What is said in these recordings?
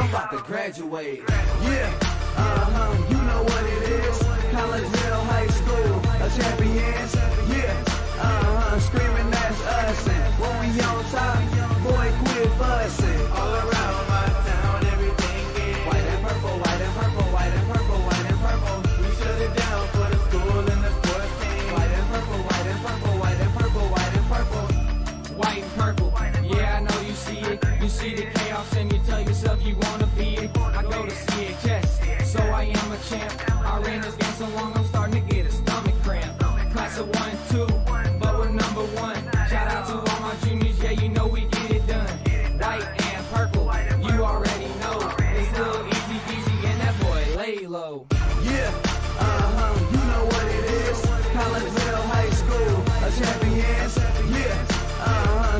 I'm about to graduate. Yeah, you know what it is. Collegeville High School, a champions. Yeah, screaming that's us. And when we on top, boy, quit fussing. All around my town, everything is white and purple, white and purple, white and purple, white and purple. We shut it down for the school and the sports team. White and purple, white and purple, white and purple, white and purple. White and purple, yeah, I know you see it. You see the chaos and you tell yourself you wanna be it. I go to CHS, so I am a champ. I ran this game so long I'm starting to get a stomach cramp. Class of 1, 2, but we're number 1. Shout out to all my juniors, yeah, you know we get it done. White and purple, you already know. It's little easy peasy and that boy lay low. Yeah, you know what it is. Collegeville High School, a champions. Yeah,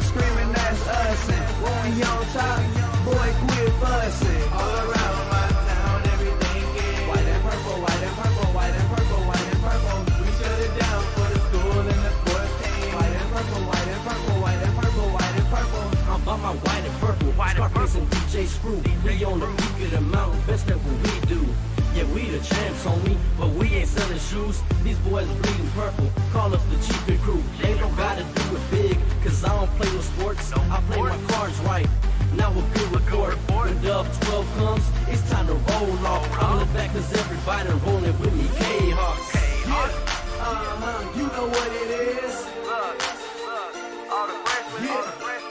screaming that's us. And when we on top, boy, quit fussing. All around my town, everything is white and purple, white and purple, white and purple, white and purple. We shut it down for the school and the sports team. White and purple, white and purple, white and purple, white and purple. I'm about my white and purple, Scarface and DJ Screw. We on the peak of the mountain, best at what we do. Yeah, we the champs, homie, but we ain't selling shoes. These boys bleeding purple, call us the cheapest crew. They don't gotta do it big, cause I don't play no sports. I play my cards right, now a good report. When Dub 12 comes, it's time to roll off. I'm in the back cause everybody rolling with me, K-Hawks. Yeah, you know what it is. All the freshmen,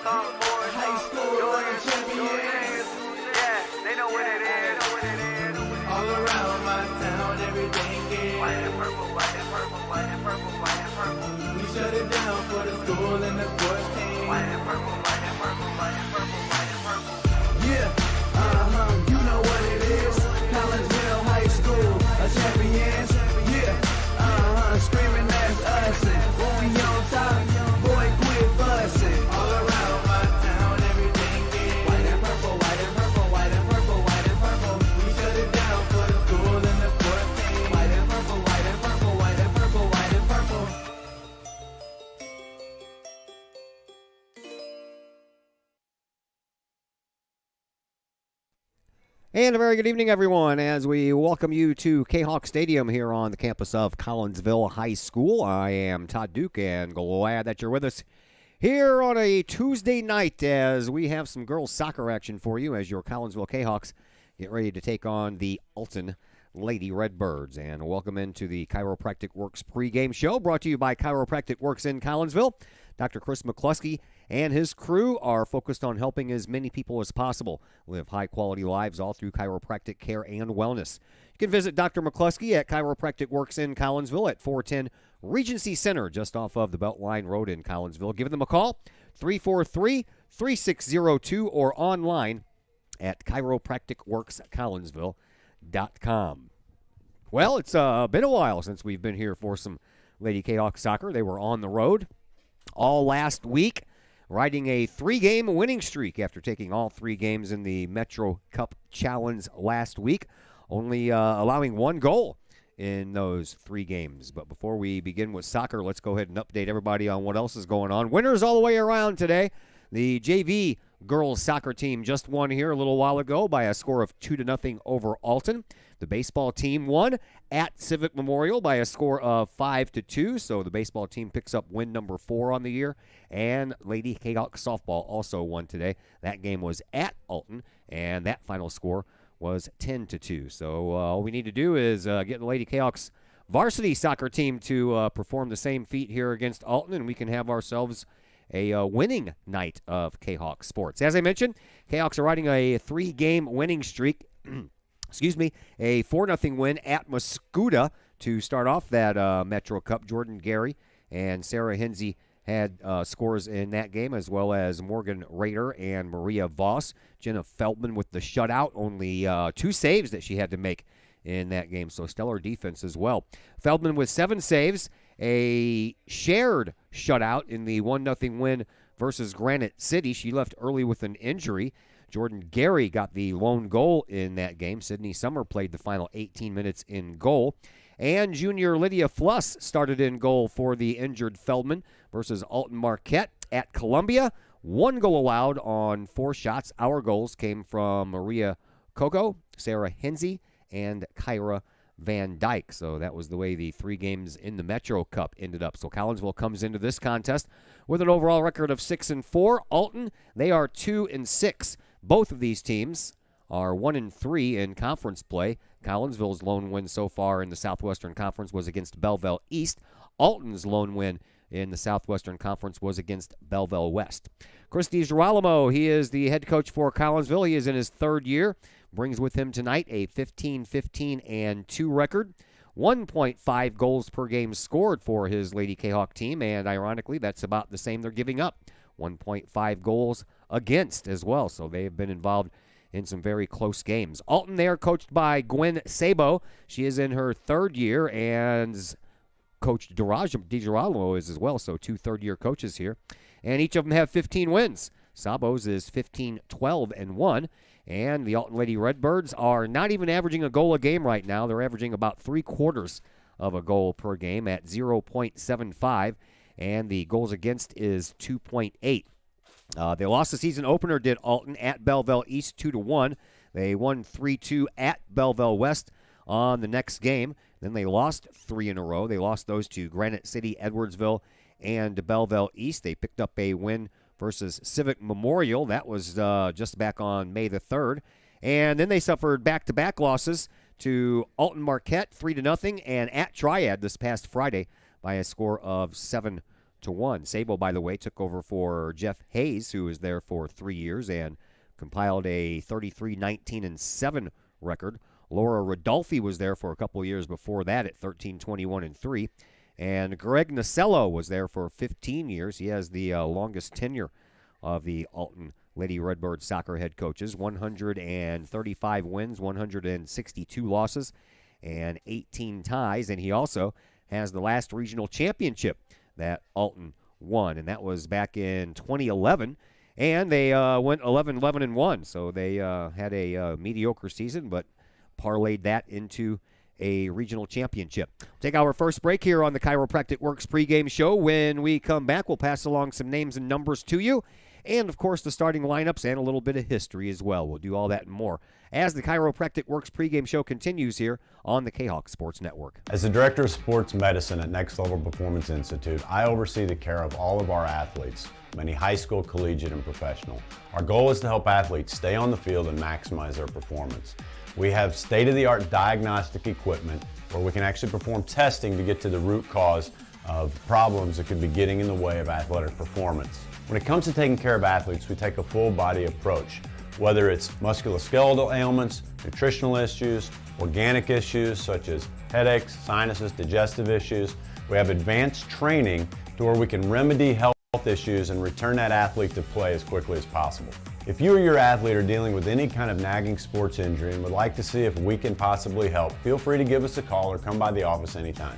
High school champions. yeah, they know what it is. All around my town, everything is White and purple, white and purple, white and purple, white and purple. we shut it down for the school and the sports team. White and purple, white and purple, white and purple, white and purple. Yeah, you know what it is. Collegeville High School, a champions. Yeah, screaming that's us. And when we on top, boy, quit fussing. All around my town, everything is white and purple, white and purple, white and purple, white and purple. We shut it down for the school and the sports team. White and purple, white and purple, white and purple, white and purple. And a very good evening, everyone, as we welcome you to Kahok Stadium here on the campus of Collinsville High School. I am Todd Duke, and glad that you're with us here on a Tuesday night as we have some girls soccer action for you as your Collinsville Kahawks get ready to take on the Alton Lady Redbirds. And welcome into the Chiropractic Works pregame show brought to you by Chiropractic Works in Collinsville. Dr. Chris McCluskey and his crew are focused on helping as many people as possible live high-quality lives all through chiropractic care and wellness. You can visit Dr. McCluskey at Chiropractic Works in Collinsville at 410 Regency Center, just off of the Beltline Road in Collinsville. Give them a call, 343-3602, or online at chiropracticworkscollinsville.com. Well, it's been a while since we've been here for some Lady Kahawk soccer. They were on the road all last week, riding a 3-game winning streak after taking all 3 games in the Metro Cup Challenge last week, only allowing 1 goal in those 3 games. But before we begin with soccer, let's go ahead and update everybody on what else is going on. Winners all the way around today. The JV girls soccer team just won here a little while ago by a score of 2-0 over Alton. The baseball team won at Civic Memorial by a score of 5-2. So the baseball team picks up win number 4 on the year. And Lady Kahawk softball also won today. That game was at Alton, and that final score was 10-2. So all we need to do is get the Lady Kahawks varsity soccer team to perform the same feat here against Alton, and we can have ourselves a winning night of Kahawk sports. As I mentioned, Kahawks are riding a 3-game winning streak. Excuse me, a 4-0 win at Mascoutah to start off that Metro Cup. Jordan Gary and Sarah Hinsey had scores in that game, as well as Morgan Rader and Maria Voss. Jenna Feldman with the shutout, only 2 saves that she had to make in that game, so stellar defense as well. Feldman with 7 saves, a shared shutout in the 1-0 win versus Granite City. She left early with an injury. Jordan Gary got the lone goal in that game. Sydney Summer played the final 18 minutes in goal. And junior Lydia Fluss started in goal for the injured Feldman versus Alton Marquette at Columbia. 1 goal allowed on 4 shots. Our goals came from Maria Coco, Sarah Hensey, and Kyra Van Dyke. So that was the way the 3 games in the Metro Cup ended up. So Collinsville comes into this contest with an overall record of 6-4. Alton, they are 2-6. Both of these teams are 1-3 in conference play. Collinsville's lone win so far in the Southwestern Conference was against Belleville East. Alton's lone win in the Southwestern Conference was against Belleville West. Chris DiGirolamo, he is the head coach for Collinsville. He is in his 3rd year. Brings with him tonight a 15-15-2 record. 1.5 goals per game scored for his Lady Kahok team, and ironically, that's about the same they're giving up. 1.5 goals against as well, so they have been involved in some very close games. Alton, they are coached by Gwen Sabo. She is in her 3rd year, and Coach DiGirolamo is as well, so 2 third-year coaches here. And each of them have 15 wins. Sabo's is 15-12-1. And the Alton Lady Redbirds are not even averaging a goal a game right now. They're averaging about 3/4 of a goal per game at 0.75. And the goals against is 2.8. They lost the season opener, did Alton, at Belleville East 2-1. They won 3-2 at Belleville West on the next game. Then they lost 3 in a row. They lost those to Granite City, Edwardsville, and Belleville East. They picked up a win versus Civic Memorial. That was just back on May the 3rd. And then they suffered back-to-back losses to Alton Marquette, 3-0, and at Triad this past Friday by a score of 7-1. Sabo, by the way, took over for Jeff Hayes, who was there for 3 years and compiled a 33-19-7 record. Laura Rodolfi was there for a couple of years before that at 13-21-3. And Greg Nasello was there for 15 years. He has the longest tenure of the Alton Lady Redbird soccer head coaches. 135 wins, 162 losses, and 18 ties. And he also has the last regional championship that Alton won, and that was back in 2011. And they went 11-11-1, so they had a mediocre season, but parlayed that into a regional championship. Take our first break here on the Chiropractic Works pregame show. When we come back, we'll pass along some names and numbers to you, and, of course, the starting lineups and a little bit of history as well. We'll do all that and more as the Chiropractic Works pregame show continues here on the Kahok Sports Network. As the Director of Sports Medicine at Next Level Performance Institute, I oversee the care of all of our athletes, many high school, collegiate, and professional. Our goal is to help athletes stay on the field and maximize their performance. We have state-of-the-art diagnostic equipment where we can actually perform testing to get to the root cause of problems that could be getting in the way of athletic performance. When it comes to taking care of athletes, we take a full-body approach, whether it's musculoskeletal ailments, nutritional issues, organic issues such as headaches, sinuses, digestive issues. We have advanced training to where we can remedy health issues and return that athlete to play as quickly as possible. If you or your athlete are dealing with any kind of nagging sports injury and would like to see if we can possibly help, feel free to give us a call or come by the office anytime.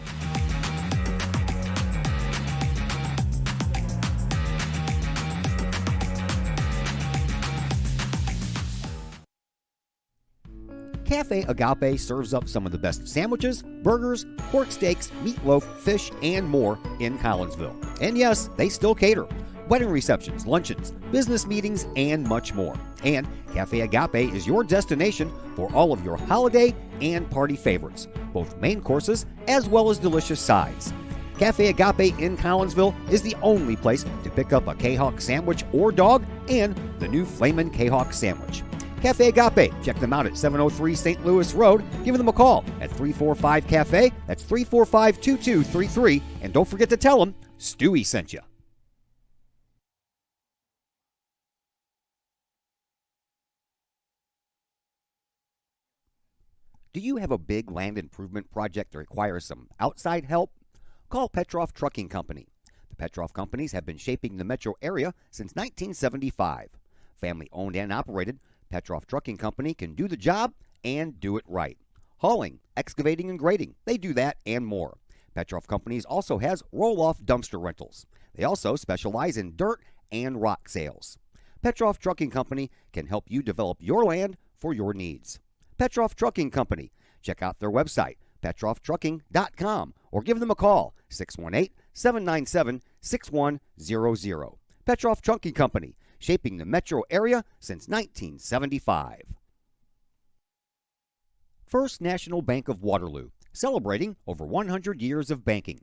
Cafe Agape serves up some of the best sandwiches, burgers, pork steaks, meatloaf, fish, and more in Collinsville. And yes, they still cater. Wedding receptions, luncheons, business meetings, and much more. And Cafe Agape is your destination for all of your holiday and party favorites, both main courses as well as delicious sides. Cafe Agape in Collinsville is the only place to pick up a Kahok sandwich or dog and the new Flamin' Kahok sandwich. Cafe Agape, check them out at 703 St. Louis Road. Give them a call at 345-CAFE. That's 345-2233. And don't forget to tell them Stewie sent you. Do you have a big land improvement project that requires some outside help? Call Petroff Trucking Company. The Petroff Companies have been shaping the metro area since 1975. Family owned and operated, Petroff Trucking Company can do the job and do it right. Hauling, excavating, and grading, they do that and more. Petroff Companies also has roll-off dumpster rentals. They also specialize in dirt and rock sales. Petroff Trucking Company can help you develop your land for your needs. Petroff Trucking Company. Check out their website, petrofftrucking.com, or give them a call, 618-797-6100. Petroff Trucking Company, shaping the metro area since 1975. First National Bank of Waterloo, celebrating over 100 years of banking.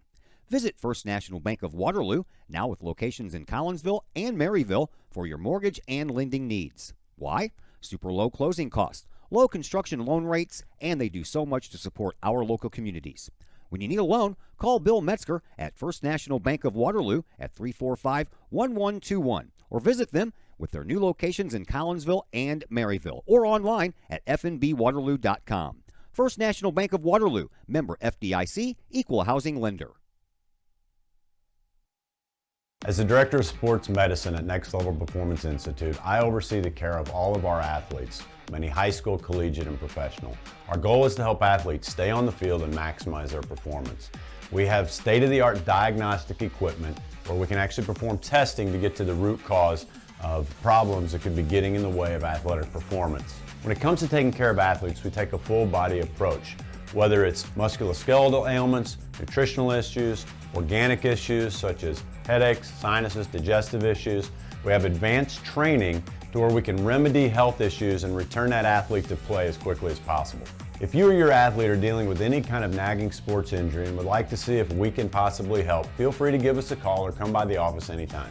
Visit First National Bank of Waterloo, now with locations in Collinsville and Maryville, for your mortgage and lending needs. Why? Super low closing costs, low construction loan rates, and they do so much to support our local communities. When you need a loan, call Bill Metzger at First National Bank of Waterloo at 345-1121 or visit them with their new locations in Collinsville and Maryville or online at fnbwaterloo.com. First National Bank of Waterloo, member FDIC, equal housing lender. As the Director of Sports Medicine at Next Level Performance Institute, I oversee the care of all of our athletes, many high school, collegiate, and professional. Our goal is to help athletes stay on the field and maximize their performance. We have state-of-the-art diagnostic equipment where we can actually perform testing to get to the root cause of problems that could be getting in the way of athletic performance. When it comes to taking care of athletes, we take a full-body approach, whether it's musculoskeletal ailments, nutritional issues, organic issues such as headaches, sinuses, digestive issues. We have advanced training to where we can remedy health issues and return that athlete to play as quickly as possible. If you or your athlete are dealing with any kind of nagging sports injury and would like to see if we can possibly help, feel free to give us a call or come by the office anytime.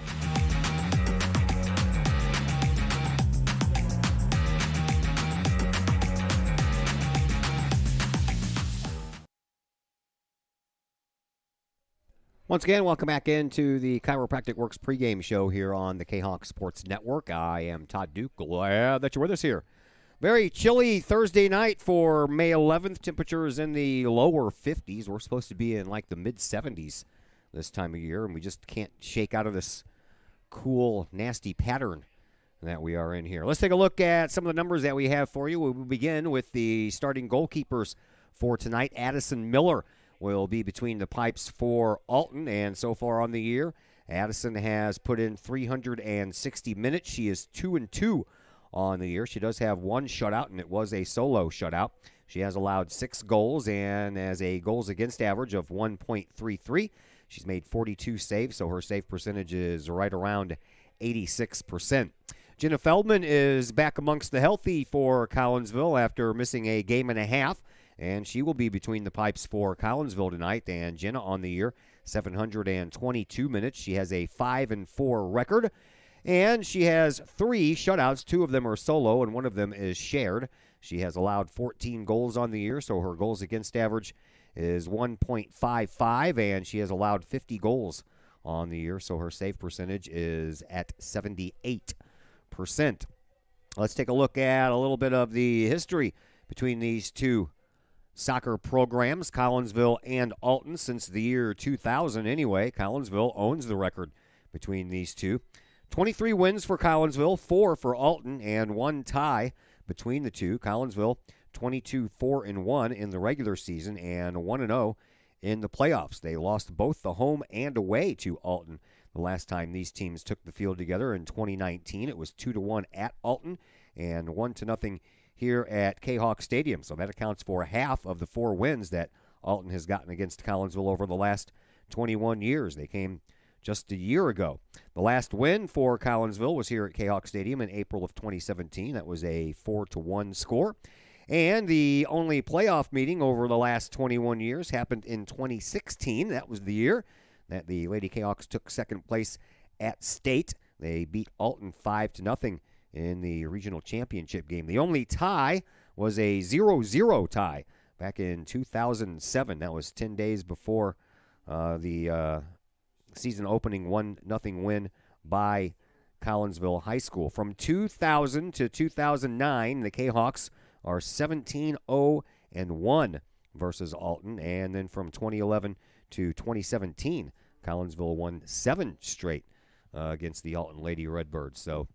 Once again, welcome back into the Chiropractic Works pregame show here on the Kahok Sports Network. I am Todd Duke. Glad that you're with us here. Very chilly Thursday night for May 11th. Temperatures in the lower 50s. We're supposed to be in like the mid-70s this time of year, and we just can't shake out of this cool, nasty pattern that we are in here. Let's take a look at some of the numbers that we have for you. We will begin with the starting goalkeepers for tonight. Addison Miller will be between the pipes for Alton, and so far on the year, Addison has put in 360 minutes. She is 2-2 on the year. She does have one shutout, and it was a solo shutout. She has allowed 6 goals and has a goals against average of 1.33. She's made 42 saves, so her save percentage is right around 86%. Jenna Feldman is back amongst the healthy for Collinsville after missing a game and a half, and she will be between the pipes for Collinsville tonight. And Jenna on the year, 722 minutes. She has a 5-4 record, and she has 3 shutouts. 2 of them are solo, and 1 of them is shared. She has allowed 14 goals on the year, so her goals against average is 1.55, and she has allowed 50 goals on the year, so her save percentage is at 78%. Let's take a look at a little bit of the history between these two soccer programs, Collinsville and Alton, since the year 2000 anyway. Collinsville owns the record between these two. 23 wins for Collinsville, 4 for Alton, and 1 tie between the two. Collinsville 22-4-1 in the regular season and 1-0 in the playoffs. They lost both the home and away to Alton the last time these teams took the field together in 2019. It was 2-1 at Alton and 1-0 here at Kahok Stadium. So that accounts for half of the 4 wins that Alton has gotten against Collinsville over the last 21 years. They came just a year ago. The last win for Collinsville was here at Kahok Stadium in April of 2017. That was a 4-1 score. And the only playoff meeting over the last 21 years happened in 2016. That was the year that the Lady Kahawks took second place at state. They beat Alton 5-0 in the regional championship game. The only tie was a 0-0 tie back in 2007. That was 10 days before the season opening 1-0 win by Collinsville High School. From 2000 to 2009, the Kahawks are 17-0-1 versus Alton, and then from 2011 to 2017, Collinsville won 7 straight against the Alton Lady Redbirds. So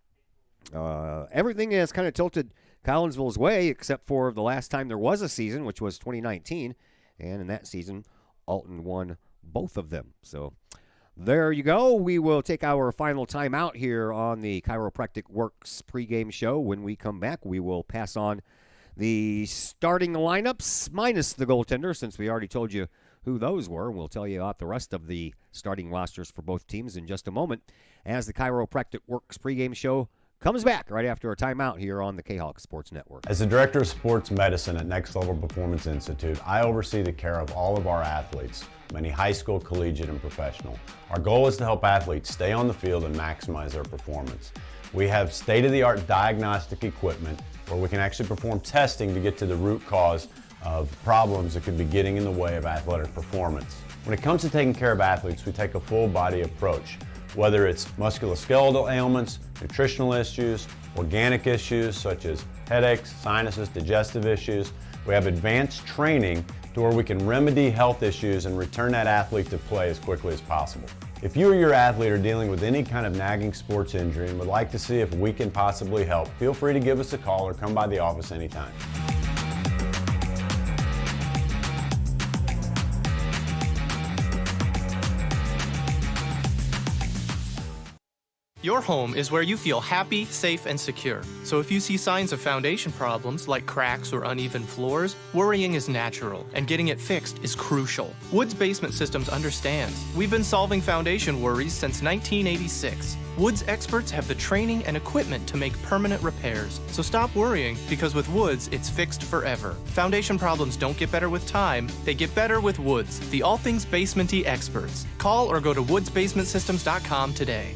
everything has kind of tilted Collinsville's way, except for the last time there was a season, which was 2019, and in that season, Alton won both of them. So there you go. We will take our final time out here on the Chiropractic Works pregame show. When we come back, we will pass on the starting lineups minus the goaltender, since we already told you who those were. We'll tell you about the rest of the starting rosters for both teams in just a moment as the Chiropractic Works pregame show comes back right after a timeout here on the Kahok Sports Network. As the Director of Sports Medicine at Next Level Performance Institute, I oversee the care of all of our athletes, many high school, collegiate, and professional. Our goal is to help athletes stay on the field and maximize their performance. We have state-of-the-art diagnostic equipment where we can actually perform testing to get to the root cause of problems that could be getting in the way of athletic performance. When it comes to taking care of athletes, we take a full body approach. Whether it's musculoskeletal ailments, nutritional issues, organic issues such as headaches, sinuses, digestive issues, we have advanced training to where we can remedy health issues and return that athlete to play as quickly as possible. If you or your athlete are dealing with any kind of nagging sports injury and would like to see if we can possibly help, feel free to give us a call or come by the office anytime. Your home is where you feel happy, safe, and secure. So if you see signs of foundation problems like cracks or uneven floors, worrying is natural, and getting it fixed is crucial. Woods Basement Systems understands. We've been solving foundation worries since 1986. Woods experts have the training and equipment to make permanent repairs. So stop worrying, because with Woods, it's fixed forever. Foundation problems don't get better with time, they get better with Woods, the all things basement-y experts. Call or go to woodsbasementsystems.com today.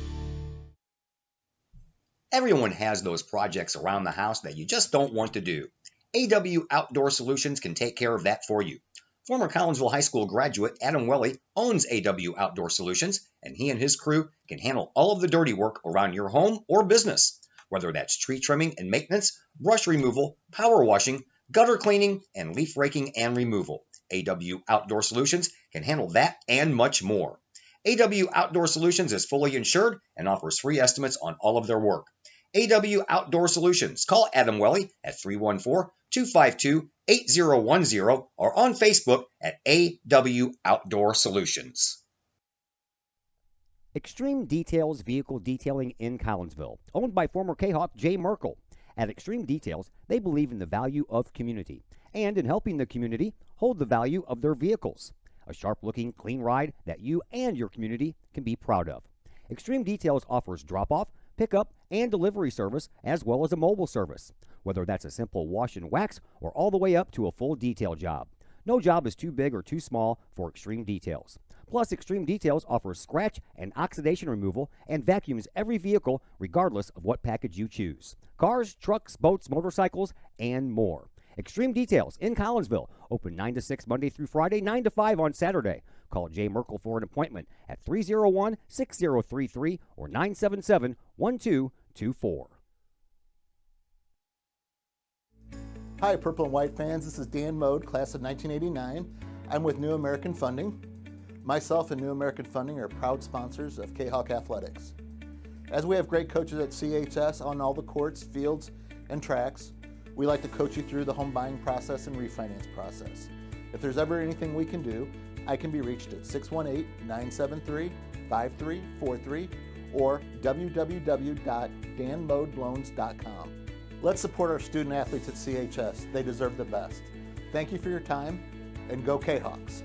Everyone has those projects around the house that you just don't want to do. AW Outdoor Solutions can take care of that for you. Former Collinsville High School graduate Adam Welly owns AW Outdoor Solutions, and he and his crew can handle all of the dirty work around your home or business. Whether that's tree trimming and maintenance, brush removal, power washing, gutter cleaning, and leaf raking and removal. AW Outdoor Solutions can handle that and much more. AW Outdoor Solutions is fully insured and offers free estimates on all of their work. AW Outdoor Solutions. Call Adam Welly at 314-252-8010 or on Facebook at AW Outdoor Solutions. Extreme Details Vehicle Detailing in Collinsville, owned by former Kahok Jay Merkel. At Extreme Details, they believe in the value of community and in helping the community hold the value of their vehicles. A sharp-looking, clean ride that you and your community can be proud of. Extreme Details offers drop-off, pickup, and delivery service, as well as a mobile service. Whether that's a simple wash and wax or all the way up to a full detail job. No job is too big or too small for Extreme Details. Plus, Extreme Details offers scratch and oxidation removal and vacuums every vehicle regardless of what package you choose. Cars, trucks, boats, motorcycles, and more. Extreme Details in Collinsville, open 9 to 6 Monday through Friday, 9 to 5 on Saturday. Call Jay Merkel for an appointment at 301-6033 or 977-1224. Hi, Purple and White fans. This is Dan Mode, class of 1989. I'm with New American Funding. Myself and New American Funding are proud sponsors of Kahok Athletics. As we have great coaches at CHS on all the courts, fields, and tracks, we like to coach you through the home buying process and refinance process. If there's ever anything we can do, I can be reached at 618-973-5343 or www.danmodeloans.com. Let's support our student athletes at CHS. They deserve the best. Thank you for your time, and go Kahawks.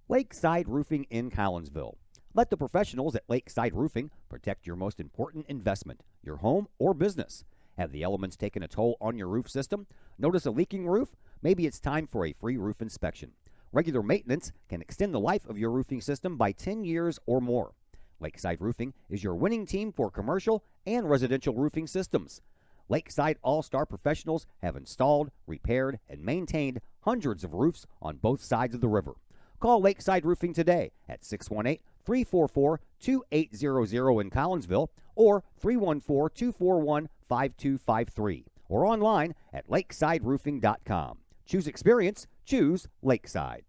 Lakeside Roofing in Collinsville. Let the professionals at Lakeside Roofing protect your most important investment, your home or business. Have the elements taken a toll on your roof system? Notice a leaking roof? Maybe it's time for a free roof inspection. Regular maintenance can extend the life of your roofing system by 10 years or more. Lakeside Roofing is your winning team for commercial and residential roofing systems. Lakeside All-Star professionals have installed, repaired, and maintained hundreds of roofs on both sides of the river. Call Lakeside Roofing today at 618-344-2800 in Collinsville or 314-241-5253 or online at lakesideroofing.com. Choose experience, choose Lakeside.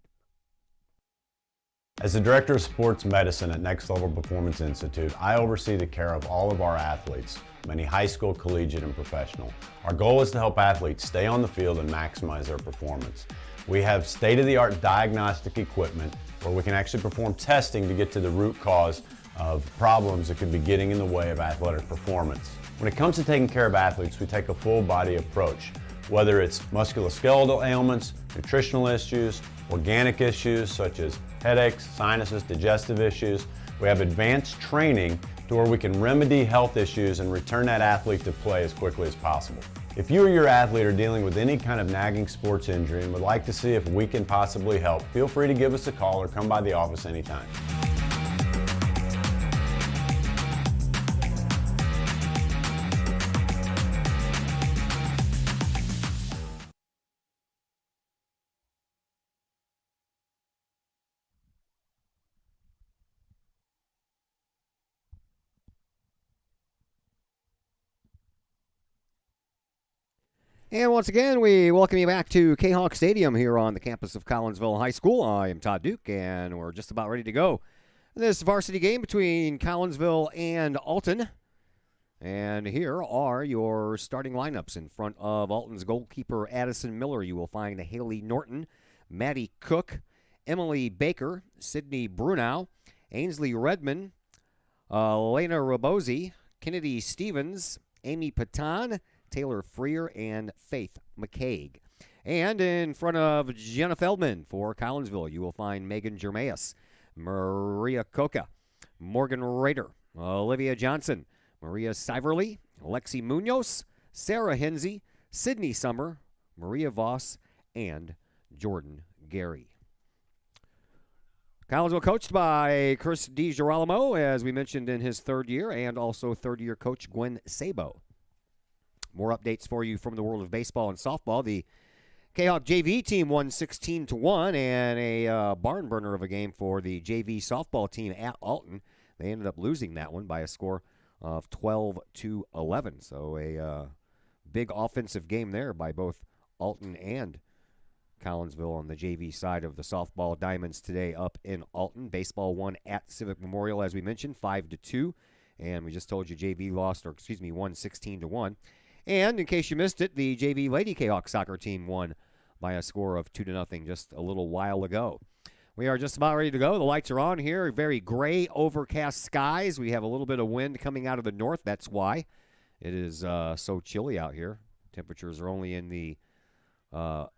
As the Director of Sports Medicine at Next Level Performance Institute, I oversee the care of all of our athletes, many high school, collegiate, and professional. Our goal is to help athletes stay on the field and maximize their performance. We have state-of-the-art diagnostic equipment where we can actually perform testing to get to the root cause of problems that could be getting in the way of athletic performance. When it comes to taking care of athletes, we take a full body approach. Whether it's musculoskeletal ailments, nutritional issues, organic issues such as headaches, sinuses, digestive issues, we have advanced training to where we can remedy health issues and return that athlete to play as quickly as possible. If you or your athlete are dealing with any kind of nagging sports injury and would like to see if we can possibly help, feel free to give us a call or come by the office anytime. And once again, we welcome you back to Kahok Stadium here on the campus of Collinsville High School. I am Todd Duke, and we're just about ready to go. This varsity game between Collinsville and Alton. And here are your starting lineups. In front of Alton's goalkeeper, Addison Miller, you will find Haley Norton, Maddie Cook, Emily Baker, Sydney Brunau, Ainsley Redman, Elena Rabosi, Kennedy Stevens, Amy Patan, Taylor Freer, and Faith McCaig. And in front of Jenna Feldman for Collinsville, you will find Megan Germaeus, Maria Coca, Morgan Rader, Olivia Johnson, Maria Siverly, Lexi Munoz, Sarah Hensey, Sydney Summer, Maria Voss, and Jordan Gary. Collinsville coached by Chris DiGirolamo, as we mentioned, in his third year, and also third-year coach Gwen Sabo. More updates for you from the world of baseball and softball. The Kahok JV team won 16-1, and a barn burner of a game for the JV softball team at Alton. They ended up losing that one by a score of 12-11. So a big offensive game there by both Alton and Collinsville on the JV side of the softball Diamonds today up in Alton. Baseball won at Civic Memorial, as we mentioned, 5-2. And we just told you JV won 16-1. And in case you missed it, the JV Lady Kahok soccer team won by a score of 2-0 just a little while ago. We are just about ready to go. The lights are on here. Very gray, overcast skies. We have a little bit of wind coming out of the north. That's why it is so chilly out here. Temperatures are only in the lower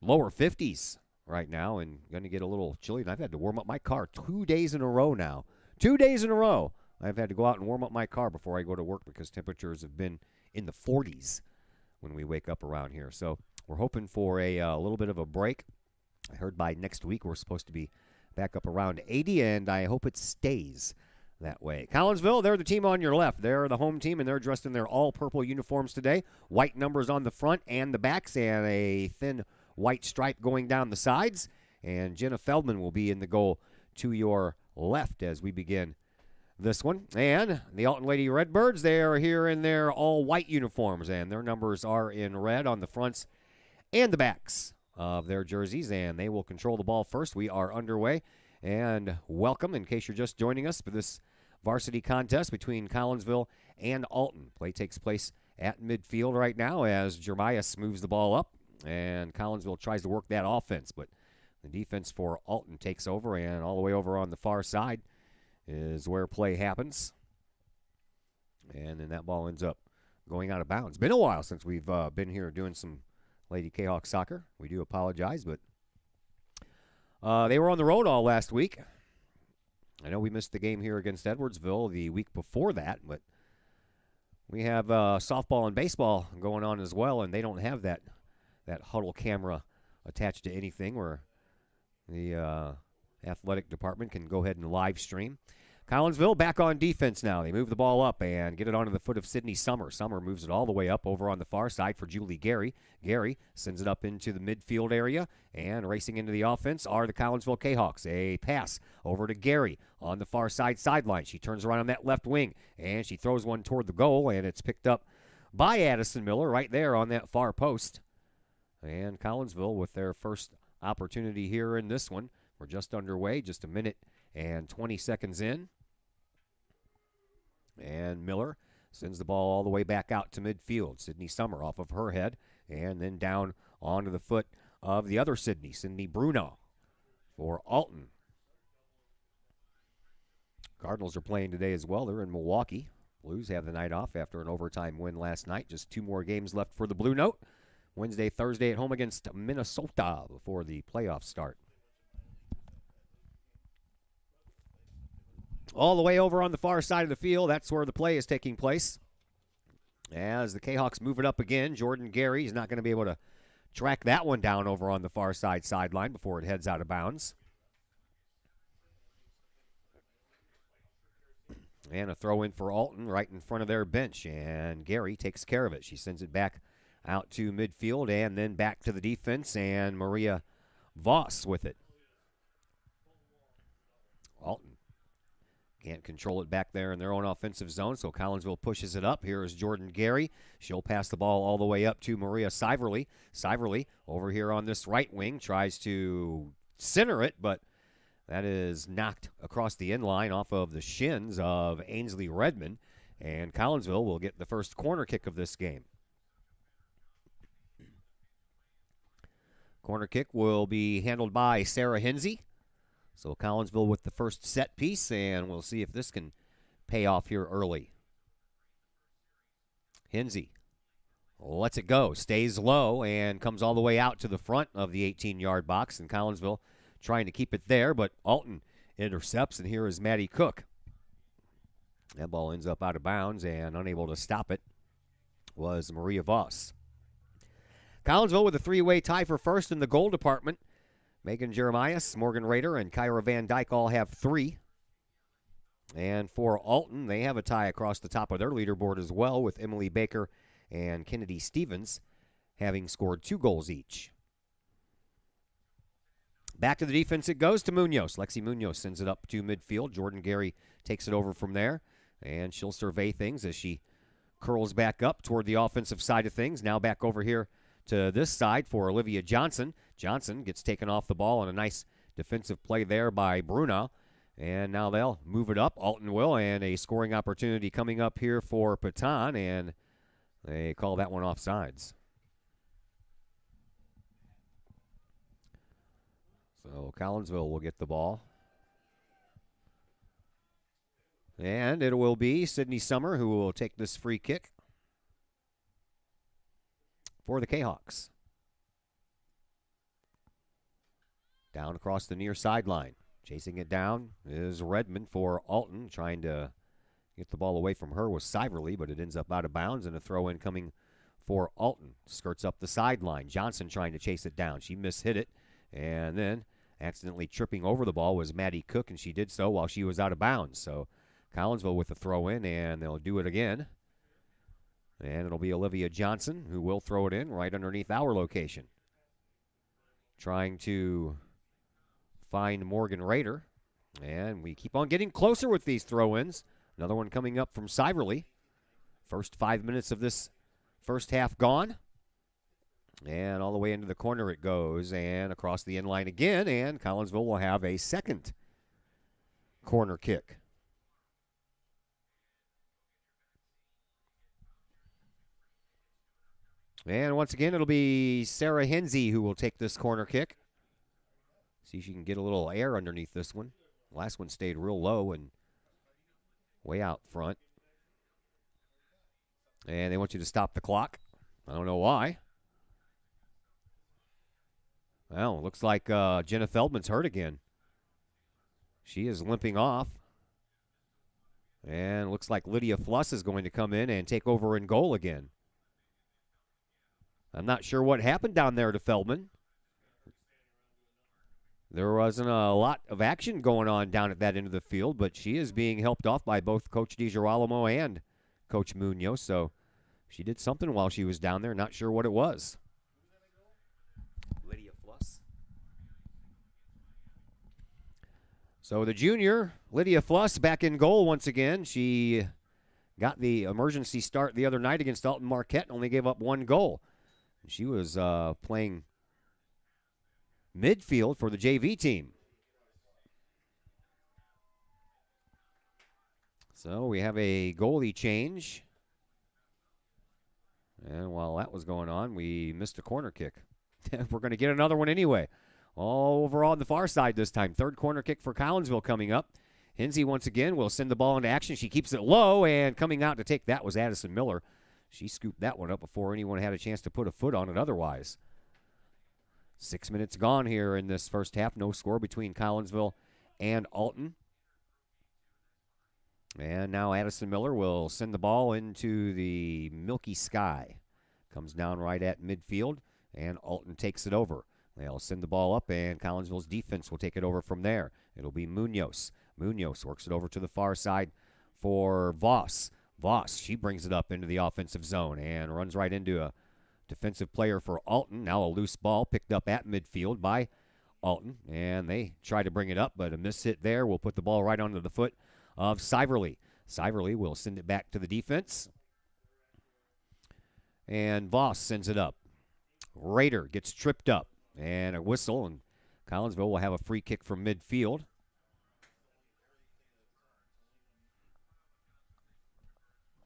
50s right now and going to get a little chilly. And I've had to warm up my car 2 days in a row now. 2 days in a row. I've had to go out and warm up my car before I go to work because temperatures have been in the 40s when we wake up around here. So we're hoping for a little bit of a break. I heard by next week we're supposed to be back up around 80, and I hope it stays that way. Collinsville, they're the team on your left. They're the home team, and they're dressed in their all-purple uniforms today. White numbers on the front and the backs, and a thin white stripe going down the sides. And Jenna Feldman will be in the goal to your left as we begin this one. And the Alton Lady Redbirds, they are here in their all-white uniforms, and their numbers are in red on the fronts and the backs of their jerseys, and they will control the ball first. We are underway, and welcome, in case you're just joining us, for this varsity contest between Collinsville and Alton. Play takes place at midfield right now as Jeremias moves the ball up, and Collinsville tries to work that offense, but the defense for Alton takes over, and all the way over on the far side is where play happens. And then that ball ends up going out of bounds. Been a while since we've been here doing some Lady Kahok soccer. We do apologize, but they were on the road all last week. I know we missed the game here against Edwardsville the week before that, but we have softball and baseball going on as well, and they don't have that huddle camera attached to anything where the athletic department can go ahead and live stream. Collinsville back on defense now. They move the ball up and get it onto the foot of Sydney Summer. Summer moves it all the way up over on the far side for Julie Gary. Gary sends it up into the midfield area, and racing into the offense are the Collinsville Kahawks. A pass over to Gary on the far side sideline. She turns around on that left wing, and she throws one toward the goal, and it's picked up by Addison Miller right there on that far post. And Collinsville with their first opportunity here in this one. We're just underway, just a minute and 20 seconds in. And Miller sends the ball all the way back out to midfield. Sydney Summer off of her head, and then down onto the foot of the other Sydney, Sydney Bruno for Alton. Cardinals are playing today as well. They're in Milwaukee. Blues have the night off after an overtime win last night. Just 2 more games left for the Blue Note. Wednesday, Thursday at home against Minnesota before the playoffs start. All the way over on the far side of the field, that's where the play is taking place. As the Kahawks move it up again, Jordan Gary is not going to be able to track that one down over on the far side sideline before it heads out of bounds. And a throw in for Alton right in front of their bench, and Gary takes care of it. She sends it back out to midfield and then back to the defense, and Maria Voss with it. Alton can't control it back there in their own offensive zone, so Collinsville pushes it up. Here is Jordan Gary. She'll pass the ball all the way up to Maria Siverly. Siverly over here on this right wing tries to center it, but that is knocked across the end line off of the shins of Ainsley Redmond, and Collinsville will get the first corner kick of this game. Corner kick will be handled by Sarah Hinsey. So Collinsville with the first set piece, and we'll see if this can pay off here early. Hinsey lets it go, stays low, and comes all the way out to the front of the 18-yard box, and Collinsville trying to keep it there, but Alton intercepts, and here is Maddie Cook. That ball ends up out of bounds, and unable to stop it was Maria Voss. Collinsville with a three-way tie for first in the goal department. Megan Jeremias, Morgan Rader, and Kyra Van Dyke all have 3. And for Alton, they have a tie across the top of their leaderboard as well, with Emily Baker and Kennedy Stevens having scored 2 goals each. Back to the defense it goes to Munoz. Lexi Munoz sends it up to midfield. Jordan Gary takes it over from there, and she'll survey things as she curls back up toward the offensive side of things. Now back over here to this side for Olivia Johnson. Johnson gets taken off the ball on a nice defensive play there by Bruna. And now they'll move it up. Alton will, and a scoring opportunity coming up here for Patan, and they call that one offsides. So Collinsville will get the ball. And it will be Sydney Summer who will take this free kick for the Kahawks. Down across the near sideline. Chasing it down is Redmond for Alton. Trying to get the ball away from her was Siverly, but it ends up out of bounds, and a throw in coming for Alton. Skirts up the sideline. Johnson trying to chase it down. She mishit it, and then accidentally tripping over the ball was Maddie Cook, and she did so while she was out of bounds. So Collinsville with the throw in, and they'll do it again. And it'll be Olivia Johnson who will throw it in right underneath our location. Trying to find Morgan Rader. And we keep on getting closer with these throw-ins. Another one coming up from Siverly. First 5 minutes of this first half gone. And all the way into the corner it goes, and across the end line again, and Collinsville will have a second corner kick. And once again, it'll be Sarah Hinsey who will take this corner kick. See if she can get a little air underneath this one. Last one stayed real low and way out front. And they want you to stop the clock. I don't know why. Well, it looks like Jenna Feldman's hurt again. She is limping off. And it looks like Lydia Fluss is going to come in and take over in goal again. I'm not sure what happened down there to Feldman. There wasn't a lot of action going on down at that end of the field, but she is being helped off by both Coach DiGirolamo and Coach Munoz, so she did something while she was down there. Not sure what it was. Lydia Fluss. So the junior, Lydia Fluss, back in goal once again. She got the emergency start the other night against Alton Marquette and only gave up 1 goal. She was playing midfield for the JV team. So we have a goalie change. And while that was going on, we missed a corner kick. We're going to get another one anyway. All over on the far side this time. Third corner kick for Collinsville coming up. Hinsey once again will send the ball into action. She keeps it low, and coming out to take that was Addison Miller. She scooped that one up before anyone had a chance to put a foot on it otherwise. 6 minutes gone here in this first half. No score between Collinsville and Alton. And now Addison Miller will send the ball into the milky sky. Comes down right at midfield, and Alton takes it over. They'll send the ball up, and Collinsville's defense will take it over from there. It'll be Munoz. Munoz works it over to the far side for Voss. Voss, she brings it up into the offensive zone and runs right into a defensive player for Alton. Now a loose ball picked up at midfield by Alton, and they try to bring it up, but a miss hit there will put the ball right onto the foot of Siverly. Siverly will send it back to the defense, and Voss sends it up. Rader gets tripped up, and a whistle, and Collinsville will have a free kick from midfield.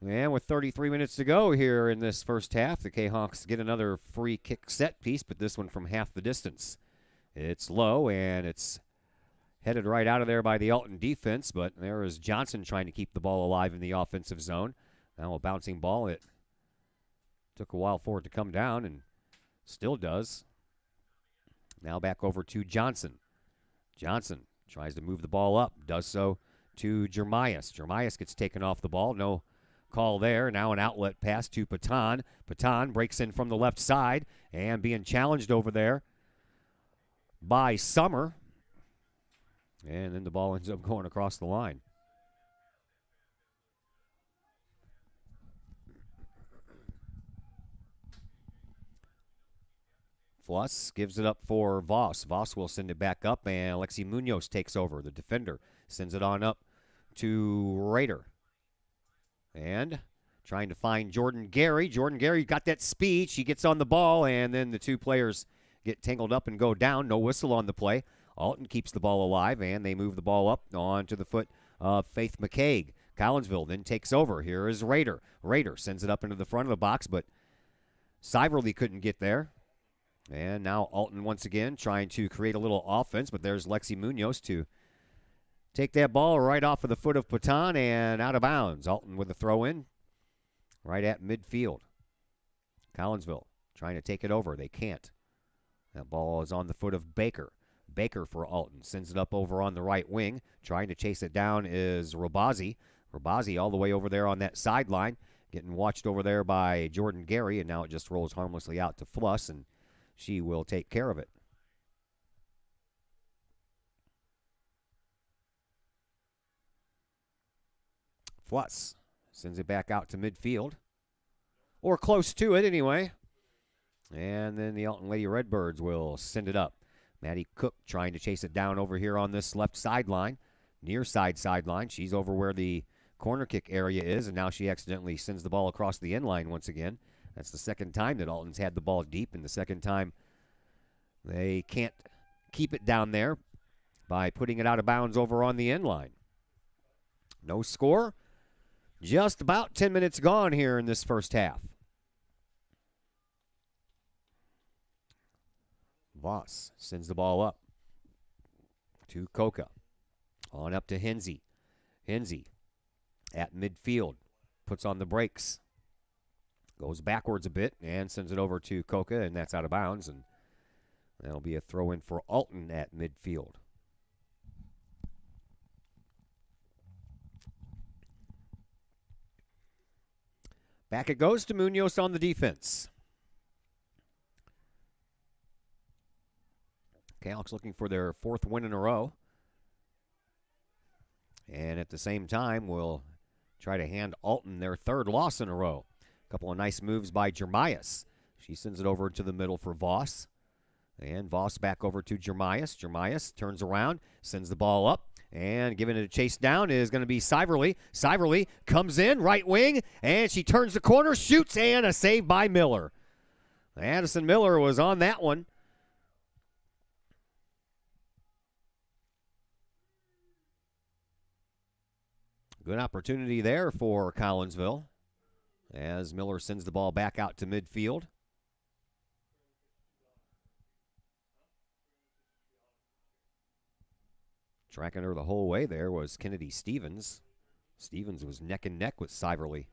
And with 33 minutes to go here in this first half, the Kahawks get another free kick set piece, but this one from half the distance. It's low, and it's headed right out of there by the Alton defense, but there is Johnson trying to keep the ball alive in the offensive zone. Now a bouncing ball. It took a while for it to come down, and still does. Now back over to Johnson. Johnson tries to move the ball up, does so to Jeremias. Jeremias gets taken off the ball. No call there. Now an outlet pass to Patan. Patan breaks in from the left side and being challenged over there by Summer. And then the ball ends up going across the line. Fluss gives it up for Voss. Voss will send it back up, and Alexi Munoz takes over. The defender sends it on up to Rader. And trying to find Jordan Gary. Jordan Gary got that speed. She gets on the ball, and then the two players get tangled up and go down. No whistle on the play. Alton keeps the ball alive, and they move the ball up onto the foot of Faith McCaig. Collinsville then takes over. Here is Rader. Rader sends it up into the front of the box, but Siverly couldn't get there. And now Alton once again trying to create a little offense, but there's Lexi Munoz to take that ball right off of the foot of Patan and out of bounds. Alton with a throw in right at midfield. Collinsville trying to take it over. They can't. That ball is on the foot of Baker. Baker for Alton sends it up over on the right wing. Trying to chase it down is Robazi. Robazi all the way over there on that sideline. Getting watched over there by Jordan Gary, and now it just rolls harmlessly out to Fluss, and she will take care of it. Fluss sends it back out to midfield, or close to it anyway. And then the Alton Lady Redbirds will send it up. Maddie Cook trying to chase it down over here on this left sideline, near sideline. She's over where the corner kick area is, and now she accidentally sends the ball across the end line once again. That's the second time that Alton's had the ball deep, and the second time they can't keep it down there by putting it out of bounds over on the end line. No score. Just about 10 minutes gone here in this first half. Voss sends the ball up to Coca. On up to Hensey. Hensey at midfield. Puts on the brakes. Goes backwards a bit and sends it over to Coca, and that's out of bounds. And that'll be a throw in for Alton at midfield. Back it goes to Munoz on the defense. Kahawks looking for their fourth win in a row. And at the same time, will try to hand Alton their third loss in a row. A couple of nice moves by Jeremias. She sends it over to the middle for Voss. And Voss back over to Jeremias. Jeremias turns around, sends the ball up, and giving it a chase down is going to be Siverly. Siverly comes in, right wing, and she turns the corner, shoots, and a save by Miller. Addison Miller was on that one. Good opportunity there for Collinsville as Miller sends the ball back out to midfield. Tracking her the whole way there was Kennedy Stevens. Stevens was neck and neck with Siverly.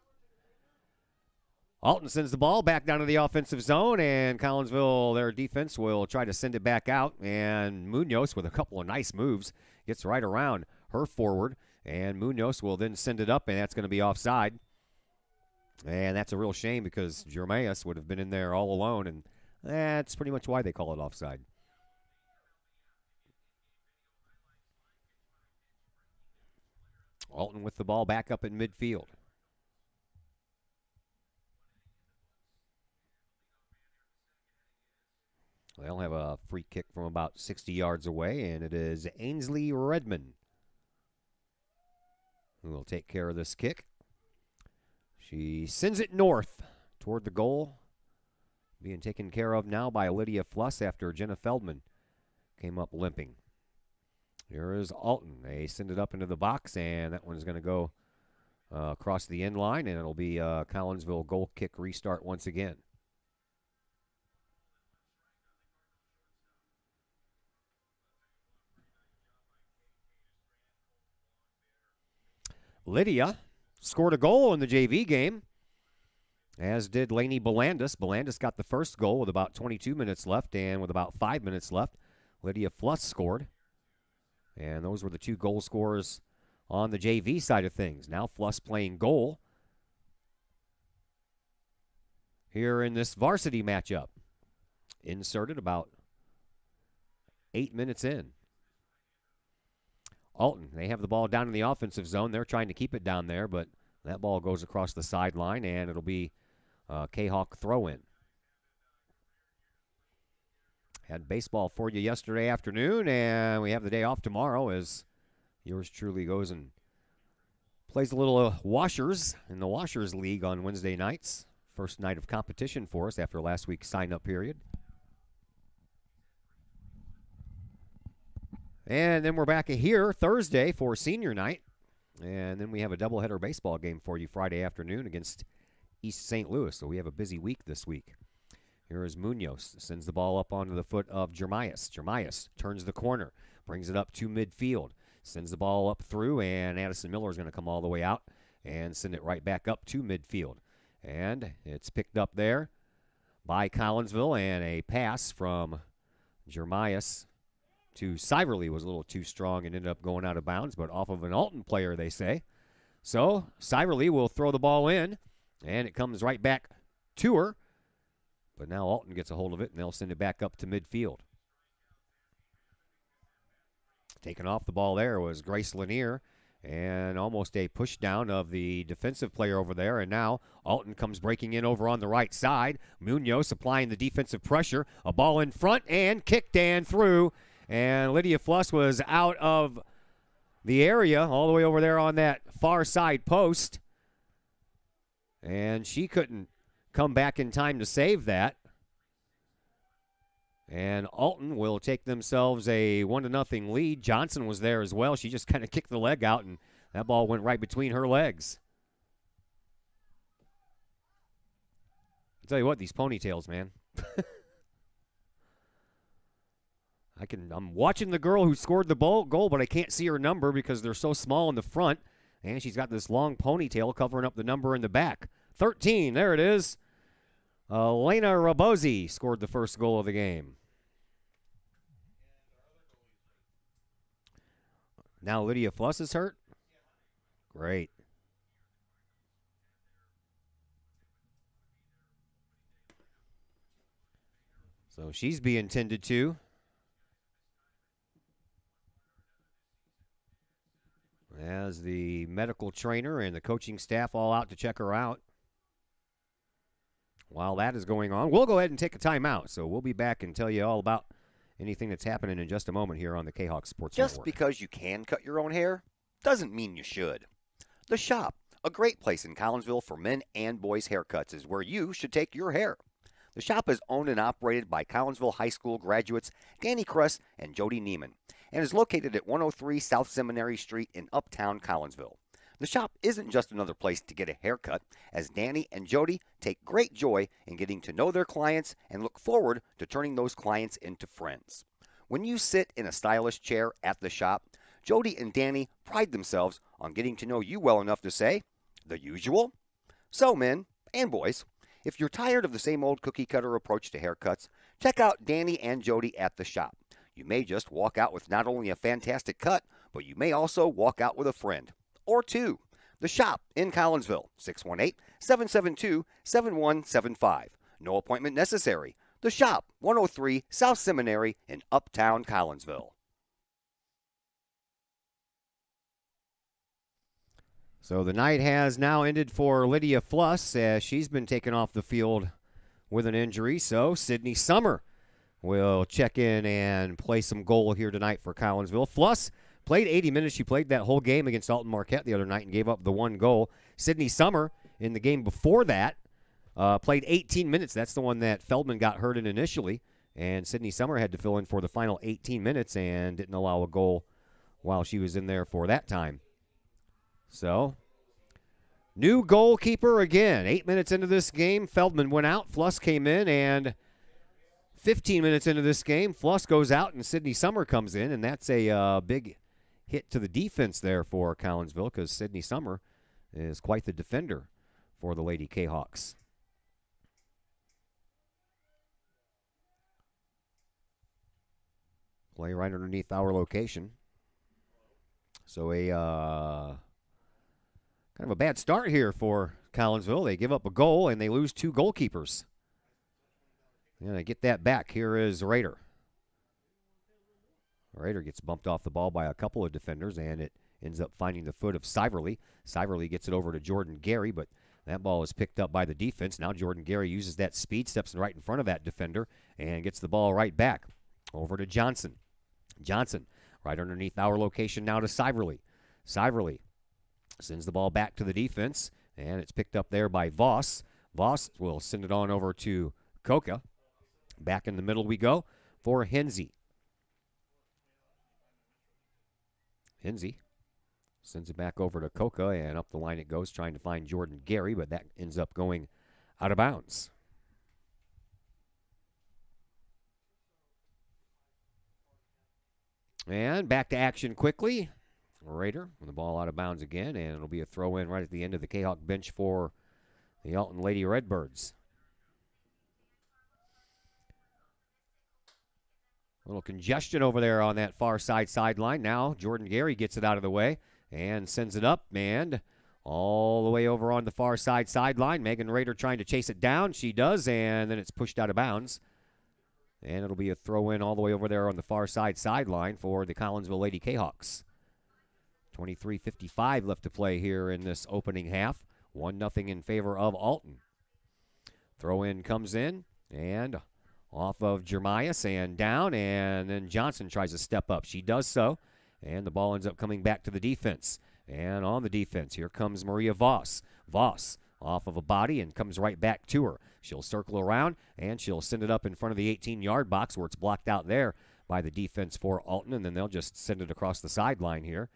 Alton sends the ball back down to the offensive zone, and Collinsville, their defense, will try to send it back out. And Munoz, with a couple of nice moves, gets right around her forward. And Munoz will then send it up, and that's going to be offside. And that's a real shame because Jeremias would have been in there all alone, and that's pretty much why they call it offside. Alton with the ball back up in midfield. They'll have a free kick from about 60 yards away, and it is Ainsley Redmond who will take care of this kick. She sends it north toward the goal, being taken care of now by Lydia Fluss after Jenna Feldman came up limping. Here is Alton. They send it up into the box, and that one's going to go across the end line, and it'll be a Collinsville goal kick restart once again. Lydia scored a goal in the JV game, as did Lainey Belandis. Belandis got the first goal with about 22 minutes left, and with about 5 minutes left, Lydia Fluss scored. And those were the two goal scorers on the JV side of things. Now Fluss playing goal here in this varsity matchup. Inserted about 8 minutes in. Alton, they have the ball down in the offensive zone. They're trying to keep it down there, but that ball goes across the sideline, and it'll be Kahok throw-in. Had baseball for you yesterday afternoon, and we have the day off tomorrow as yours truly goes and plays a little Washers in the Washers League on Wednesday nights. First night of competition for us after last week's sign-up period. And then we're back here Thursday for senior night. And then we have a doubleheader baseball game for you Friday afternoon against East St. Louis. So we have a busy week this week. Here is Munoz. Sends the ball up onto the foot of Jeremias. Jeremias turns the corner. Brings it up to midfield. Sends the ball up through, and Addison Miller is going to come all the way out and send it right back up to midfield. And it's picked up there by Collinsville, and a pass from Jeremias to Siverly was a little too strong and ended up going out of bounds, but off of an Alton player, they say. So Siverly will throw the ball in, and it comes right back to her. But now Alton gets a hold of it, and they'll send it back up to midfield. Taking off the ball there was Grace Lanier, and almost a push down of the defensive player over there. And now Alton comes breaking in over on the right side. Munoz applying the defensive pressure. A ball in front and kicked and through. And Lydia Fluss was out of the area all the way over there on that far side post. And she couldn't come back in time to save that. And Alton will take themselves a 1-0 lead. Johnson was there as well. She just kind of kicked the leg out, and that ball went right between her legs. I'll tell you what, these ponytails, man. I'm watching the girl who scored the goal, but I can't see her number because they're so small in the front. And she's got this long ponytail covering up the number in the back. 13, there it is. Elena Rabosi scored the first goal of the game. Now Lydia Fluss is hurt? Great. So she's being tended to. As the medical trainer and the coaching staff all out to check her out. While that is going on, we'll go ahead and take a timeout. So we'll be back and tell you all about anything that's happening in just a moment here on the Kahok Sports Just Network. because you can cut your own hair doesn't mean you should. The Shop, a great place in Collinsville for men and boys haircuts, is where you should take your hair. The Shop is owned and operated by Collinsville High School graduates Danny Kress and Jody Neiman, and is located at 103 South Seminary Street in Uptown Collinsville. The Shop isn't just another place to get a haircut, as Danny and Jody take great joy in getting to know their clients and look forward to turning those clients into friends. When you sit in a stylish chair at the Shop, Jody and Danny pride themselves on getting to know you well enough to say, the usual. So men and boys, If you're tired of the same old cookie cutter approach to haircuts, check out Danny and Jody at the shop. You may just walk out with not only a fantastic cut, but you may also walk out with a friend or two. The shop in Collinsville, 618-772-7175. No appointment necessary. The shop, 103 South Seminary in Uptown Collinsville. So the night has now ended for Lydia Fluss as she's been taken off the field with an injury. So Sydney Summer will check in and play some goal here tonight for Collinsville. Fluss played 80 minutes. She played that whole game against Alton-Marquette the other night and gave up the one goal. Sydney Summer, in the game before that, played 18 minutes. That's the one that Feldman got hurt in initially. And Sydney Summer had to fill in for the final 18 minutes and didn't allow a goal while she was in there for that time. So, new goalkeeper again. 8 minutes into this game, Feldman went out. Fluss came in, and 15 minutes into this game, Fluss goes out, and Sydney Summer comes in, and that's a big hit to the defense there for Collinsville because Sydney Summer is quite the defender for the Lady Kahawks. Play right underneath our location. So kind of a bad start here for Collinsville. They give up a goal, and they lose two goalkeepers. And they get that back. Here is Rader. Rader gets bumped off the ball by a couple of defenders, and it ends up finding the foot of Siverly. Siverly gets it over to Jordan Gary, but that ball is picked up by the defense. Now Jordan Gary uses that speed, steps right in front of that defender, and gets the ball right back over to Johnson. Johnson right underneath our location now to Siverly. Siverly sends the ball back to the defense, and it's picked up there by Voss. Voss will send it on over to Koka. Back in the middle we go for Hensey. Hensey sends it back over to Koka, and up the line it goes, trying to find Jordan Gary, but that ends up going out of bounds. And back to action quickly. Rader with the ball out of bounds again, and it'll be a throw-in right at the end of the Kahawk bench for the Alton Lady Redbirds. A little congestion over there on that far side sideline. Now Jordan Gary gets it out of the way and sends it up, and all the way over on the far side sideline. Megan Rader trying to chase it down. She does, and then it's pushed out of bounds. And it'll be a throw-in all the way over there on the far side sideline for the Collinsville Lady Kahawks. 23:55 left to play here in this opening half. 1-0 in favor of Alton. Throw-in comes in, and off of Jeremias and down, and then Johnson tries to step up. She does so, and the ball ends up coming back to the defense. And on the defense, here comes Maria Voss. Voss off of a body and comes right back to her. She'll circle around, and she'll send it up in front of the 18-yard box where it's blocked out there by the defense for Alton, and then they'll just send it across the sideline here.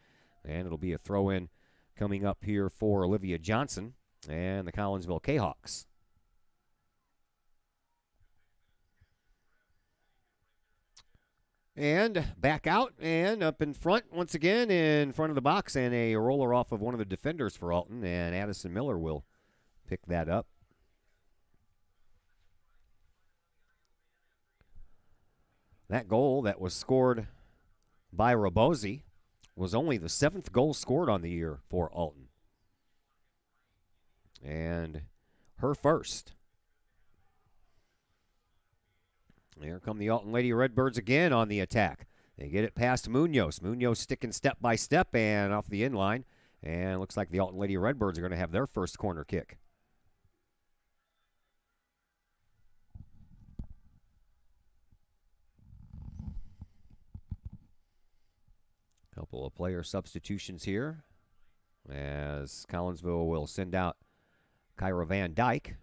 And it'll be a throw-in coming up here for Olivia Johnson and the Collinsville Kahawks. And back out and up in front once again in front of the box, and a roller off of one of the defenders for Alton, and Addison Miller will pick that up. That goal that was scored by Rabosi was only the 7th goal scored on the year for Alton. And her first. Here come the Alton Lady Redbirds again on the attack. They get it past Munoz. Munoz sticking step by step and off the inline. And looks like the Alton Lady Redbirds are going to have their first corner kick. Couple of player substitutions here as Collinsville will send out Kyra Van Dyke.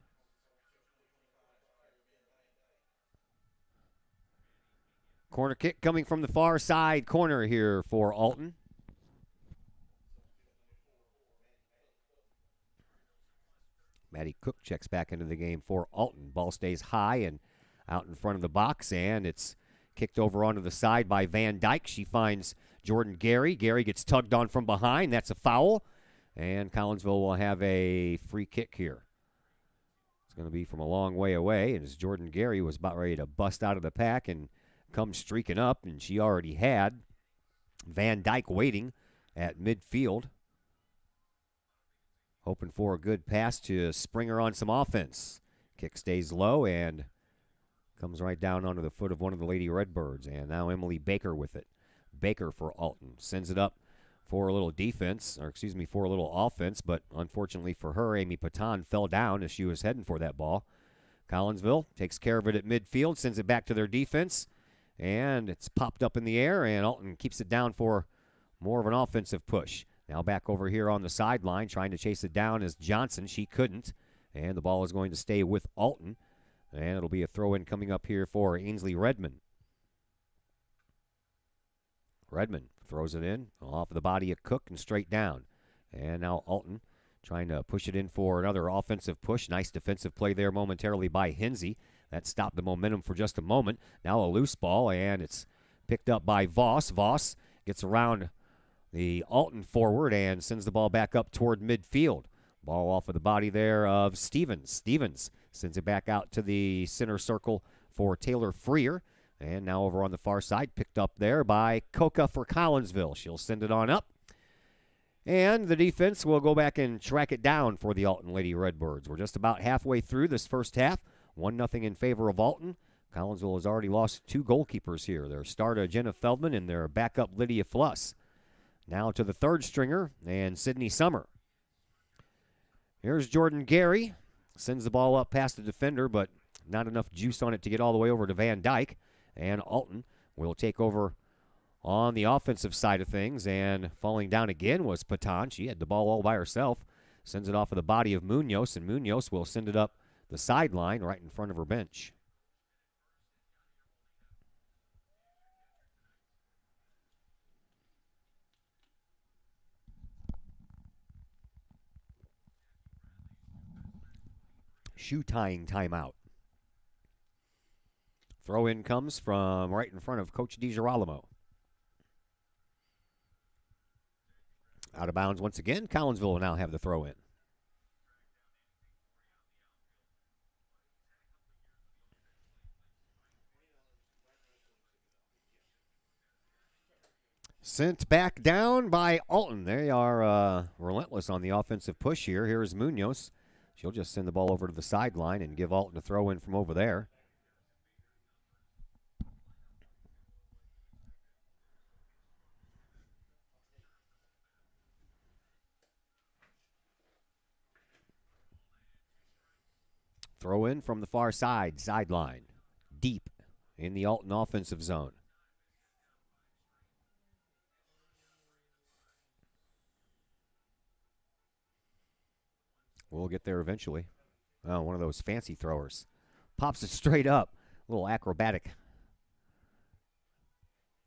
Corner kick coming from the far side corner here for Alton. Maddie Cook checks back into the game for Alton. Ball stays high and out in front of the box, and it's kicked over onto the side by Van Dyke. She finds Jordan Gary. Gary gets tugged on from behind. That's a foul, and Collinsville will have a free kick here. It's going to be from a long way away, and as Jordan Gary was about ready to bust out of the pack and come streaking up, and she already had Van Dyke waiting at midfield, hoping for a good pass to Springer on some offense. Kick stays low and comes right down onto the foot of one of the Lady Redbirds, and now Emily Baker with it. Baker for Alton sends it up for a little defense, for a little offense, but unfortunately for her, Amy Patan fell down as she was heading for that ball. Collinsville takes care of it at midfield, sends it back to their defense, and it's popped up in the air, and Alton keeps it down for more of an offensive push. Now back over here on the sideline, trying to chase it down is Johnson. She couldn't, and the ball is going to stay with Alton, and it'll be a throw-in coming up here for Ainsley Redmond. Redmond throws it in off of the body of Cook and straight down. And now Alton trying to push it in for another offensive push. Nice defensive play there momentarily by Hensey. That stopped the momentum for just a moment. Now a loose ball, and it's picked up by Voss. Voss gets around the Alton forward and sends the ball back up toward midfield. Ball off of the body there of Stevens. Stevens sends it back out to the center circle for Taylor Freer. And now over on the far side, picked up there by Coca for Collinsville. She'll send it on up. And the defense will go back and track it down for the Alton Lady Redbirds. We're just about halfway through this first half. 1-0 in favor of Alton. Collinsville has already lost 2 goalkeepers here. Their starter, Jenna Feldman, and their backup, Lydia Fluss. Now to the third stringer, and Sydney Summer. Here's Jordan Gary. Sends the ball up past the defender, but not enough juice on it to get all the way over to Van Dyke. And Alton will take over on the offensive side of things. And falling down again was Patan. She had the ball all by herself. Sends it off of the body of Munoz, and Munoz will send it up the sideline right in front of her bench. Shoe tying timeout. Throw in comes from right in front of Coach DiGirolamo. Out of bounds once again. Collinsville will now have the throw in. Sent back down by Alton. They are relentless on the offensive push here. Here's Munoz. She'll just send the ball over to the sideline and give Alton a throw in from over there. Throw in from the far side, sideline, deep in the Alton offensive zone. We'll get there eventually. Oh, one of those fancy throwers. Pops it straight up. A little acrobatic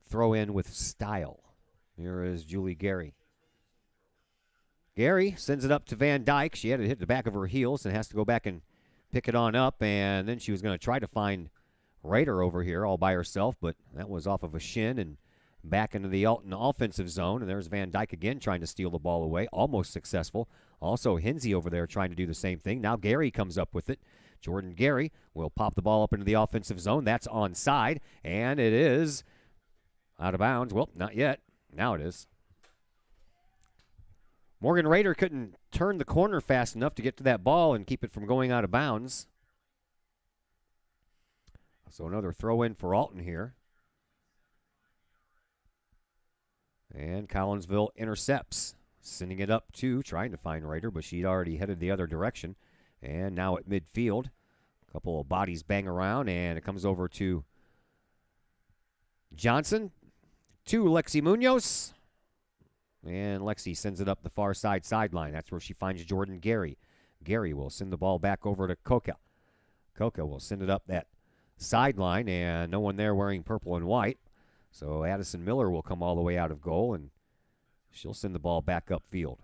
throw in with style. Here is Julie Gary. Gary sends it up to Van Dyke. She had to hit the back of her heels and has to go back and pick it on up. And then she was going to try to find Rader over here all by herself, but that was off of a shin and back into the Alton offensive zone. And there's Van Dyke again trying to steal the ball away. Almost successful. Also, Hensey over there trying to do the same thing. Now Gary comes up with it. Jordan Gary will pop the ball up into the offensive zone. That's onside, and it is out of bounds. Well, not yet. Now it is. Morgan Rader couldn't turn the corner fast enough to get to that ball and keep it from going out of bounds. So another throw in for Alton here. And Collinsville intercepts. Sending it up to, trying to find Rader, but she'd already headed the other direction. And now at midfield, a couple of bodies bang around, and it comes over to Johnson, to Lexi Munoz. And Lexi sends it up the far side sideline. That's where she finds Jordan Gary. Gary will send the ball back over to Coca. Coca will send it up that sideline, and no one there wearing purple and white. So Addison Miller will come all the way out of goal, and she'll send the ball back upfield.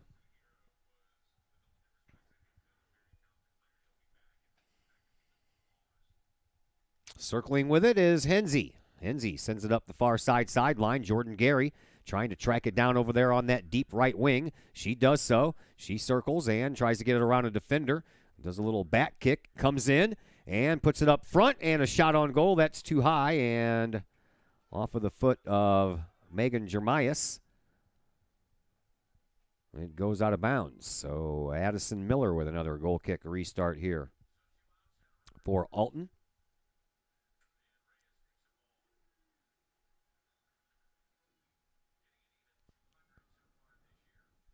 Circling with it is Hensey. Hensey sends it up the far side sideline. Jordan Gary trying to track it down over there on that deep right wing. She does so. She circles and tries to get it around a defender. does a little back kick, comes in, and puts it up front, and a shot on goal. That's too high, and off of the foot of Megan Jeremias. It goes out of bounds. So Addison Miller with another goal kick restart here for Alton.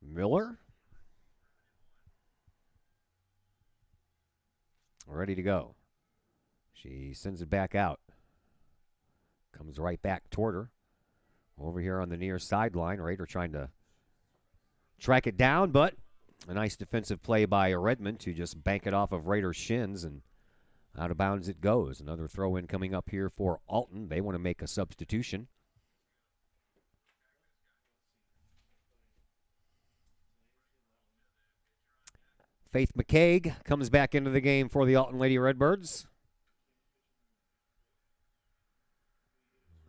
Miller. Ready to go. She sends it back out. Comes right back toward her. Over here on the near sideline. Raider trying to track it down, but a nice defensive play by Redmond to just bank it off of Raider's shins, and out of bounds it goes. Another throw in coming up here for Alton. They want to make a substitution. Faith McCaig comes back into the game for the Alton Lady Redbirds.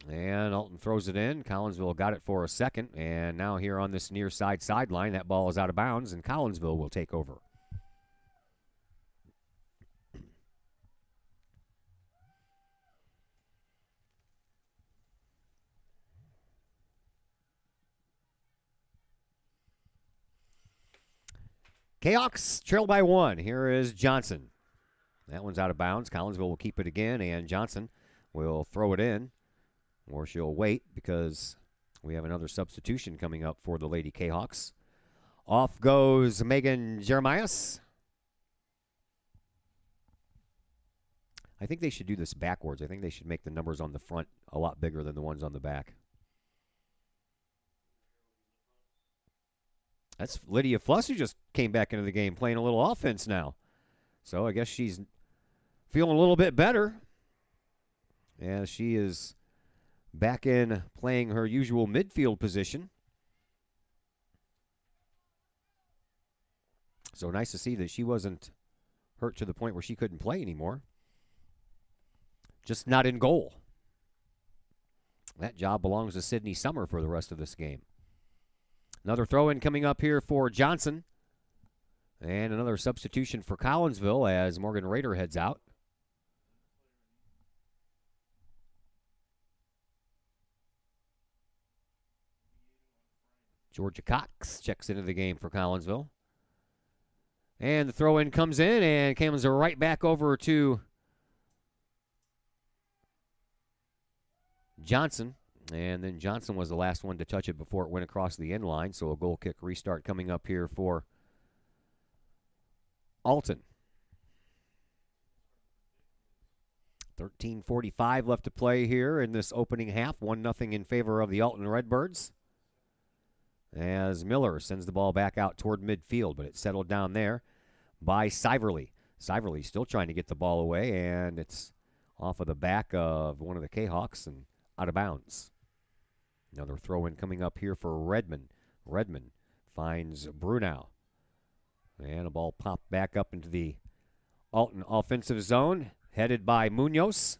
And Alton throws it in. Collinsville got it for a second. And now here on this near side sideline, that ball is out of bounds, and Collinsville will take over. Kahawks trail by 1. Here is Johnson. That one's out of bounds. Collinsville will keep it again, and Johnson will throw it in. Or she'll wait because we have another substitution coming up for the Lady Kahawks. Off goes Megan Jeremias. I think they should do this backwards. I think they should make the numbers on the front a lot bigger than the ones on the back. That's Lydia Fluss, who just came back into the game playing a little offense now. So I guess she's feeling a little bit better. As she is back in playing her usual midfield position. So nice to see that she wasn't hurt to the point where she couldn't play anymore. Just not in goal. That job belongs to Sydney Summer for the rest of this game. Another throw-in coming up here for Johnson. And another substitution for Collinsville as Morgan Rader heads out. Georgia Cox checks into the game for Collinsville. And the throw-in comes in and comes right back over to Johnson. And then Johnson was the last one to touch it before it went across the end line. So a goal kick restart coming up here for Alton. 13:45 left to play here in this opening half. 1-0 in favor of the Alton Redbirds. As Miller sends the ball back out toward midfield, but it's settled down there by Siverly. Siverly still trying to get the ball away, and it's off of the back of one of the Kahawks and out of bounds. Another throw-in coming up here for Redmond. Redmond finds Brunau. And a ball popped back up into the Alton offensive zone, headed by Munoz.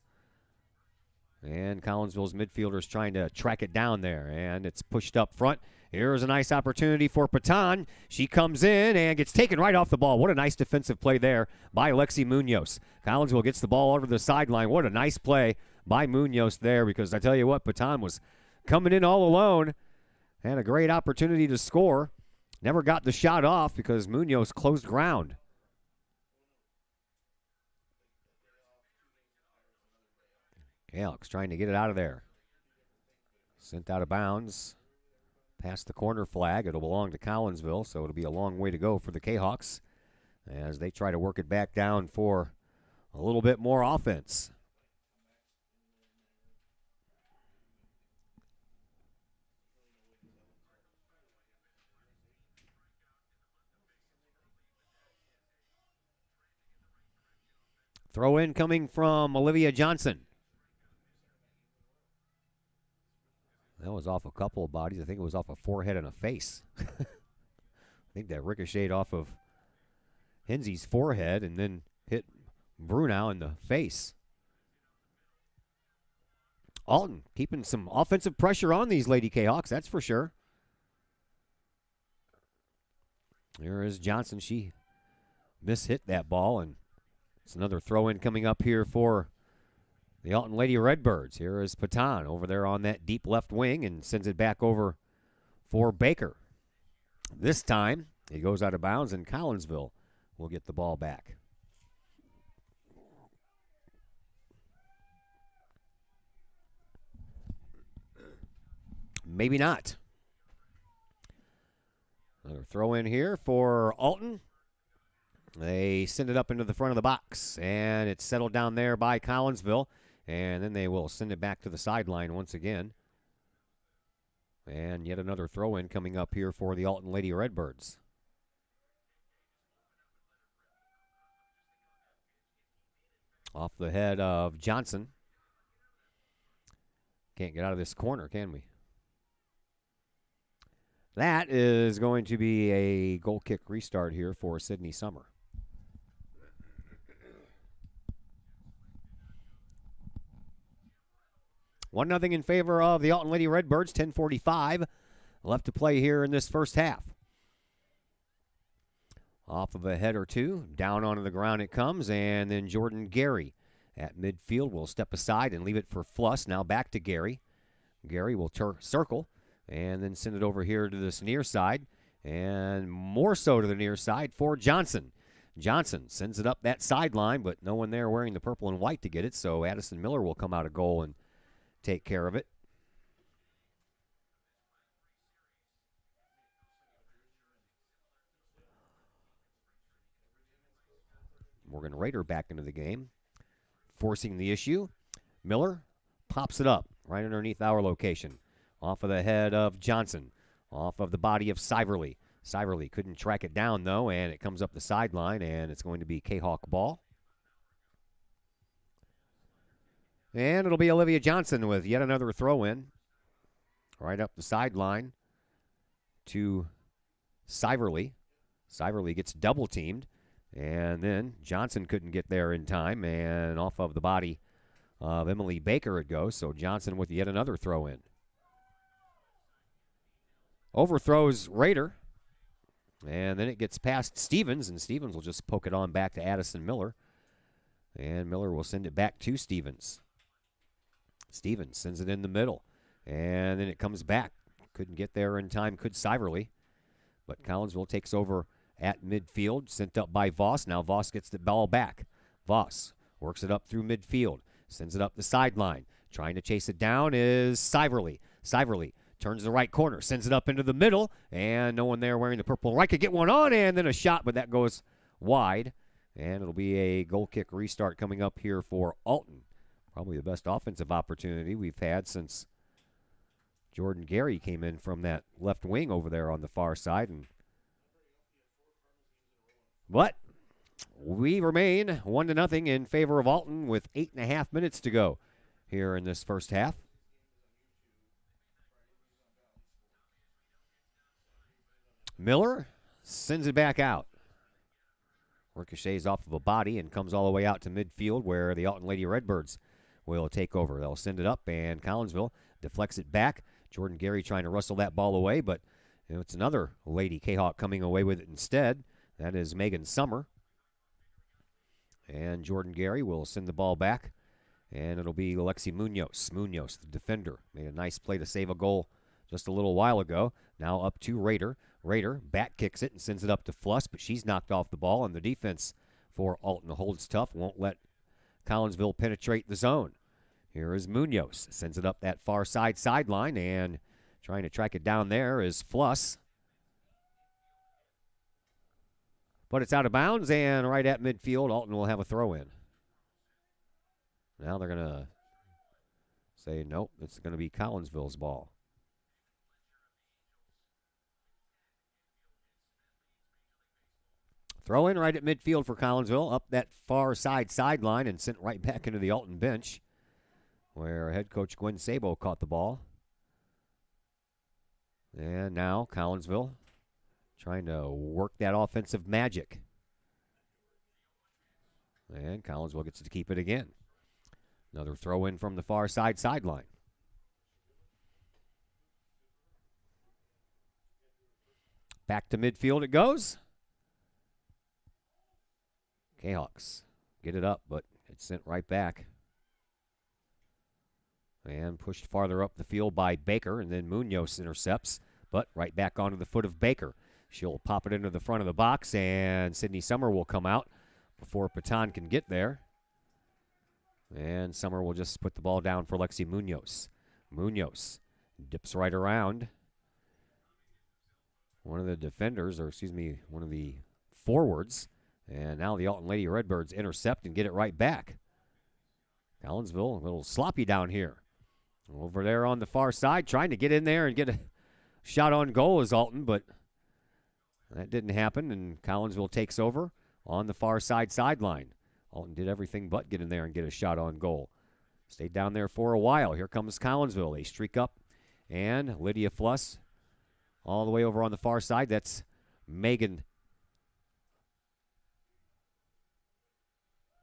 And Collinsville's midfielders trying to track it down there, and it's pushed up front. Here's a nice opportunity for Patan. She comes in and gets taken right off the ball. What a nice defensive play there by Alexi Munoz. Collinsville gets the ball over the sideline. What a nice play by Munoz there, because I tell you what, Patan was coming in all alone. Had a great opportunity to score. Never got the shot off because Munoz closed ground. Alex trying to get it out of there. Sent out of bounds. Past the corner flag. It'll belong to Collinsville, so it'll be a long way to go for the Kahawks as they try to work it back down for a little bit more offense. Throw in coming from Olivia Johnson. That was off a couple of bodies. I think it was off a forehead and a face. I think that ricocheted off of Hensley's forehead and then hit Brunau in the face. Alton keeping some offensive pressure on these Lady Kahawks, that's for sure. There is Johnson. She mishit that ball, and it's another throw-in coming up here for the Alton Lady Redbirds. Here is Patan over there on that deep left wing and sends it back over for Baker. This time, he goes out of bounds, and Collinsville will get the ball back. Maybe not. Another throw in here for Alton. They send it up into the front of the box, and it's settled down there by Collinsville, and then they will send it back to the sideline once again. And yet another throw in coming up here for the Alton Lady Redbirds. Off the head of Johnson. Can't get out of this corner, can we? That is going to be a goal kick restart here for Sydney Summer. One nothing in favor of the Alton Lady Redbirds. 10:45 left to play here in this first half. Off of a head or two, down onto the ground it comes, and then Jordan Gary at midfield will step aside and leave it for Fluss. Now back to Gary. Gary will circle and then send it over here to this near side, and more so to the near side for Johnson. Johnson sends it up that sideline, but no one there wearing the purple and white to get it, so Addison Miller will come out of goal and take care of it. Morgan Rader back into the game, forcing the issue. Miller pops it up right underneath our location. Off of the head of Johnson, off of the body of Siverly. Siverly couldn't track it down, though, and it comes up the sideline, and it's going to be Kahok ball. And it'll be Olivia Johnson with yet another throw-in right up the sideline to Siverly. Siverly gets double-teamed, and then Johnson couldn't get there in time, and off of the body of Emily Baker it goes, so Johnson with yet another throw-in. Overthrows Rader, and then it gets past Stevens, and Stevens will just poke it on back to Addison Miller, and Miller will send it back to Stevens. Stevens sends it in the middle, and then it comes back. Couldn't get there in time, could Siverly, but Collinsville takes over at midfield, sent up by Voss. Now Voss gets the ball back. Voss works it up through midfield, sends it up the sideline. Trying to chase it down is Siverly. Siverly turns the right corner, sends it up into the middle, and no one there wearing the purple and white could get one on, and then a shot, but that goes wide. And it'll be a goal kick restart coming up here for Alton. Probably the best offensive opportunity we've had since Jordan Gary came in from that left wing over there on the far side. But we remain 1-0 in favor of Alton with 8.5 minutes to go here in this first half. Miller sends it back out. Ricochets off of a body and comes all the way out to midfield where the Alton Lady Redbirds will take over. They'll send it up, and Collinsville deflects it back. Jordan Gary trying to wrestle that ball away, but it's another Lady Kahok coming away with it instead. That is Megan Summer. And Jordan Gary will send the ball back, and it'll be Alexi Munoz. Munoz, the defender, made a nice play to save a goal just a little while ago. Now up to Rader. Rader back kicks it and sends it up to Fluss, but she's knocked off the ball, and the defense for Alton holds tough, won't let Collinsville penetrate the zone. Here is Munoz, sends it up that far sideline, and trying to track it down there is Fluss. But it's out of bounds, and right at midfield, Alton will have a throw-in. Now they're going to say, nope, it's going to be Collinsville's ball. Throw in right at midfield for Collinsville, up that far sideline and sent right back into the Alton bench, where head coach Gwen Sabo caught the ball. And now Collinsville trying to work that offensive magic. And Collinsville gets to keep it again. Another throw in from the far sideline. Back to midfield it goes. Kahawks get it up, but it's sent right back. And pushed farther up the field by Baker, and then Munoz intercepts, but right back onto the foot of Baker. She'll pop it into the front of the box, and Sydney Summer will come out before Patan can get there. And Summer will just put the ball down for Lexi Munoz. Munoz dips right around. One of the defenders, or excuse me, one of the forwards. And now the Alton Lady Redbirds intercept and get it right back. Collinsville, a little sloppy down here. Over there on the far side, trying to get in there and get a shot on goal is Alton, but that didn't happen, and Collinsville takes over on the far side sideline. Alton did everything but get in there and get a shot on goal. Stayed down there for a while. Here comes Collinsville. They streak up, and Lydia Fluss all the way over on the far side. That's Morgan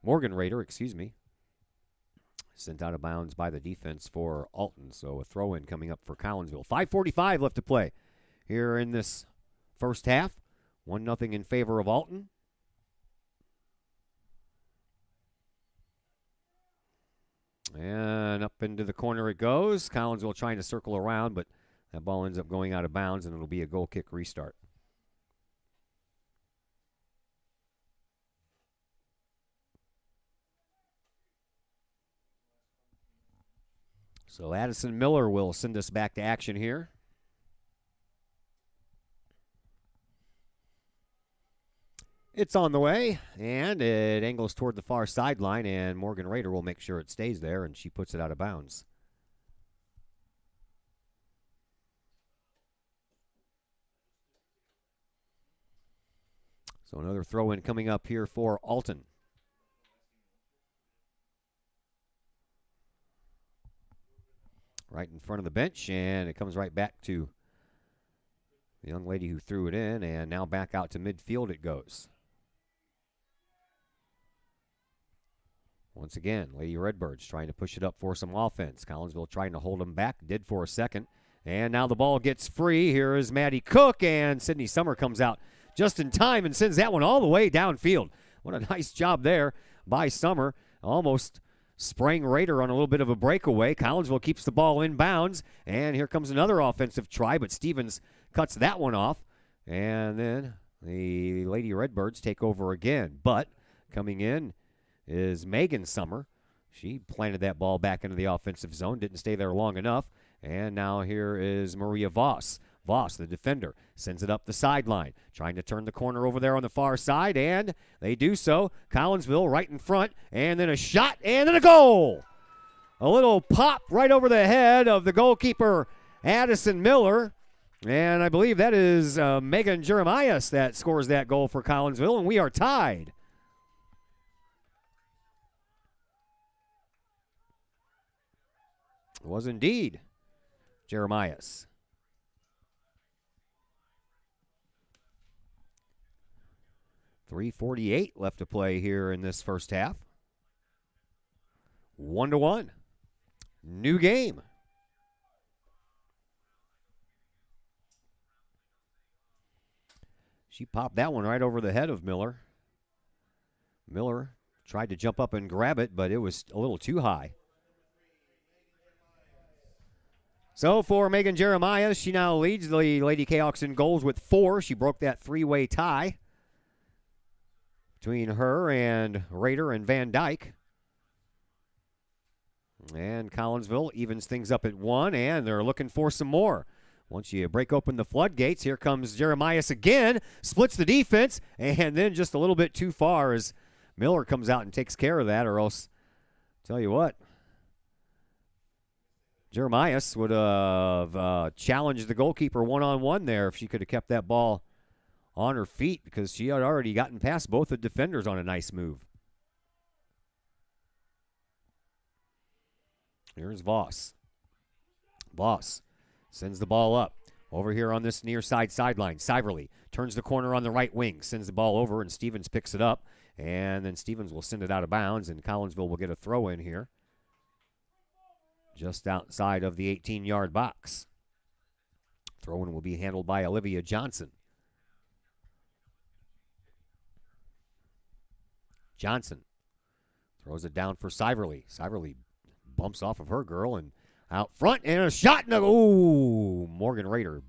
Raider, excuse me. Sent out of bounds by the defense for Alton, so a throw-in coming up for Collinsville. 5:45 left to play here in this first half. 1-0 in favor of Alton. And up into the corner it goes. Collinsville trying to circle around, but that ball ends up going out of bounds, and it'll be a goal kick restart. So Addison Miller will send us back to action here. It's on the way, and it angles toward the far sideline, and Morgan Raider will make sure it stays there, and she puts it out of bounds. So another throw-in coming up here for Alton. Right in front of the bench, and it comes right back to the young lady who threw it in, and now back out to midfield it goes. Once again, Lady Redbirds trying to push it up for some offense. Collinsville trying to hold them back, did for a second. And now the ball gets free. Here is Maddie Cook, and Sydney Summer comes out just in time and sends that one all the way downfield. What a nice job there by Summer. Almost sprang Raider on a little bit of a breakaway. Collinsville keeps the ball in bounds, and here comes another offensive try, but Stevens cuts that one off. And then the Lady Redbirds take over again. But coming in is Megan Summer. She planted that ball back into the offensive zone, didn't stay there long enough. And now here is Maria Voss. Voss, the defender, sends it up the sideline, trying to turn the corner over there on the far side, and they do so. Collinsville right in front, and then a shot, and then a goal. A little pop right over the head of the goalkeeper, Addison Miller. And I believe that is Megan Jeremias that scores that goal for Collinsville, and we are tied. It was indeed Jeremias. .348 left to play here in this first half. 1-1. New game. She popped that one right over the head of Miller. Miller tried to jump up and grab it, but it was a little too high. So for Megan Jeremiah, she now leads the Lady Kahawks in goals with 4. She broke that three-way tie between her and Raider and Van Dyke. And Collinsville evens things up at 1, and they're looking for some more. Once you break open the floodgates, here comes Jeremias again, splits the defense, and then just a little bit too far as Miller comes out and takes care of that, or else, tell you what, Jeremias would have challenged the goalkeeper one-on-one there if she could have kept that ball on her feet, because she had already gotten past both the defenders on a nice move. Here's Voss. Voss sends the ball up. Over here on this near side sideline, Siverly turns the corner on the right wing, sends the ball over, and Stevens picks it up. And then Stevens will send it out of bounds, and Collinsville will get a throw in here just outside of the 18-yard box. Throw-in will be handled by Olivia Johnson. Johnson throws it down for Siverly. Siverly bumps off of her girl and out front, and a shot. Ooh, Morgan Rader.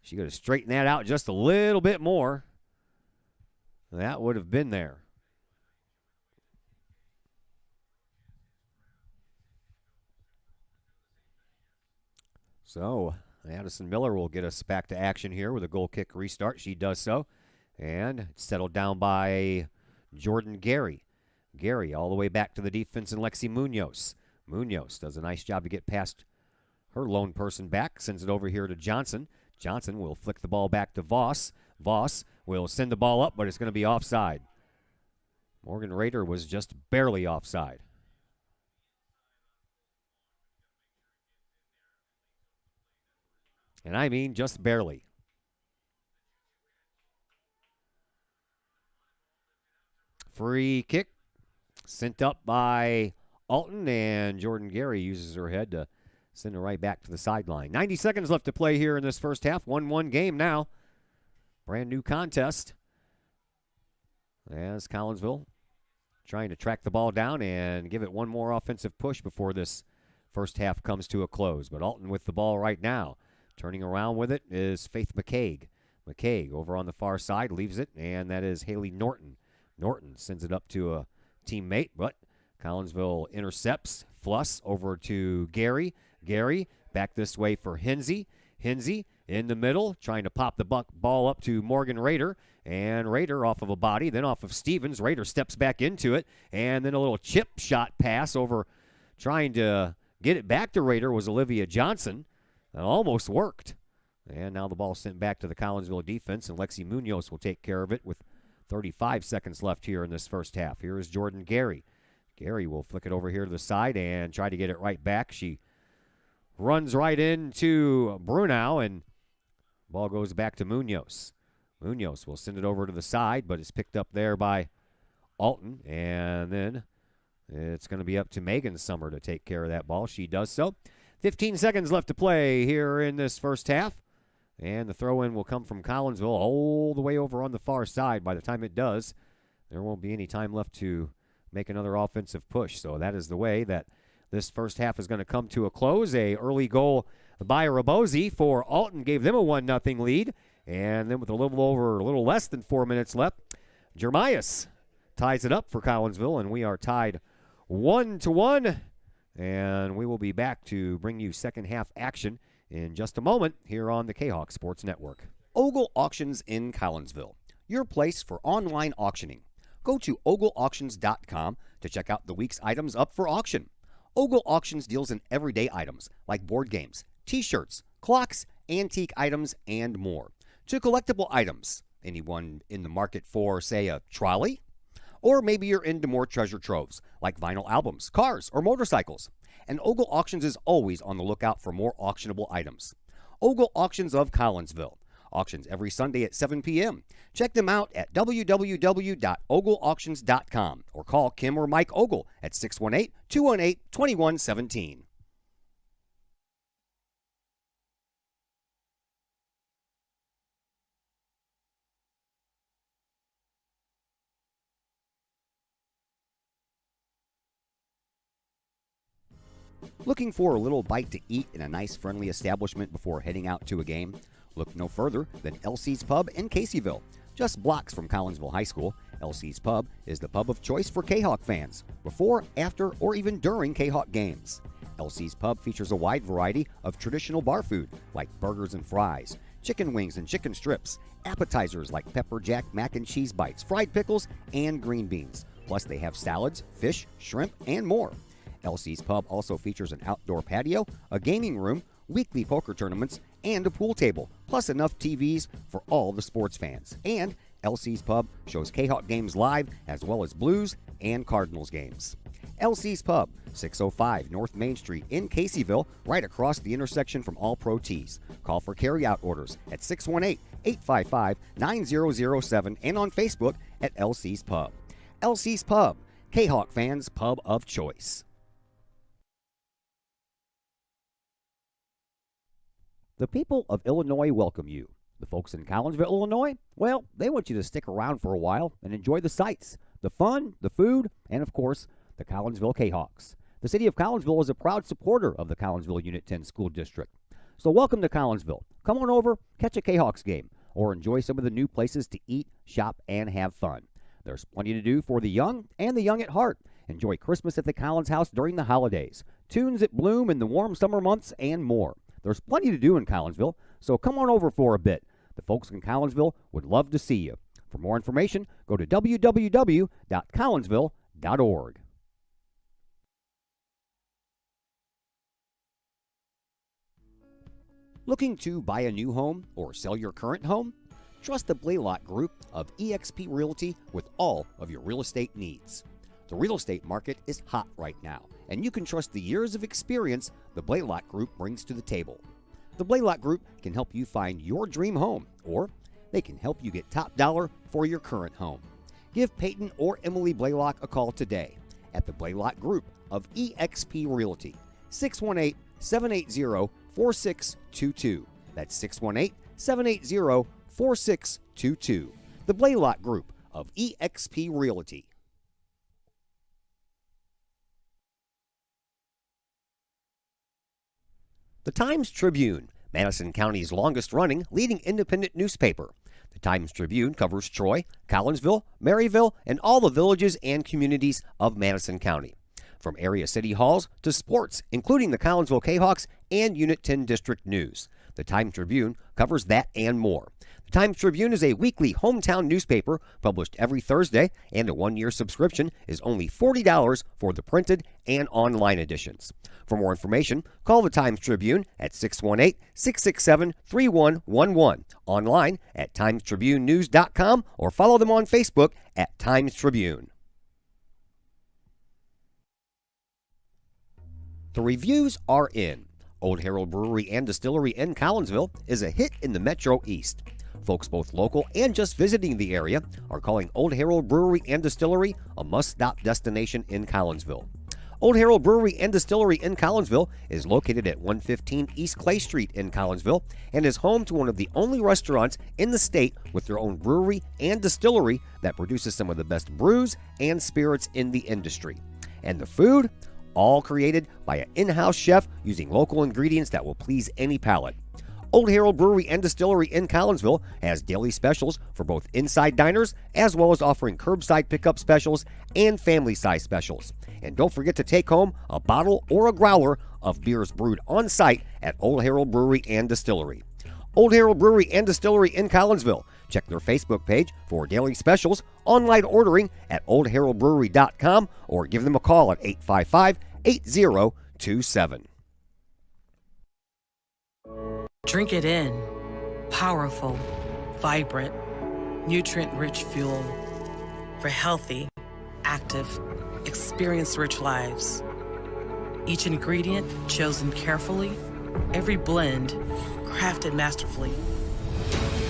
She could have straightened that out just a little bit more. That would have been there. So Addison Miller will get us back to action here with a goal kick restart. She does so. And settled down by Jordan Gary. Gary all the way back to the defense and Lexi Munoz. Munoz does a nice job to get past her lone person back. Sends it over here to Johnson. Johnson will flick the ball back to Voss. Voss will send the ball up, but it's going to be offside. Morgan Rader was just barely offside. And I mean just barely. Free kick sent up by Alton, and Jordan Gary uses her head to send it right back to the sideline. 90 seconds left to play here in this first half. 1-1 game now. Brand new contest. As Collinsville trying to track the ball down and give it one more offensive push before this first half comes to a close. But Alton with the ball right now. Turning around with it is Faith McCaig. McCaig over on the far side leaves it, and that is Haley Norton. Norton sends it up to a teammate, but Collinsville intercepts. Fluss over to Gary. Gary back this way for Hinsey. Hinsey in the middle, trying to pop the ball up to Morgan Rader. And Rader off of a body, then off of Stevens. Rader steps back into it, and then a little chip shot pass over, trying to get it back to Rader was Olivia Johnson. That almost worked. And now the ball sent back to the Collinsville defense, and Lexi Munoz will take care of it with 35 seconds left here in this first half. Here is Jordan Gary. Gary will flick it over here to the side and try to get it right back. She runs right into Brunau, and ball goes back to Munoz. Munoz will send it over to the side, but it's picked up there by Alton, and then it's going to be up to Megan Summer to take care of that ball. She does so. 15 seconds left to play here in this first half. And the throw-in will come from Collinsville all the way over on the far side. By the time it does, there won't be any time left to make another offensive push. So that is the way that this first half is going to come to a close. A early goal by Rabosi for Alton gave them a 1-0 lead. And then with a little less than 4 minutes left, Jeremias ties it up for Collinsville, and we are tied 1-1. And we will be back to bring you second half action in just a moment here on the Kahok Sports Network. Ogle Auctions in Collinsville, your place for online auctioning. Go to ogleauctions.com to check out the week's items up for auction. Ogle Auctions deals in everyday items like board games, t-shirts, clocks, antique items, and more. To collectible items, anyone in the market for, say, a trolley? Or maybe you're into more treasure troves, like vinyl albums, cars, or motorcycles. And Ogle Auctions is always on the lookout for more auctionable items. Ogle Auctions of Collinsville. Auctions every Sunday at 7 p.m. Check them out at www.ogleauctions.com or call Kim or Mike Ogle at 618-218-2117. Looking for a little bite to eat in a nice, friendly establishment before heading out to a game? Look no further than LC's Pub in Caseyville. Just blocks from Collinsville High School, LC's Pub is the pub of choice for Kahok fans, before, after, or even during Kahok games. LC's Pub features a wide variety of traditional bar food, like burgers and fries, chicken wings and chicken strips, appetizers like pepper jack mac and cheese bites, fried pickles, and green beans. Plus they have salads, fish, shrimp, and more. LC's Pub also features an outdoor patio, a gaming room, weekly poker tournaments, and a pool table, plus enough TVs for all the sports fans. And LC's Pub shows Kahok games live, as well as Blues and Cardinals games. LC's Pub, 605 North Main Street in Caseyville, right across the intersection from All Pro Tees. Call for carry-out orders at 618-855-9007 and on Facebook at LC's Pub. LC's Pub, Kahok fans' pub of choice. The people of Illinois welcome you. The folks in Collinsville, Illinois, well, they want you to stick around for a while and enjoy the sights. the fun, the food, and of course, the Collinsville Kahawks. The city of Collinsville is a proud supporter of the Collinsville Unit 10 School District. So welcome to Collinsville. Come on over, catch a Kahawks game, or enjoy some of the new places to eat, shop, and have fun. There's plenty to do for the young and the young at heart. Enjoy Christmas at the Collins House during the holidays, tunes at Bloom in the warm summer months, and more. There's plenty to do in Collinsville, so come on over for a bit. The folks in Collinsville would love to see you. For more information, go to www.collinsville.org. Looking to buy a new home or sell your current home? Trust the Blaylock Group of eXp Realty with all of your real estate needs. The real estate market is hot right now, and you can trust the years of experience the Blaylock Group brings to the table. The Blaylock Group can help you find your dream home, or they can help you get top dollar for your current home. Give Peyton or Emily Blaylock a call today at the Blaylock Group of eXp Realty, 618-780-4622. That's 618-780-4622. The Blaylock Group of eXp Realty. The Times-Tribune, Madison County's longest-running leading independent newspaper. The Times-Tribune covers Troy, Collinsville, Maryville, and all the villages and communities of Madison County. From area city halls to sports, including the Collinsville Kahawks and Unit 10 District News. The Times-Tribune covers that and more. The Times-Tribune is a weekly hometown newspaper published every Thursday, and a one-year subscription is only $40 for the printed and online editions. For more information, call the Times-Tribune at 618-667-3111, online at timestribunenews.com, or follow them on Facebook at Times-Tribune. The reviews are in. Old Herald Brewery and Distillery in Collinsville is a hit in the Metro East. Folks both local and just visiting the area are calling Old Herald Brewery and Distillery a must-stop destination in Collinsville. Old Herald Brewery and Distillery in Collinsville is located at 115 East Clay Street in Collinsville and is home to one of the only restaurants in the state with their own brewery and distillery that produces some of the best brews and spirits in the industry. And the food? All created by an in-house chef using local ingredients that will please any palate. Old Herald Brewery and Distillery in Collinsville has daily specials for both inside diners as well as offering curbside pickup specials and family-size specials. And don't forget to take home a bottle or a growler of beers brewed on site at Old Herald Brewery and Distillery. Old Herald Brewery and Distillery in Collinsville. Check their Facebook page for daily specials, online ordering at oldheraldbrewery.com, or give them a call at 855-8027. Drink it in. Powerful, vibrant, nutrient-rich fuel for healthy, active, experience-rich lives. Each ingredient chosen carefully, every blend crafted masterfully.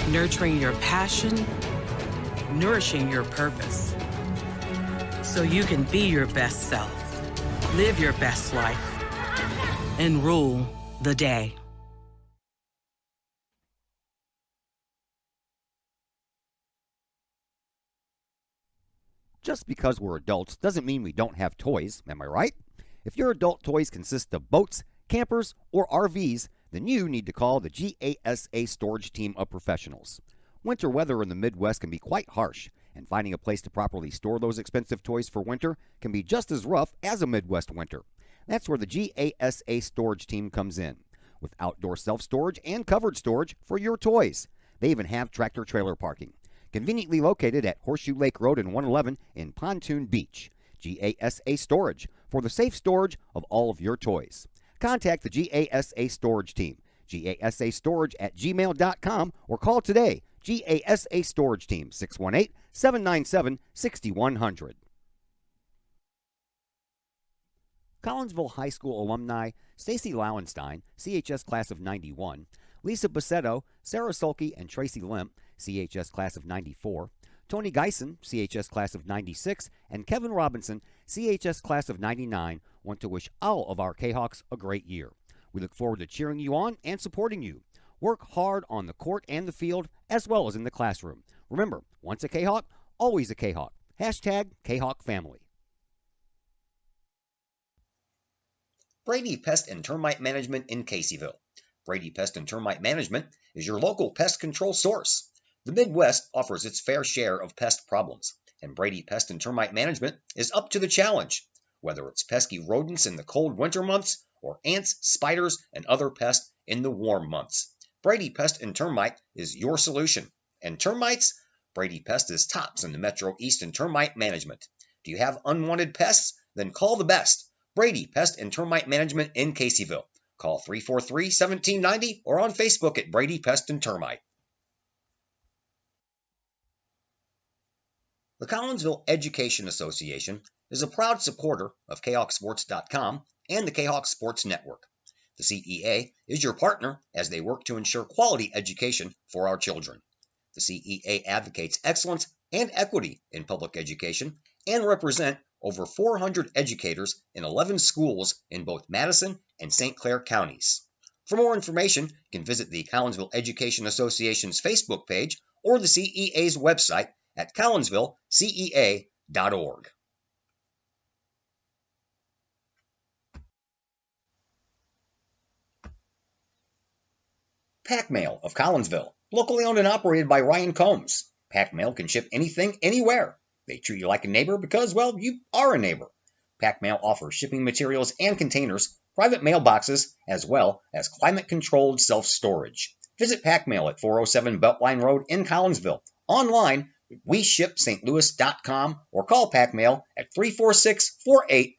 Nurturing your passion, nourishing your purpose. So you can be your best self, live your best life, and rule the day. Just because we're adults doesn't mean we don't have toys, am I right? If your adult toys consist of boats, campers, or RVs, then you need to call the GASA storage team of professionals. Winter weather in the Midwest can be quite harsh, and finding a place to properly store those expensive toys for winter can be just as rough as a Midwest winter. That's where the GASA storage team comes in, with outdoor self-storage and covered storage for your toys. They even have tractor-trailer parking. Conveniently located at Horseshoe Lake Road and 111 in Pontoon Beach. GASA Storage for the safe storage of all of your toys. Contact the GASA Storage Team, gasastorage@gmail.com, or call today, GASA Storage Team, 618-797-6100. Collinsville High School alumni Stacy Lauenstein, CHS Class of 91, Lisa Bassetto, Sarah Sulke, and Tracy Limp, CHS Class of 94, Tony Geisen, CHS Class of 96, and Kevin Robinson, CHS Class of 99, want to wish all of our Kahawks a great year. We look forward to cheering you on and supporting you. Work hard on the court and the field, as well as in the classroom. Remember, once a Kahawk, always a Kahawk. Hashtag Kahok Family. Brady Pest and Termite Management in Caseyville. Brady Pest and Termite Management is your local pest control source. The Midwest offers its fair share of pest problems, and Brady Pest and Termite Management is up to the challenge. Whether it's pesky rodents in the cold winter months or ants, spiders, and other pests in the warm months, Brady Pest and Termite is your solution. And termites? Brady Pest is tops in the Metro East in termite management. Do you have unwanted pests? Then call the best. Brady Pest and Termite Management in Caseyville. Call 343-1790 or on Facebook at Brady Pest and Termite. The Collinsville Education Association is a proud supporter of KahokSports.com and the Kahok Sports Network. The CEA is your partner as they work to ensure quality education for our children. The CEA advocates excellence and equity in public education and represent over 400 educators in 11 schools in both Madison and St. Clair counties. For more information, you can visit the Collinsville Education Association's Facebook page or the CEA's website at collinsvillecea.org. Pack Mail of Collinsville, locally owned and operated by Ryan Combs. Pack Mail can ship anything, anywhere. They treat you like a neighbor because, well, you are a neighbor. Pack Mail offers shipping materials and containers, private mailboxes, as well as climate-controlled self-storage. Visit Pack Mail at 407 Beltline Road in Collinsville. Online, WeShipStLouis.com or call Pack Mail at 346-4884.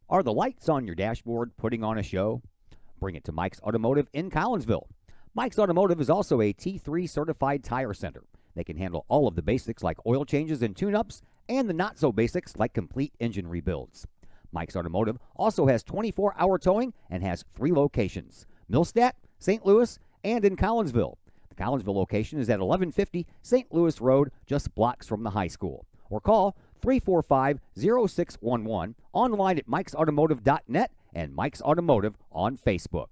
Are the lights on your dashboard putting on a show? Bring it to Mike's Automotive in Collinsville. Mike's Automotive is also a T3 certified tire center. They can handle all of the basics like oil changes and tune-ups and the not-so-basics like complete engine rebuilds. Mike's Automotive also has 24-hour towing and has 3 locations: Millstadt, St. Louis, and in Collinsville. The Collinsville location is at 1150 St. Louis Road, just blocks from the high school. Or call 345-0611, online at mikesautomotive.net and Mike's Automotive on Facebook.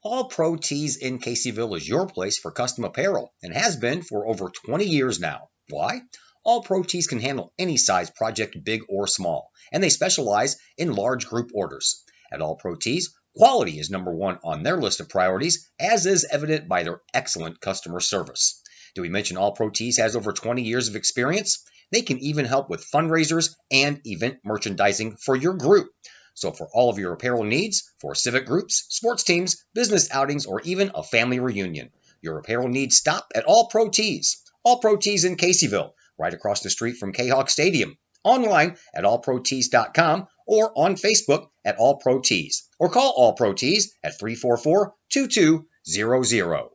All Pro Tees in Caseyville is your place for custom apparel and has been for over 20 years now. Why? All Pro Tees can handle any size project, big or small, and they specialize in large group orders. At All Pro Tees, quality is number one on their list of priorities, as is evident by their excellent customer service. Did we mention All Pro Tees has over 20 years of experience? They can even help with fundraisers and event merchandising for your group. So for all of your apparel needs, for civic groups, sports teams, business outings, or even a family reunion, your apparel needs stop at All Pro Tees. All Pro Tees in Caseyville, right across the street from Kahok Stadium. Online at allprotees.com or on Facebook at All Pro Tees. Or call All Pro Tees at 344-2200.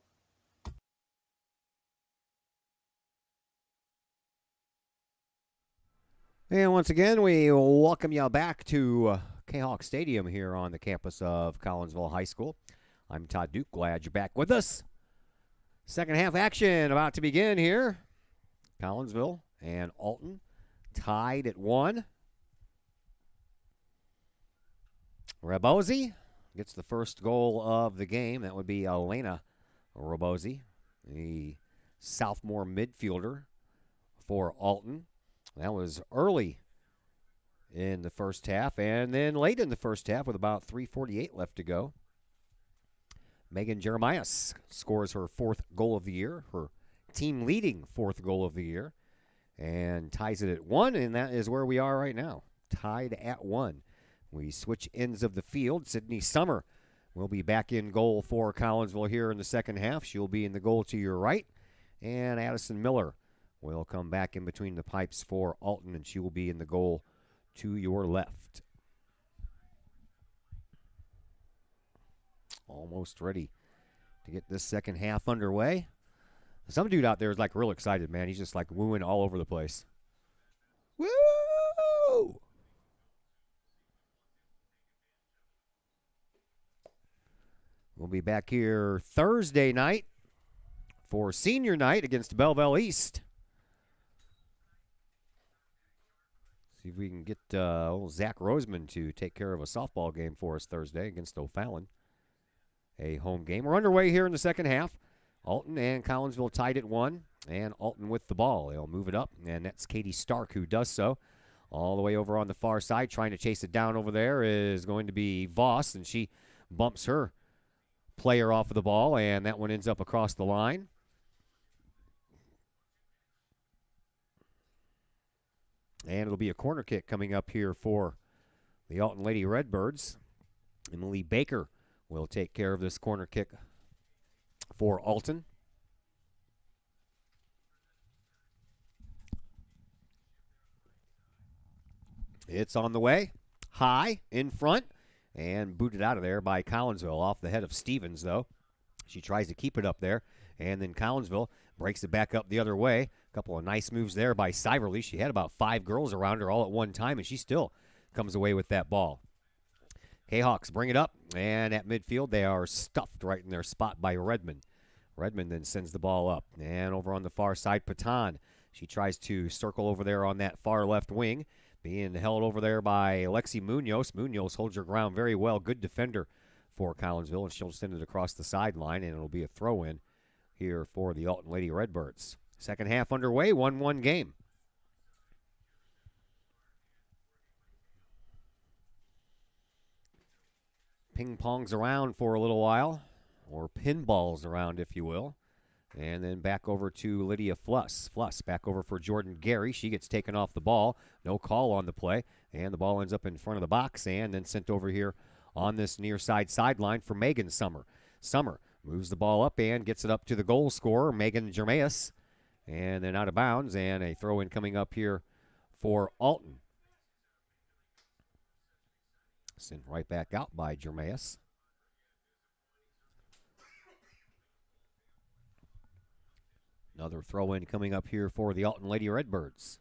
And once again, we welcome you back to Kahok Stadium here on the campus of Collinsville High School. I'm Todd Duke. Glad you're back with us. Second half action about to begin here. Collinsville and Alton tied at 1. Rabosi gets the first goal of the game. That would be Elena Rabosi, the sophomore midfielder for Alton. That was early in the first half, and then late in the first half with about 3:48 left to go. Megan Jeremiah scores her 4th goal of the year, her team-leading 4th goal of the year, and ties it at 1, and that is where we are right now, tied at 1. We switch ends of the field. Sydney Summer will be back in goal for Collinsville here in the second half. She'll be in the goal to your right, and Addison Miller will come back in between the pipes for Alton, and she will be in the goal to your left. Almost ready to get this second half underway. Some dude out there is like real excited, man. He's just like wooing all over the place. Woo! We'll be back here Thursday night for senior night against Belleville East. See if we can get old Zach Roseman to take care of a softball game for us Thursday against O'Fallon. A home game. We're underway here in the second half. Alton and Collinsville tied at 1, and Alton with the ball. They'll move it up, and that's Katie Stark who does so. All the way over on the far side, trying to chase it down over there is going to be Voss, and she bumps her player off of the ball, and that one ends up across the line. And it'll be a corner kick coming up here for the Alton Lady Redbirds. Emily Baker will take care of this corner kick for Alton. It's on the way. High in front and booted out of there by Collinsville off the head of Stevens, though. She tries to keep it up there, and then Collinsville breaks it back up the other way. A couple of nice moves there by Siverly. She had about 5 girls around her all at one time, and she still comes away with that ball. Kahawks bring it up, and at midfield they are stuffed right in their spot by Redmond. Redmond then sends the ball up, and over on the far side, Patan. She tries to circle over there on that far left wing, being held over there by Lexi Munoz. Munoz holds her ground very well. Good defender for Collinsville, and she'll send it across the sideline, and it'll be a throw-in here for the Alton Lady Redbirds. Second half underway, 1-1 game. Ping-pongs around for a little while, or pinballs around, if you will. And then back over to Lydia Fluss. Fluss back over for Jordan Gary. She gets taken off the ball. No call on the play. And the ball ends up in front of the box and then sent over here on this near side sideline for Megan Summer. Summer moves the ball up and gets it up to the goal scorer, Megan Germaeus. And then out of bounds, and a throw-in coming up here for Alton. Sent right back out by Germaeus. Another throw-in coming up here for the Alton Lady Redbirds.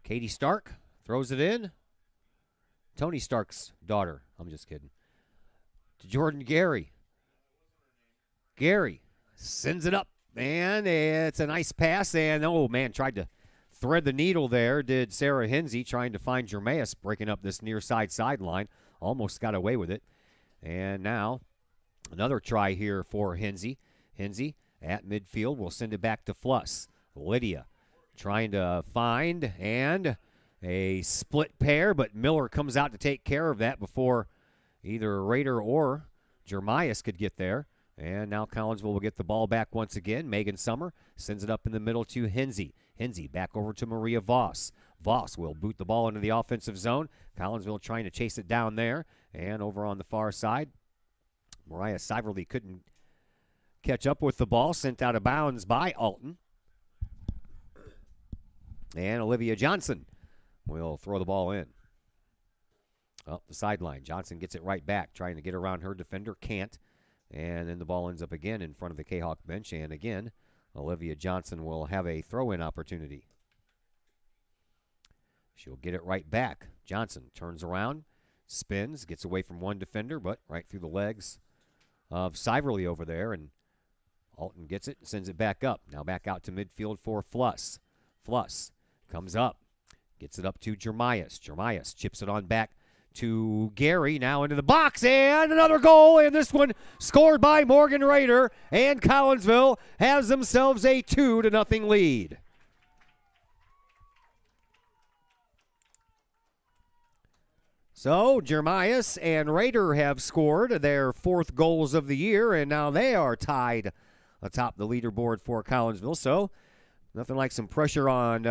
Katie Stark throws it in. Tony Stark's daughter. I'm just kidding. To Jordan Gary. Gary sends it up, and it's a nice pass. And, oh, man, tried to thread the needle there, did Sarah Hinsey, trying to find Germaeus, breaking up this near side sideline. Almost got away with it. And now another try here for Hinsey. Hinsey at midfield will send it back to Fluss. Lydia trying to find, and a split pair, but Miller comes out to take care of that before either Rader or Jeremias could get there. And now Collinsville will get the ball back once again. Megan Summer sends it up in the middle to Hinsey. Hinsey back over to Maria Voss. Voss will boot the ball into the offensive zone. Collinsville trying to chase it down there. And over on the far side, Mariah Siverly couldn't catch up with the ball. Sent out of bounds by Alton. And Olivia Johnson will throw the ball in. Up the sideline. Johnson gets it right back, trying to get around her defender. Can't. And then the ball ends up again in front of the Kahawk bench. And again, Olivia Johnson will have a throw-in opportunity. She'll get it right back. Johnson turns around, spins, gets away from one defender, but right through the legs of Siverly over there. And Alton gets it and sends it back up. Now back out to midfield for Fluss. Fluss comes up, gets it up to Jeremias. Jeremias chips it on back to Gary, now into the box, and another goal, and this one scored by Morgan Rader, and Collinsville has themselves a 2-0 lead. So Jeremias and Rader have scored their 4th goals of the year, and now they are tied atop the leaderboard for Collinsville. So nothing like some pressure on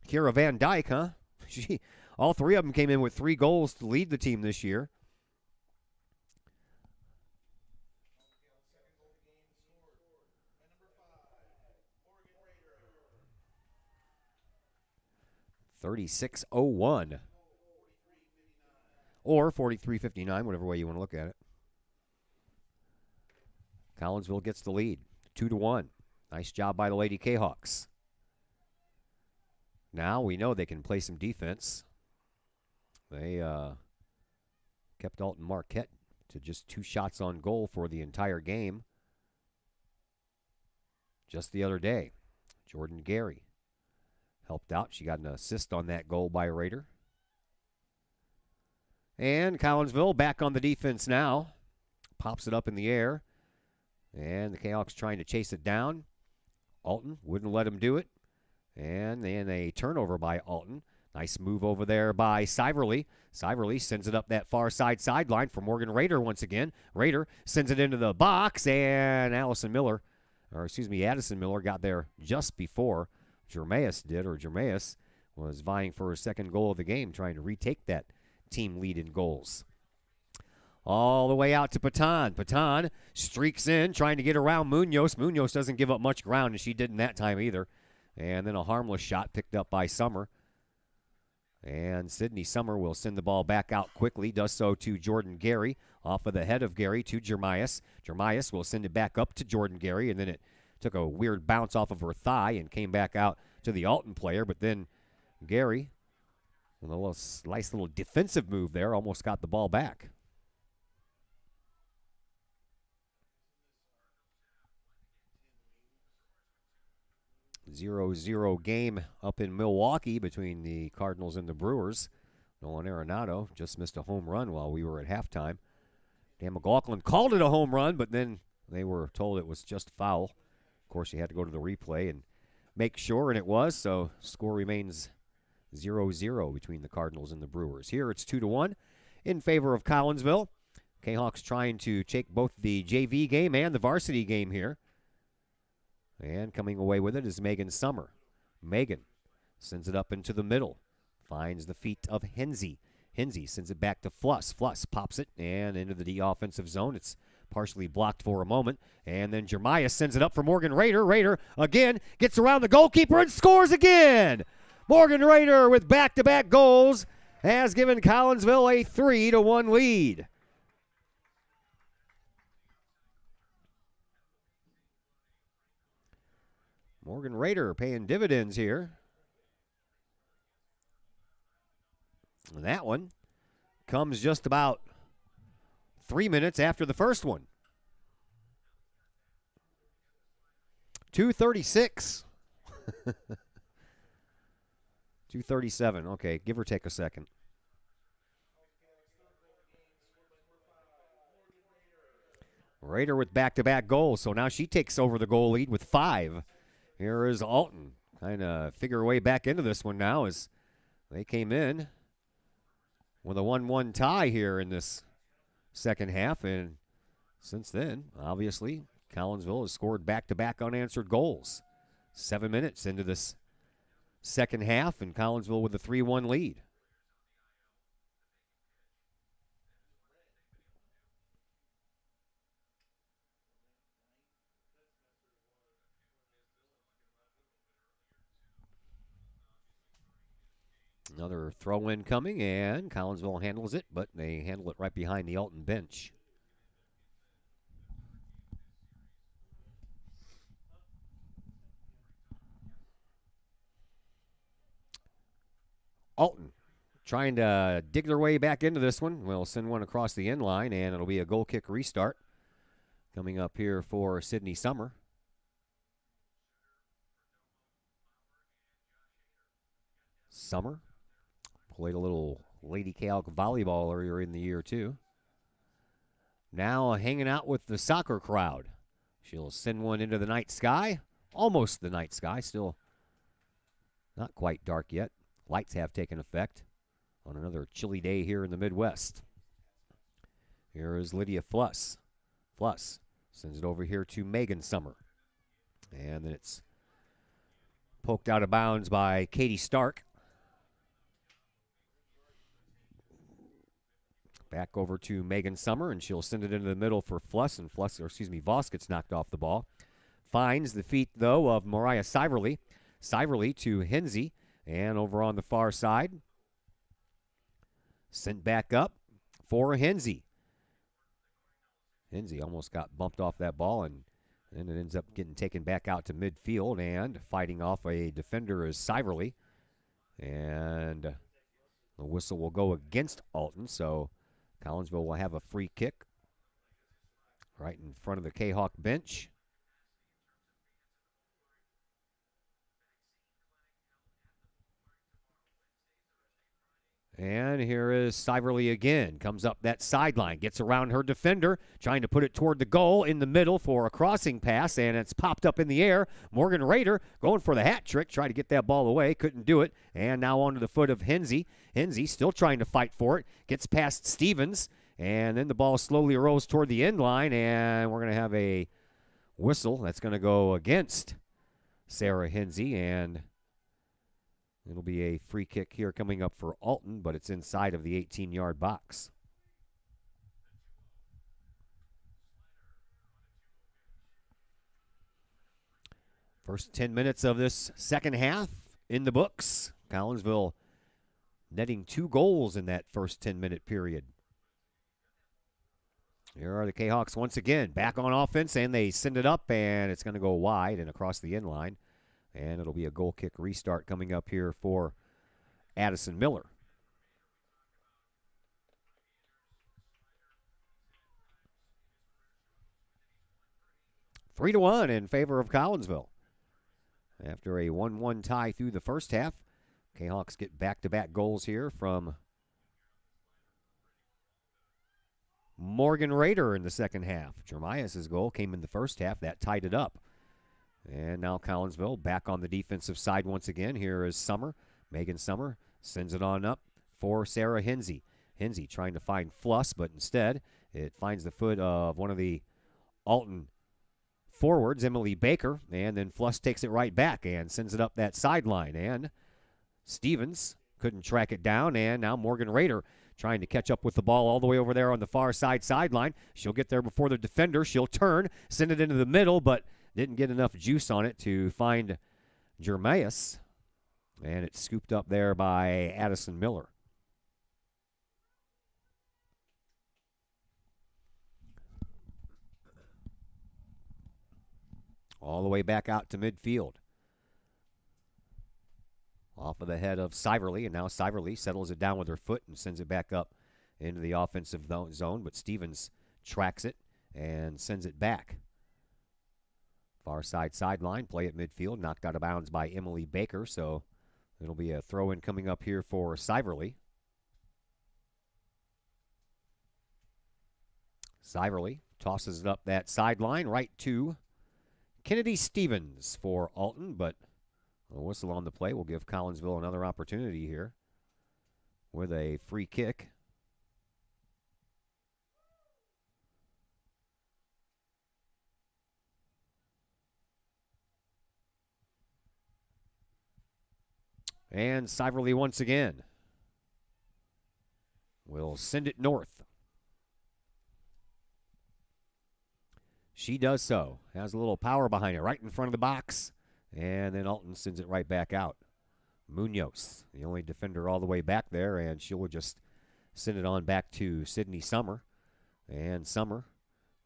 Kira Van Dyke, huh? All 3 of them came in with 3 goals to lead the team this year. .36:01 or 43:59, whatever way you want to look at it. Collinsville gets the lead, 2-1. Nice job by the Lady Kahawks. Now we know they can play some defense. They kept Alton Marquette to just 2 shots on goal for the entire game. Just the other day, Jordan Gary helped out. She got an assist on that goal by Rader. And Collinsville back on the defense now. Pops it up in the air. And the Kahawks trying to chase it down. Alton wouldn't let him do it. And then a turnover by Alton. Nice move over there by Siverly. Siverly sends it up that far sideline for Morgan Rader once again. Rader sends it into the box, and Addison Miller got there just before Jermaeus did, or Jermaeus was vying for his second goal of the game, trying to retake that team lead in goals. All the way out to Patan. Patan streaks in, trying to get around Munoz. Munoz doesn't give up much ground, and she didn't that time either. And then a harmless shot picked up by Summer. And Sydney Summer will send the ball back out quickly, does so to Jordan Gary, off of the head of Gary to Jermias. Jermias will send it back up to Jordan Gary, and then it took a weird bounce off of her thigh and came back out to the Alton player. But then Gary, with a nice little defensive move there, almost got the ball back. 0-0 game up in Milwaukee between the Cardinals and the Brewers. Nolan Arenado just missed a home run while we were at halftime. Dan McLaughlin called it a home run, but then they were told it was just foul. Of course, you had to go to the replay and make sure, and it was, so score remains 0-0 between the Cardinals and the Brewers. Here it's 2-1 in favor of Collinsville. Kahawks trying to take both the JV game and the varsity game here. And coming away with it is Megan Summer. Megan sends it up into the middle. Finds the feet of Hensey. Hensey sends it back to Fluss. Fluss pops it and into the D offensive zone. It's partially blocked for a moment. And then Jeremiah sends it up for Morgan Rader. Rader again gets around the goalkeeper and scores again. Morgan Rader with back-to-back goals has given Collinsville a 3-1 lead. Morgan Rader paying dividends here. And that one comes just about 3 minutes after the first one. 2:36. 2:37. Okay, give or take a second. Rader with back-to-back goals, so now she takes over the goal lead with 5. Here is Alton, trying to figure her way back into this one now as they came in with a 1-1 tie here in this second half. And since then, obviously, Collinsville has scored back-to-back unanswered goals. 7 minutes into this second half, and Collinsville with a 3-1 lead. Another throw-in coming, and Collinsville handles it, but they handle it right behind the Alton bench. Alton trying to dig their way back into this one. We'll send one across the end line, and it'll be a goal kick restart coming up here for Sydney Summer. Summer played a little Lady Kahok volleyball earlier in the year, too. Now hanging out with the soccer crowd. She'll send one into the night sky. Almost the night sky. Still not quite dark yet. Lights have taken effect on another chilly day here in the Midwest. Here is Lydia Fluss. Fluss sends it over here to Megan Summer. And then it's poked out of bounds by Katie Stark. Back over to Megan Summer, and she'll send it into the middle for Voss gets knocked off the ball. Finds the feet, though, of Mariah Siverly. Siverly to Hensey, and over on the far side. Sent back up for Hensey. Hensey almost got bumped off that ball, and then it ends up getting taken back out to midfield, and fighting off a defender is Siverly. And the whistle will go against Alton, so Collinsville will have a free kick right in front of the Kahok bench. And here is Siverly again. Comes up that sideline, gets around her defender, trying to put it toward the goal in the middle for a crossing pass, and it's popped up in the air. Morgan Rader going for the hat trick, trying to get that ball away, couldn't do it. And now onto the foot of Hensey. Hensey still trying to fight for it, gets past Stevens, and then the ball slowly rolls toward the end line, and we're going to have a whistle that's going to go against Sarah Hensey, and it'll be a free kick here coming up for Alton, but it's inside of the 18-yard box. First 10 minutes of this second half in the books. Collinsville netting 2 goals in that first 10-minute period. Here are the Kahawks once again back on offense, and they send it up, and it's going to go wide and across the end line. And it'll be a goal kick restart coming up here for Addison Miller. Three to 1 in favor of Collinsville. After a 1-1 tie through the first half, Kahawks get back-to-back goals here from Morgan Rader in the second half. Jeremiah's goal came in the first half. That tied it up. And now Collinsville back on the defensive side once again. Here is Summer. Megan Summer sends it on up for Sarah Hensey. Hensey trying to find Fluss, but instead it finds the foot of one of the Alton forwards, Emily Baker, and then Fluss takes it right back and sends it up that sideline. And Stevens couldn't track it down, and now Morgan Rader trying to catch up with the ball all the way over there on the far sideline. She'll get there before the defender. She'll turn, send it into the middle, but didn't get enough juice on it to find Jeremias, and it's scooped up there by Addison Miller. All the way back out to midfield. Off of the head of Siverly, and now Siverly settles it down with her foot and sends it back up into the offensive zone, but Stevens tracks it and sends it back. Far side sideline, play at midfield, knocked out of bounds by Emily Baker, so it'll be a throw-in coming up here for Siverly. Siverly tosses it up that sideline right to Kennedy Stevens for Alton, but a whistle on the play will give Collinsville another opportunity here with a free kick. And Siverly once again will send it north. She does so. Has a little power behind it, right in front of the box. And then Alton sends it right back out. Munoz, the only defender all the way back there, and she'll just send it on back to Sydney Summer. And Summer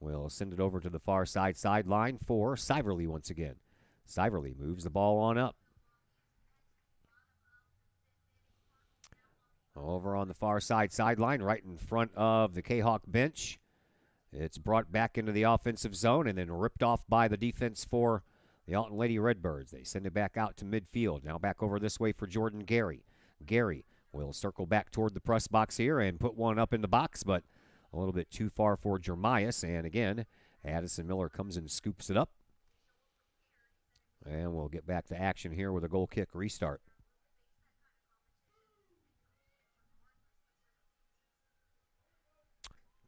will send it over to the far sideline for Siverly once again. Siverly moves the ball on up. Over on the far sideline, right in front of the Kahawk bench. It's brought back into the offensive zone and then ripped off by the defense for the Alton Lady Redbirds. They send it back out to midfield. Now back over this way for Jordan Gary. Gary will circle back toward the press box here and put one up in the box, but a little bit too far for Jeremias. And again, Addison Miller comes and scoops it up. And we'll get back to action here with a goal kick restart.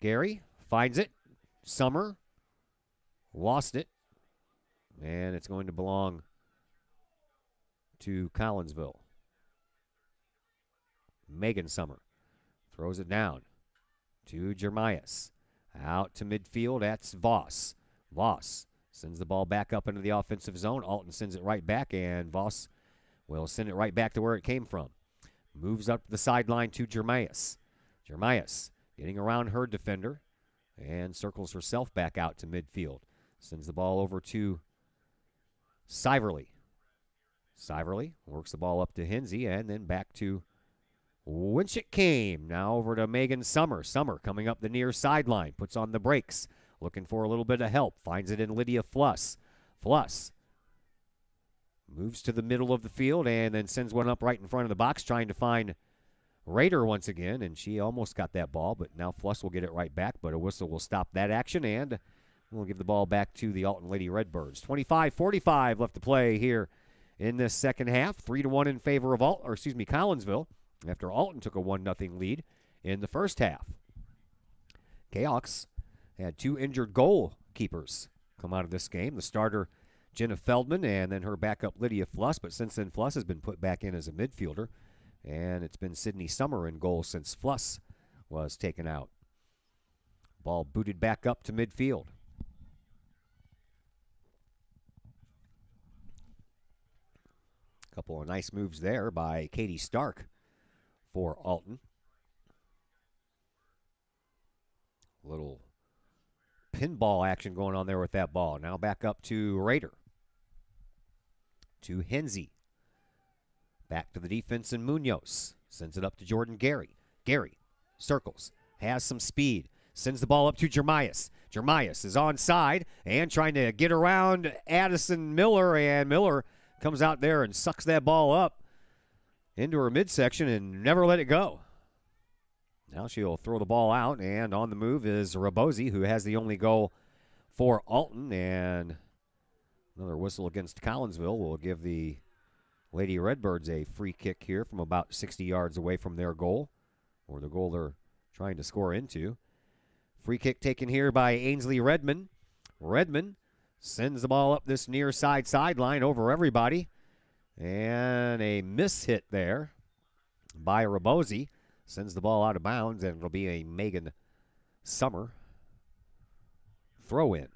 Gary finds it. Summer lost it. And it's going to belong to Collinsville. Megan Summer throws it down to Jeremias. Out to midfield, that's Voss. Voss sends the ball back up into the offensive zone. Alton sends it right back, and Voss will send it right back to where it came from. Moves up the sideline to Jeremias. Jeremias getting around her defender and circles herself back out to midfield. Sends the ball over to Siverly. Siverly works the ball up to Hensey and then back to whence it came. Now over to Megan Summer. Summer coming up the near sideline. Puts on the brakes. Looking for a little bit of help. Finds it in Lydia Fluss. Fluss moves to the middle of the field and then sends one up right in front of the box trying to find Raider once again, and she almost got that ball, but now Fluss will get it right back, but a whistle will stop that action, and we'll give the ball back to the Alton Lady Redbirds. 25-45 left to play here in this second half. 3-1 in favor of Collinsville, after Alton took a 1-0 lead in the first half. Kahawks had 2 injured goalkeepers come out of this game. The starter, Jenna Feldman, and then her backup, Lydia Fluss, but since then Fluss has been put back in as a midfielder. And it's been Sydney Summer in goal since Fluss was taken out. Ball booted back up to midfield. Couple of nice moves there by Katie Stark for Alton. Little pinball action going on there with that ball. Now back up to Raider. To Hensey. Back to the defense, and Munoz sends it up to Jordan Gary. Gary circles, has some speed, sends the ball up to Jermias. Jermias is onside and trying to get around Addison Miller, and Miller comes out there and sucks that ball up into her midsection and never let it go. Now she'll throw the ball out, and on the move is Rabosi, who has the only goal for Alton, and another whistle against Collinsville will give the Lady Redbirds a free kick here from about 60 yards away from their goal, or the goal they're trying to score into. Free kick taken here by Ainsley Redmond. Redmond sends the ball up this near sideline over everybody, and a miss hit there by Rabosi. Sends the ball out of bounds, and it'll be a Megan Summer throw-in.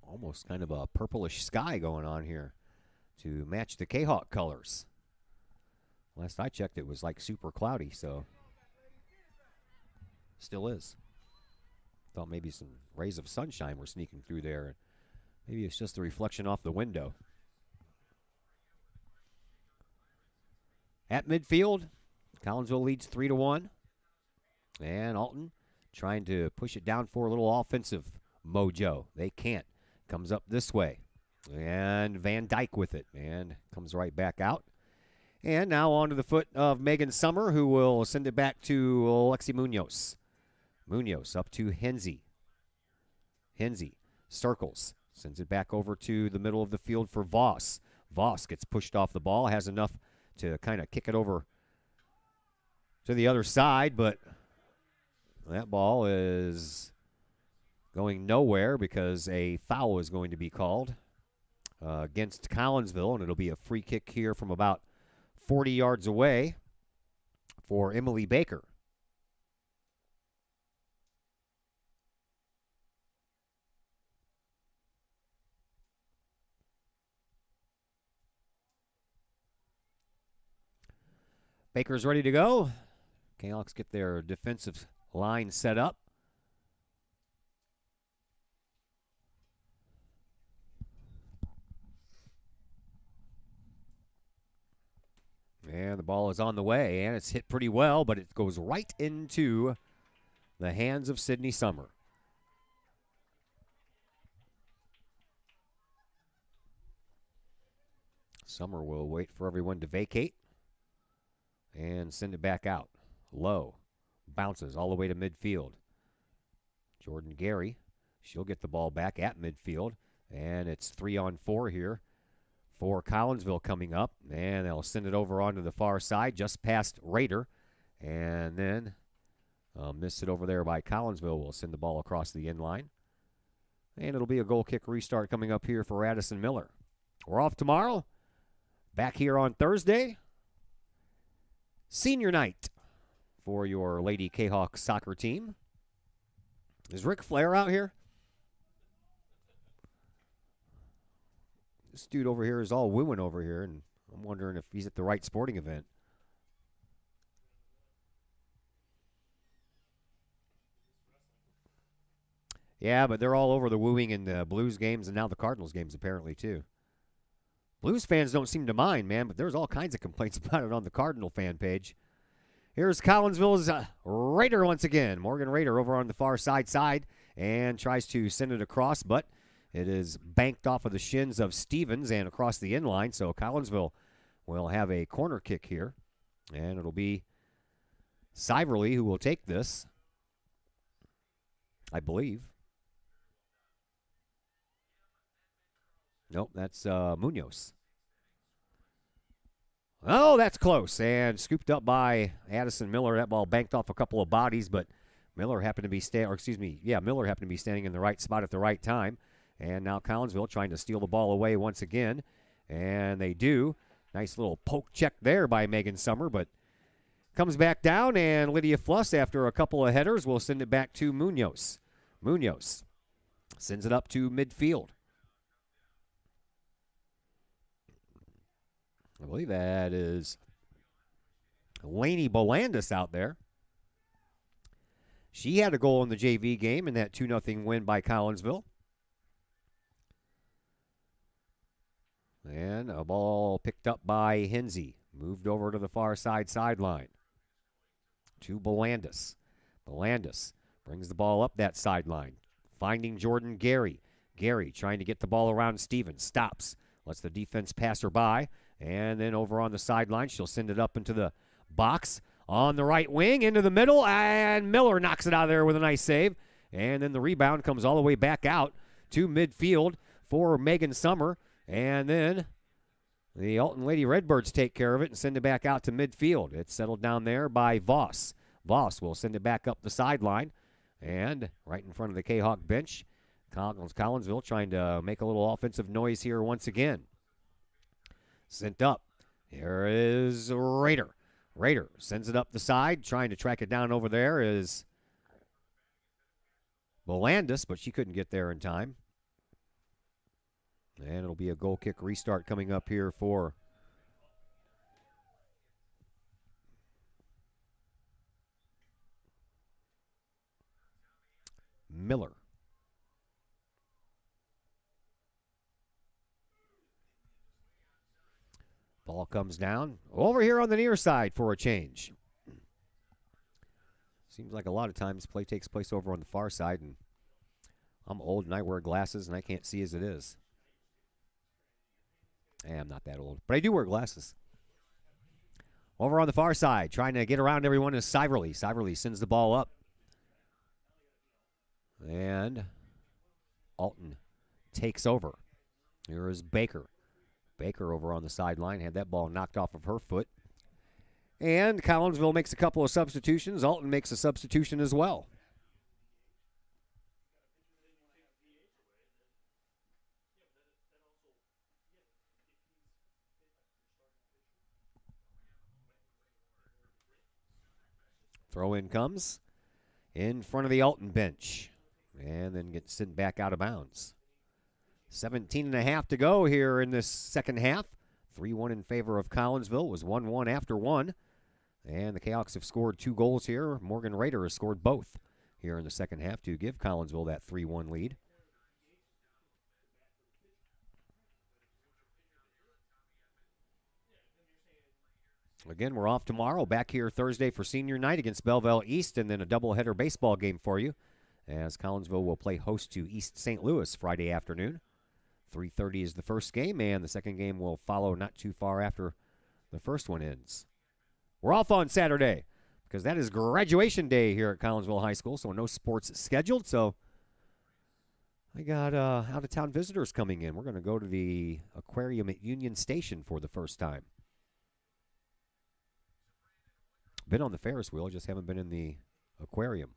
Almost kind of a purplish sky going on here to match the Kahok colors. Last I checked, it was like super cloudy, so still is. Thought maybe some rays of sunshine were sneaking through there. Maybe it's just the reflection off the window. At midfield, Collinsville leads 3-1. And Alton trying to push it down for a little offensive mojo. They can't. Comes up this way. And Van Dyke with it. And comes right back out. And now onto the foot of Megan Summer, who will send it back to Lexi Munoz. Munoz up to Hensey. Hensey circles. Sends it back over to the middle of the field for Voss. Voss gets pushed off the ball. Has enough to kind of kick it over to the other side, but that ball is going nowhere because a foul is going to be called against Collinsville, and it'll be a free kick here from about 40 yards away for Emily Baker. Baker's ready to go. Kahawks get their defensive line set up. And the ball is on the way, and it's hit pretty well, but it goes right into the hands of Sydney Summer. Summer will wait for everyone to vacate and send it back out. Low. Bounces all the way to midfield. Jordan Gary, she'll get the ball back at midfield, and it's 3-on-4 here for Collinsville coming up, and they'll send it over onto the far side just past Raider, and then miss it over there by Collinsville. Will send the ball across the end line, and it'll be a goal kick restart coming up here for Addison Miller. We're off tomorrow, back here on Thursday. Senior night for your Lady Kahawk soccer team. Is Ric Flair out here? This dude over here is all wooing over here, and I'm wondering if he's at the right sporting event. Yeah, but they're all over the wooing in the Blues games and now the Cardinals games apparently too. Blues fans don't seem to mind, man, but there's all kinds of complaints about it on the Cardinal fan page. Here's Collinsville's Raider once again. Morgan Raider over on the far side and tries to send it across, but it is banked off of the shins of Stevens and across the inline. So Collinsville will have a corner kick here, and it'll be Siverly who will take this, I believe. Nope, that's Munoz. Oh, that's close, and scooped up by Addison Miller. That ball banked off a couple of bodies, but Miller happened to be Miller happened to be standing in the right spot at the right time. And now Collinsville trying to steal the ball away once again, and they do. Nice little poke check there by Megan Summer, but comes back down, and Lydia Fluss, after a couple of headers, will send it back to Munoz. Munoz sends it up to midfield. I believe that is Lainey Bolandis out there. She had a goal in the JV game in that 2-0 win by Collinsville. And a ball picked up by Hinsey. Moved over to the far sideline. To Bolandis. Bolandis brings the ball up that sideline. Finding Jordan Gary. Gary trying to get the ball around Stevens. Stops. Lets the defense pass her by. And then over on the sideline, she'll send it up into the box. On the right wing, into the middle. And Miller knocks it out of there with a nice save. And then the rebound comes all the way back out to midfield for Megan Summer. And then the Alton Lady Redbirds take care of it and send it back out to midfield. It's settled down there by Voss. Voss will send it back up the sideline. And right in front of the Kahok bench, Collinsville trying to make a little offensive noise here once again. Sent up. Here is Raider. Raider sends it up the side. Trying to track it down over there is Bolandis, but she couldn't get there in time. And it'll be a goal kick restart coming up here for Miller. Ball comes down. Over here on the near side for a change. Seems like a lot of times play takes place over on the far side, and I'm old and I wear glasses and I can't see as it is. I'm not that old, but I do wear glasses. Over on the far side, trying to get around everyone is Siverly. Siverly sends the ball up. And Alton takes over. Here is Baker. Baker over on the sideline had that ball knocked off of her foot. And Collinsville makes a couple of substitutions. Alton makes a substitution as well. Throw in comes in front of the Alton bench and then gets sent back out of bounds. 17.5 to go here in this second half. 3-1 in favor of Collinsville. It was 1-1 after one. And the Kahawks have scored 2 goals here. Morgan Raider has scored both here in the second half to give Collinsville that 3-1 lead. Again, we're off tomorrow. Back here Thursday for senior night against Belleville East, and then a doubleheader baseball game for you, as Collinsville will play host to East St. Louis Friday afternoon. 3:30 is the first game, and the second game will follow not too far after the first one ends. We're off on Saturday because that is graduation day here at Collinsville High School, so no sports scheduled. So I got out-of-town visitors coming in. We're going to go to the aquarium at Union Station for the first time. Been on the Ferris wheel, just haven't been in the aquarium.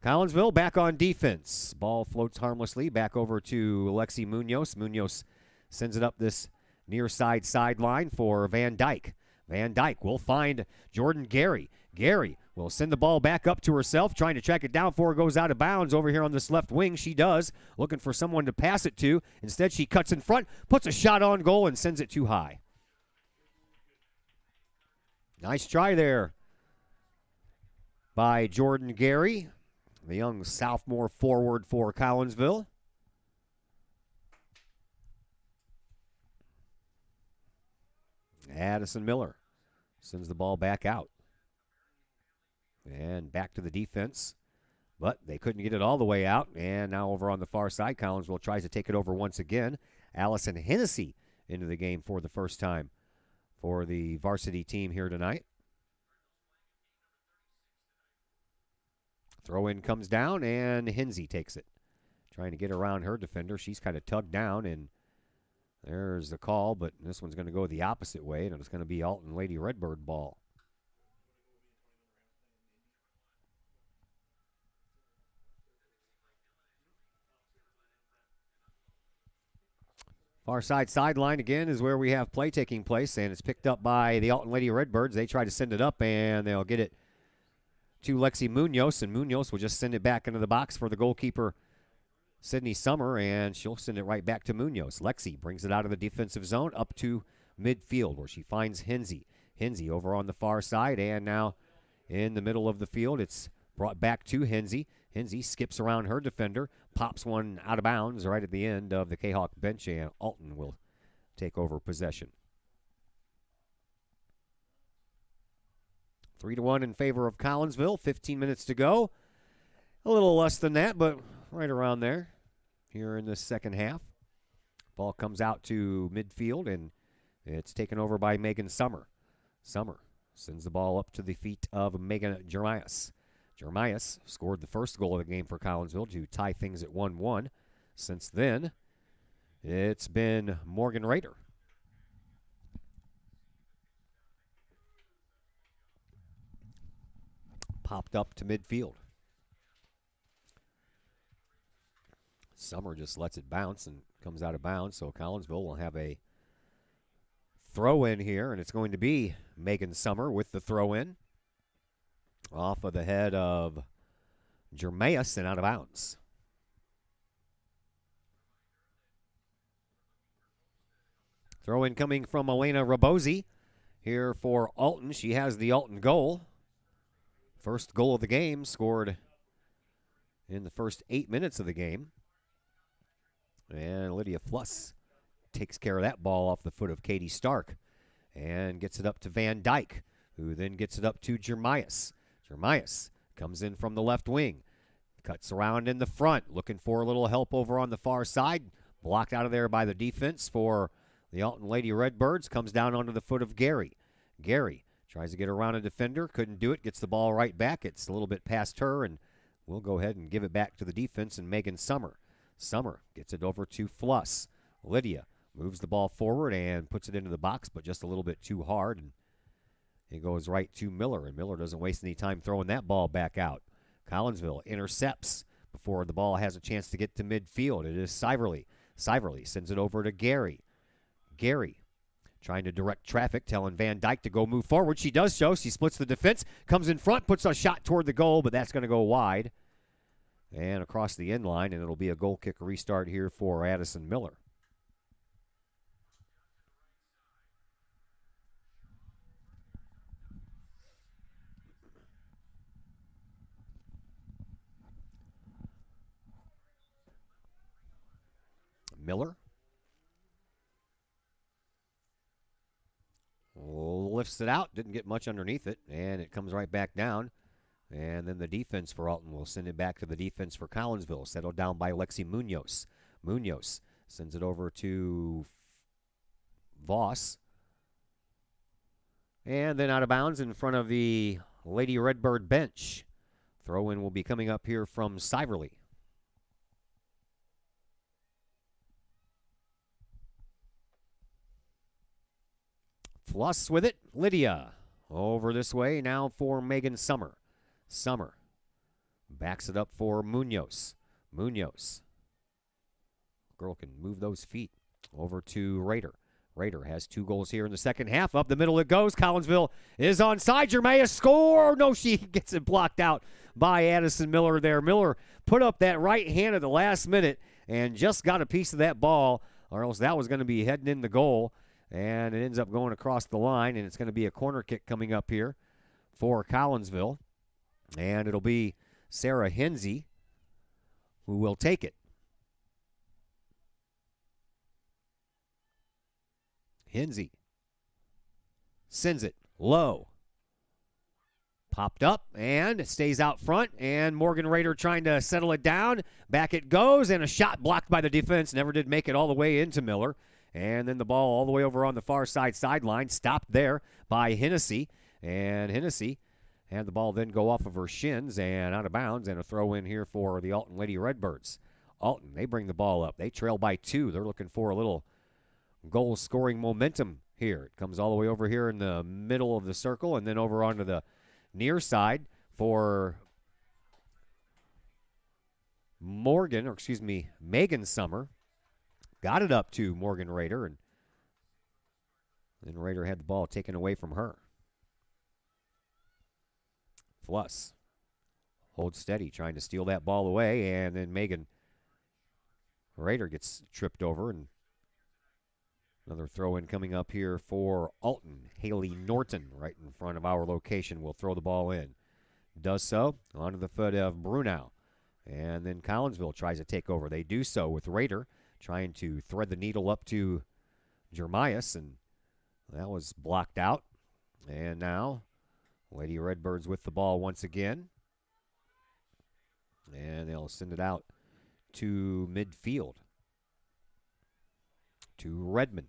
Collinsville back on defense. Ball floats harmlessly back over to Alexi Munoz. Munoz sends it up this near sideline for Van Dyke. Van Dyke will find Jordan Gary. Gary will send the ball back up to herself, trying to track it down before it goes out of bounds over here on this left wing. She does, looking for someone to pass it to. Instead, she cuts in front, puts a shot on goal, and sends it too high. Nice try there by Jordan Gary, the young sophomore forward for Collinsville. Addison Miller sends the ball back out. And back to the defense. But they couldn't get it all the way out. And now over on the far side, Collinsville tries to take it over once again. Allison Hennessy into the game for the first time for the varsity team here tonight. Throw in comes down, and Hensey takes it. Trying to get around her defender. She's kind of tugged down, and there's the call, but this one's going to go the opposite way, and it's going to be Alton Lady Redbird ball. Far side sideline again is where we have play taking place, and it's picked up by the Alton Lady Redbirds. They try to send it up, and they'll get it to Lexi Munoz, and Munoz will just send it back into the box for the goalkeeper, Sydney Summer, and she'll send it right back to Munoz. Lexi brings it out of the defensive zone up to midfield where she finds Hensey. Hensey over on the far side, and now in the middle of the field, it's brought back to Hensey. Hensey skips around her defender, pops one out of bounds right at the end of the Kahok bench, and Alton will take over possession. 3-1 in favor of Collinsville. 15 minutes to go. A little less than that, but right around there here in the second half. Ball comes out to midfield, and it's taken over by Megan Summer. Summer sends the ball up to the feet of Megan Jeremias. Jeremias scored the first goal of the game for Collinsville to tie things at 1-1. Since then, it's been Morgan Rader. Popped up to midfield. Summer just lets it bounce and comes out of bounds, so Collinsville will have a throw in here, and it's going to be Megan Summer with the throw in. Off of the head of Jeremias and out of bounds. Throw in coming from Elena Rabosi here for Alton. She has the Alton goal. First goal of the game scored in the first 8 minutes of the game. And Lydia Fluss takes care of that ball off the foot of Katie Stark and gets it up to Van Dyke, who then gets it up to Jeremias. Jeremias comes in from the left wing, cuts around in the front, looking for a little help over on the far side. Blocked out of there by the defense for the Alton Lady Redbirds. Comes down onto the foot of Gary. Gary tries to get around a defender, couldn't do it, gets the ball right back. It's a little bit past her, and we'll go ahead and give it back to the defense and Megan Summer. Summer gets it over to Fluss. Lydia moves the ball forward and puts it into the box, but just a little bit too hard, and it goes right to Miller, and Miller doesn't waste any time throwing that ball back out. Collinsville intercepts before the ball has a chance to get to midfield. It is Siverly. Siverly sends it over to Gary. Gary trying to direct traffic, telling Van Dyke to go move forward. She does so. She splits the defense, comes in front, puts a shot toward the goal, but that's going to go wide and across the end line, and it'll be a goal kick restart here for Addison Miller. Miller lifts it out, didn't get much underneath it, and it comes right back down. And then the defense for Alton will send it back to the defense for Collinsville, settled down by Lexi Munoz. Munoz sends it over to Voss. And then out of bounds in front of the Lady Redbird bench. Throw in will be coming up here from Siverly. Fluss with it. Lydia over this way now for Megan Summer. Summer backs it up for Munoz. Munoz. Girl can move those feet. Over to Rader. Rader has 2 goals here in the second half. Up the middle it goes. Collinsville is onside. Jeremiah score. No, she gets it blocked out by Addison Miller there. Miller put up that right hand at the last minute and just got a piece of that ball, or else that was going to be heading in the goal. And it ends up going across the line, and it's going to be a corner kick coming up here for Collinsville. And it'll be Sarah Hensey who will take it. Hensey sends it low. Popped up and it stays out front, and Morgan Rader trying to settle it down. Back it goes, and a shot blocked by the defense. Never did make it all the way into Miller. And then the ball all the way over on the far side sideline, stopped there by Hennessy. And Hennessy had the ball then go off of her shins and out of bounds, and a throw in here for the Alton Lady Redbirds. Alton, they bring the ball up. They trail by 2. They're looking for a little goal-scoring momentum here. It comes all the way over here in the middle of the circle and then over onto the near side for Megan Summer. Got it up to Morgan Rader, and then Rader had the ball taken away from her. Fluss holds steady, trying to steal that ball away, and then Megan Rader gets tripped over, and another throw-in coming up here for Alton. Haley Norton right in front of our location will throw the ball in. Does so onto the foot of Brunau. And then Collinsville tries to take over. They do so with Rader trying to thread the needle up to Jeremias, and that was blocked out. And now Lady Redbirds with the ball once again. And they'll send it out to midfield to Redmond.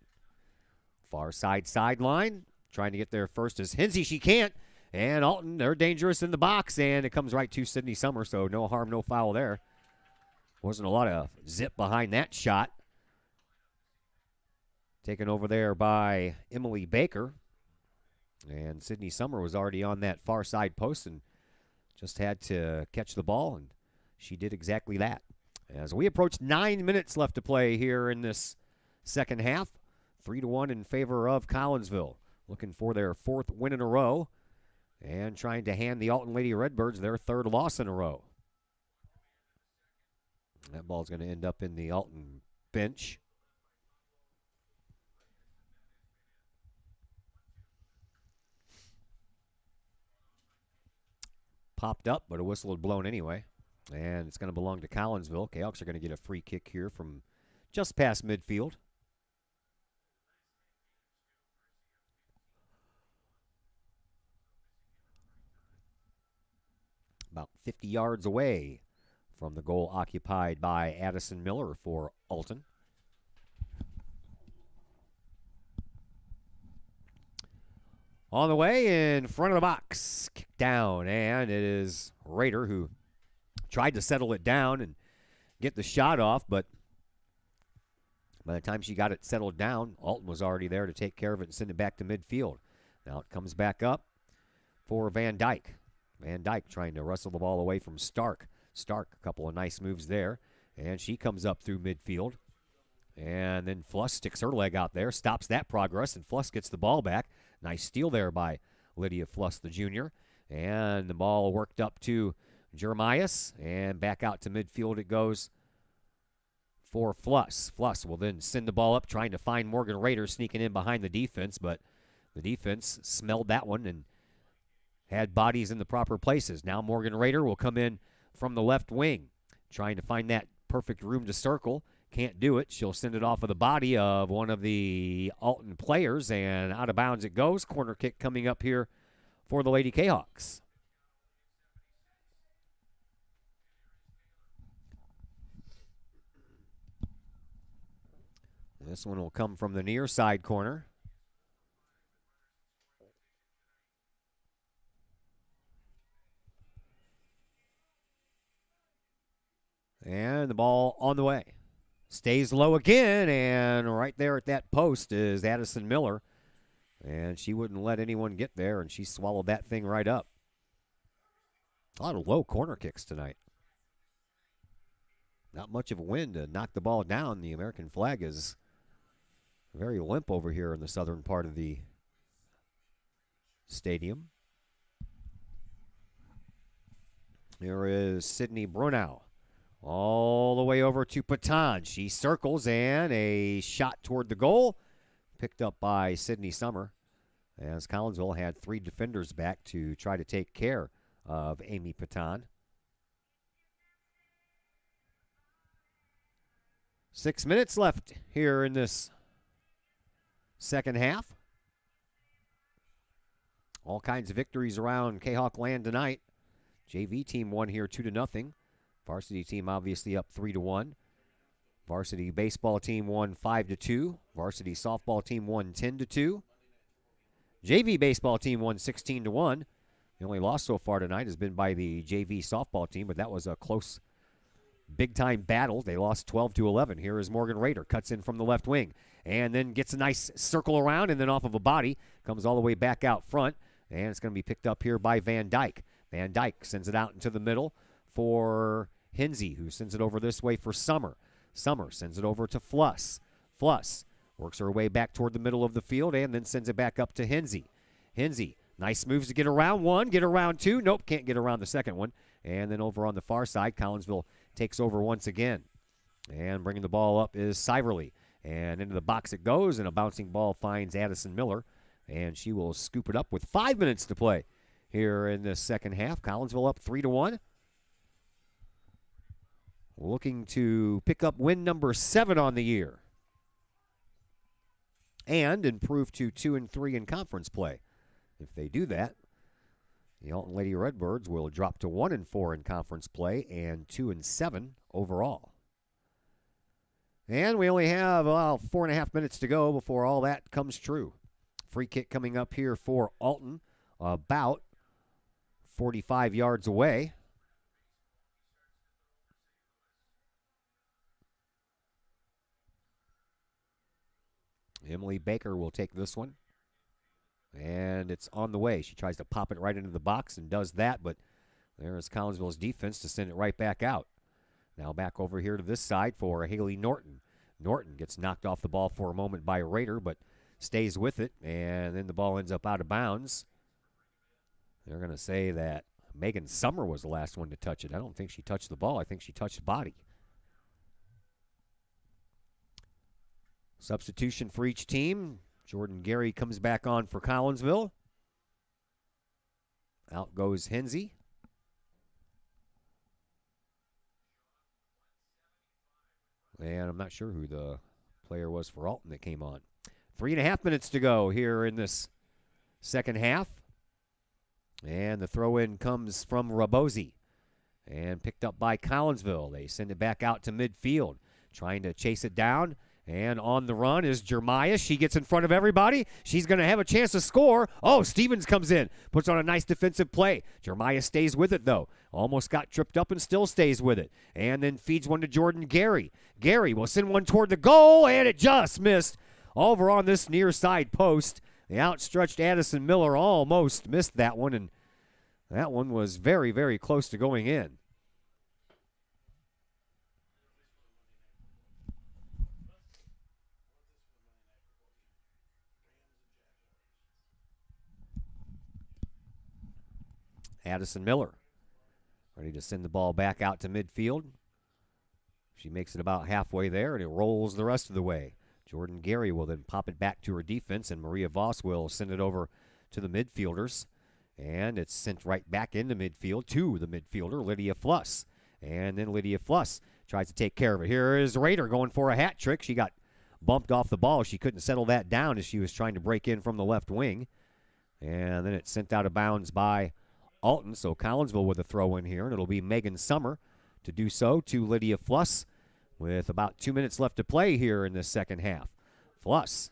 Far side sideline. Trying to get there first is Hinsey. She can't. And Alton, they're dangerous in the box. And it comes right to Sydney Summer. So no harm, no foul there. Wasn't a lot of zip behind that shot. Taken over there by Emily Baker. And Sydney Summer was already on that far side post and just had to catch the ball. And she did exactly that. As we approach 9 minutes left to play here in this second half. 3-1 in favor of Collinsville. Looking for their 4th win in a row and trying to hand the Alton Lady Redbirds their 3rd loss in a row. That ball's going to end up in the Alton bench. Popped up, but a whistle had blown anyway. And it's going to belong to Collinsville. Kahawks are going to get a free kick here from just past midfield. About 50 yards away from the goal occupied by Addison Miller for Alton. On the way in front of the box, kicked down, and it is Rader who tried to settle it down and get the shot off, but by the time she got it settled down, Alton was already there to take care of it and send it back to midfield. Now it comes back up for Van Dyke. Van Dyke trying to wrestle the ball away from Stark. Stark, a couple of nice moves there, and she comes up through midfield. And then Fluss sticks her leg out there, stops that progress, and Fluss gets the ball back. Nice steal there by Lydia Fluss, the junior. And the ball worked up to Jeremias, and back out to midfield it goes for Fluss. Fluss will then send the ball up, trying to find Morgan Rader sneaking in behind the defense, but the defense smelled that one and had bodies in the proper places. Now Morgan Rader will come in from the left wing, trying to find that perfect room to circle. Can't do it. She'll send it off of the body of one of the Alton players, and out of bounds it goes. Corner kick coming up here for the Lady Kahawks. This one will come from the near side corner. And the ball on the way. Stays low again, and right there at that post is Addison Miller. And she wouldn't let anyone get there, and she swallowed that thing right up. A lot of low corner kicks tonight. Not much of a wind to knock the ball down. The American flag is very limp over here in the southern part of the stadium. Here is Sydney Brunau. All the way over to Patan. She circles, and a shot toward the goal. Picked up by Sydney Summer, as Collinsville had 3 defenders back to try to take care of Amy Patan. 6 minutes left here in this second half. All kinds of victories around Kahok land tonight. JV team won here 2-0. Varsity team obviously up 3-1. Varsity baseball team won 5-2. Varsity softball team won 10-2. JV baseball team won 16-1. The only loss so far tonight has been by the JV softball team, but that was a close, big-time battle. They lost 12-11. Here is Morgan Rader, cuts in from the left wing, and then gets a nice circle around, and then off of a body, comes all the way back out front, and it's going to be picked up here by Van Dyke. Van Dyke sends it out into the middle for Hinsey, who sends it over this way for Summer. Summer sends it over to Fluss. Fluss works her way back toward the middle of the field and then sends it back up to Hinsey. Hinsey, nice moves to get around one, get around two. Nope, can't get around the second one. And then over on the far side, Collinsville takes over once again. And bringing the ball up is Siverly. And into the box it goes, and a bouncing ball finds Addison Miller. And she will scoop it up with 5 minutes to play here in the second half. Collinsville up 3-1. Looking to pick up win number 7 on the year and improve to 2-3 in conference play. If they do that, the Alton Lady Redbirds will drop to 1-4 in conference play and 2-7 overall. And we only have 4.5 minutes to go before all that comes true. Free kick coming up here for Alton, about 45 yards away. Emily Baker will take this one. And it's on the way. She tries to pop it right into the box and does that, but there's Collinsville's defense to send it right back out. Now back over here to this side for Haley Norton. Norton gets knocked off the ball for a moment by Rader, but stays with it, and then the ball ends up out of bounds. They're going to say that Megan Summer was the last one to touch it. I don't think she touched the ball. I think she touched the body. Substitution for each team. Jordan Gary comes back on for Collinsville. Out goes Hinsey. And I'm not sure who the player was for Alton that came on. 3.5 minutes to go here in this second half. And the throw-in comes from Rabosi. And picked up by Collinsville. They send it back out to midfield. Trying to chase it down. And on the run is Jeremiah. She gets in front of everybody. She's going to have a chance to score. Oh, Stevens comes in. Puts on a nice defensive play. Jeremiah stays with it, though. Almost got tripped up and still stays with it. And then feeds one to Jordan Gary. Gary will send one toward the goal, and it just missed. Over on this near side post. The outstretched Addison Miller almost missed that one, and that one was very, very close to going in. Addison Miller ready to send the ball back out to midfield. She makes it about halfway there, and it rolls the rest of the way. Jordan Gary will then pop it back to her defense, and Maria Voss will send it over to the midfielders. And it's sent right back into midfield to the midfielder, Lydia Fluss. And then Lydia Fluss tries to take care of it. Here is Rader going for a hat trick. She got bumped off the ball. She couldn't settle that down as she was trying to break in from the left wing. And then it's sent out of bounds by Alton, so Collinsville with a throw in here, and it'll be Megan Summer to do so to Lydia Fluss with about 2 minutes left to play here in this second half. Fluss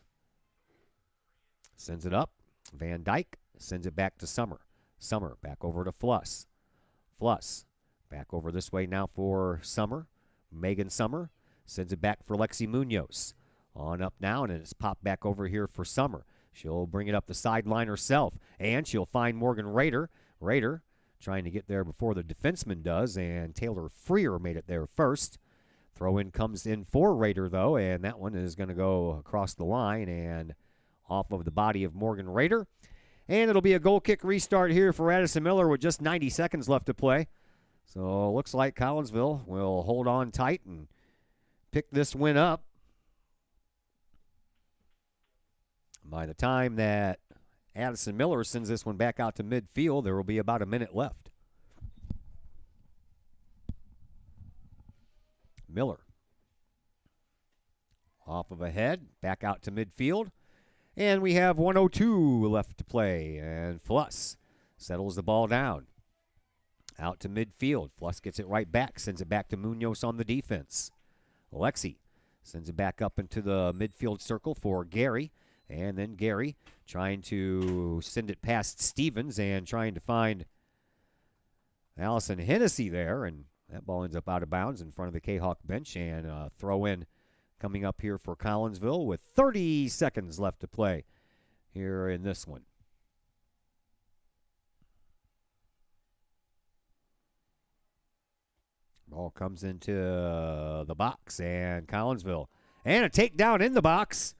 sends it up. Van Dyke sends it back to Summer. Summer back over to Fluss. Fluss back over this way now for Summer. Megan Summer sends it back for Lexi Munoz. On up now, and it's popped back over here for Summer. She'll bring it up the sideline herself, and she'll find Morgan Rader. Rader trying to get there before the defenseman does, and Taylor Freer made it there first. Throw-in comes in for Rader, though, and that one is going to go across the line and off of the body of Morgan Rader. And it'll be a goal kick restart here for Addison Miller with just 90 seconds left to play. So it looks like Collinsville will hold on tight and pick this win up. By the time that Addison Miller sends this one back out to midfield, there will be about a minute left. Miller off of a head, back out to midfield. And we have 1:02 left to play, and Fluss settles the ball down. Out to midfield. Fluss gets it right back, sends it back to Munoz on the defense. Alexi sends it back up into the midfield circle for Gary. And then Gary trying to send it past Stevens and trying to find Allison Hennessy there. And that ball ends up out of bounds in front of the Kahok bench. And throw in coming up here for Collinsville with 30 seconds left to play here in this one. Ball comes into the box, and Collinsville. And a takedown in the box.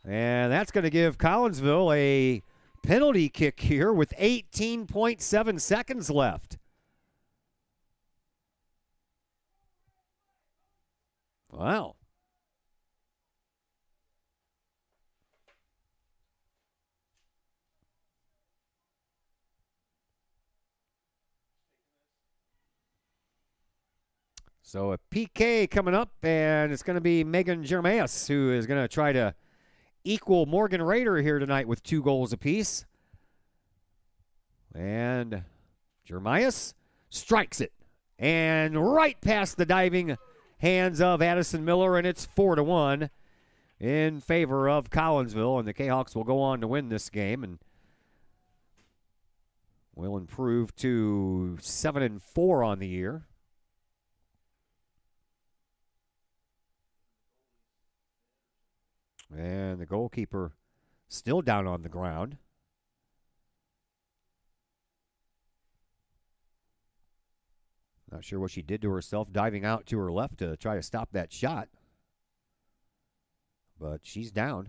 And that's going to give Collinsville a penalty kick here with 18.7 seconds left. Wow. So a PK coming up, and it's going to be Megan Jeremias who is going to try to equal Morgan Rader here tonight with 2 goals apiece. And Jeremias strikes it. And right past the diving hands of Addison Miller, and it's 4-1 in favor of Collinsville. And the Kahawks will go on to win this game and will improve to 7-4 on the year. And the goalkeeper still down on the ground. Not sure what she did to herself, diving out to her left to try to stop that shot. But she's down.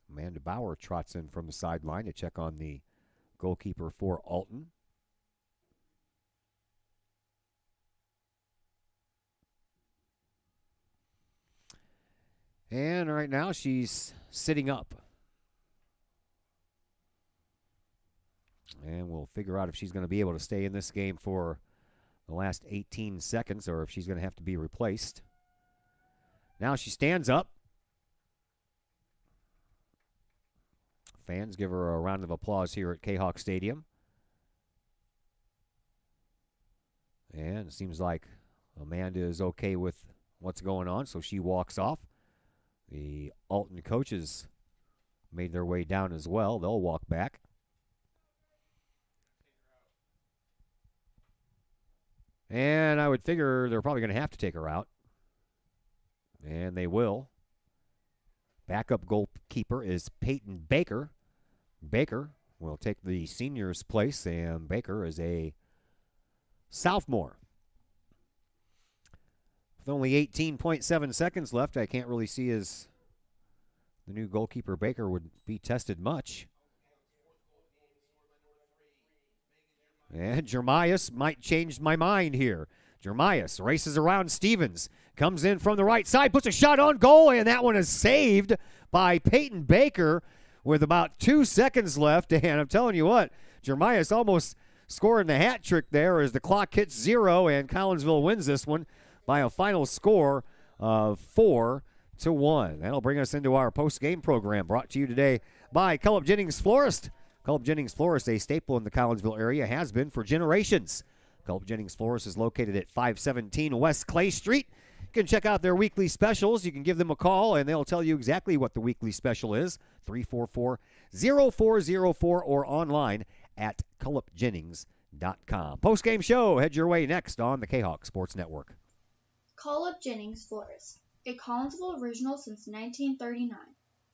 Amanda Bauer trots in from the sideline to check on the goalkeeper for Alton. And right now she's sitting up. And we'll figure out if she's going to be able to stay in this game for the last 18 seconds or if she's going to have to be replaced. Now she stands up. Fans give her a round of applause here at Kahok Stadium. And it seems like Amanda is okay with what's going on, so she walks off. The Alton coaches made their way down as well. They'll walk back. And I would figure they're probably going to have to take her out. And they will. Backup goalkeeper is Peyton Baker. Baker will take the senior's place, and Baker is a sophomore. With only 18.7 seconds left, I can't really see as the new goalkeeper Baker would be tested much. And Jeremias might change my mind here. Jeremias races around Stevens, comes in from the right side, puts a shot on goal, and that one is saved by Peyton Baker with about 2 seconds left. And I'm telling you what, Jeremias almost scoring the hat trick there as the clock hits 0, and Collinsville wins this one by a final score of 4-1. That'll bring us into our post-game program, brought to you today by Cullip Jennings Florist. Cullip Jennings Florist, a staple in the Collinsville area, has been for generations. Cullip Jennings Florist is located at 517 West Clay Street. You can check out their weekly specials. You can give them a call, and they'll tell you exactly what the weekly special is, 344-0404, or online at cullipjennings.com. Post-game show heads your way next on the Kahok Sports Network. Cullip Jennings Florist, a Collinsville original since 1939.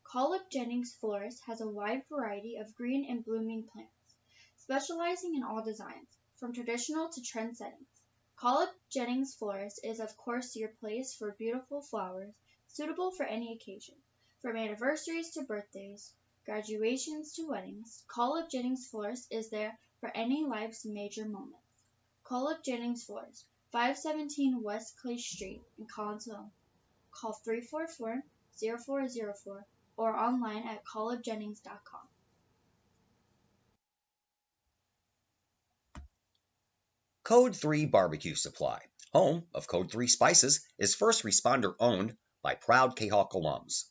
Cullip Jennings Florist has a wide variety of green and blooming plants, specializing in all designs, from traditional to trend settings. Cullip Jennings Florist is of course your place for beautiful flowers, suitable for any occasion. From anniversaries to birthdays, graduations to weddings, Cullip Jennings Florist is there for any life's major moments. Cullip Jennings Florist, 517 West Clay Street in Collinsville. Call 344-0404 or online at cullipjennings.com. Code 3 Barbecue Supply, home of Code 3 Spices, is first responder owned, by proud Kahok alums.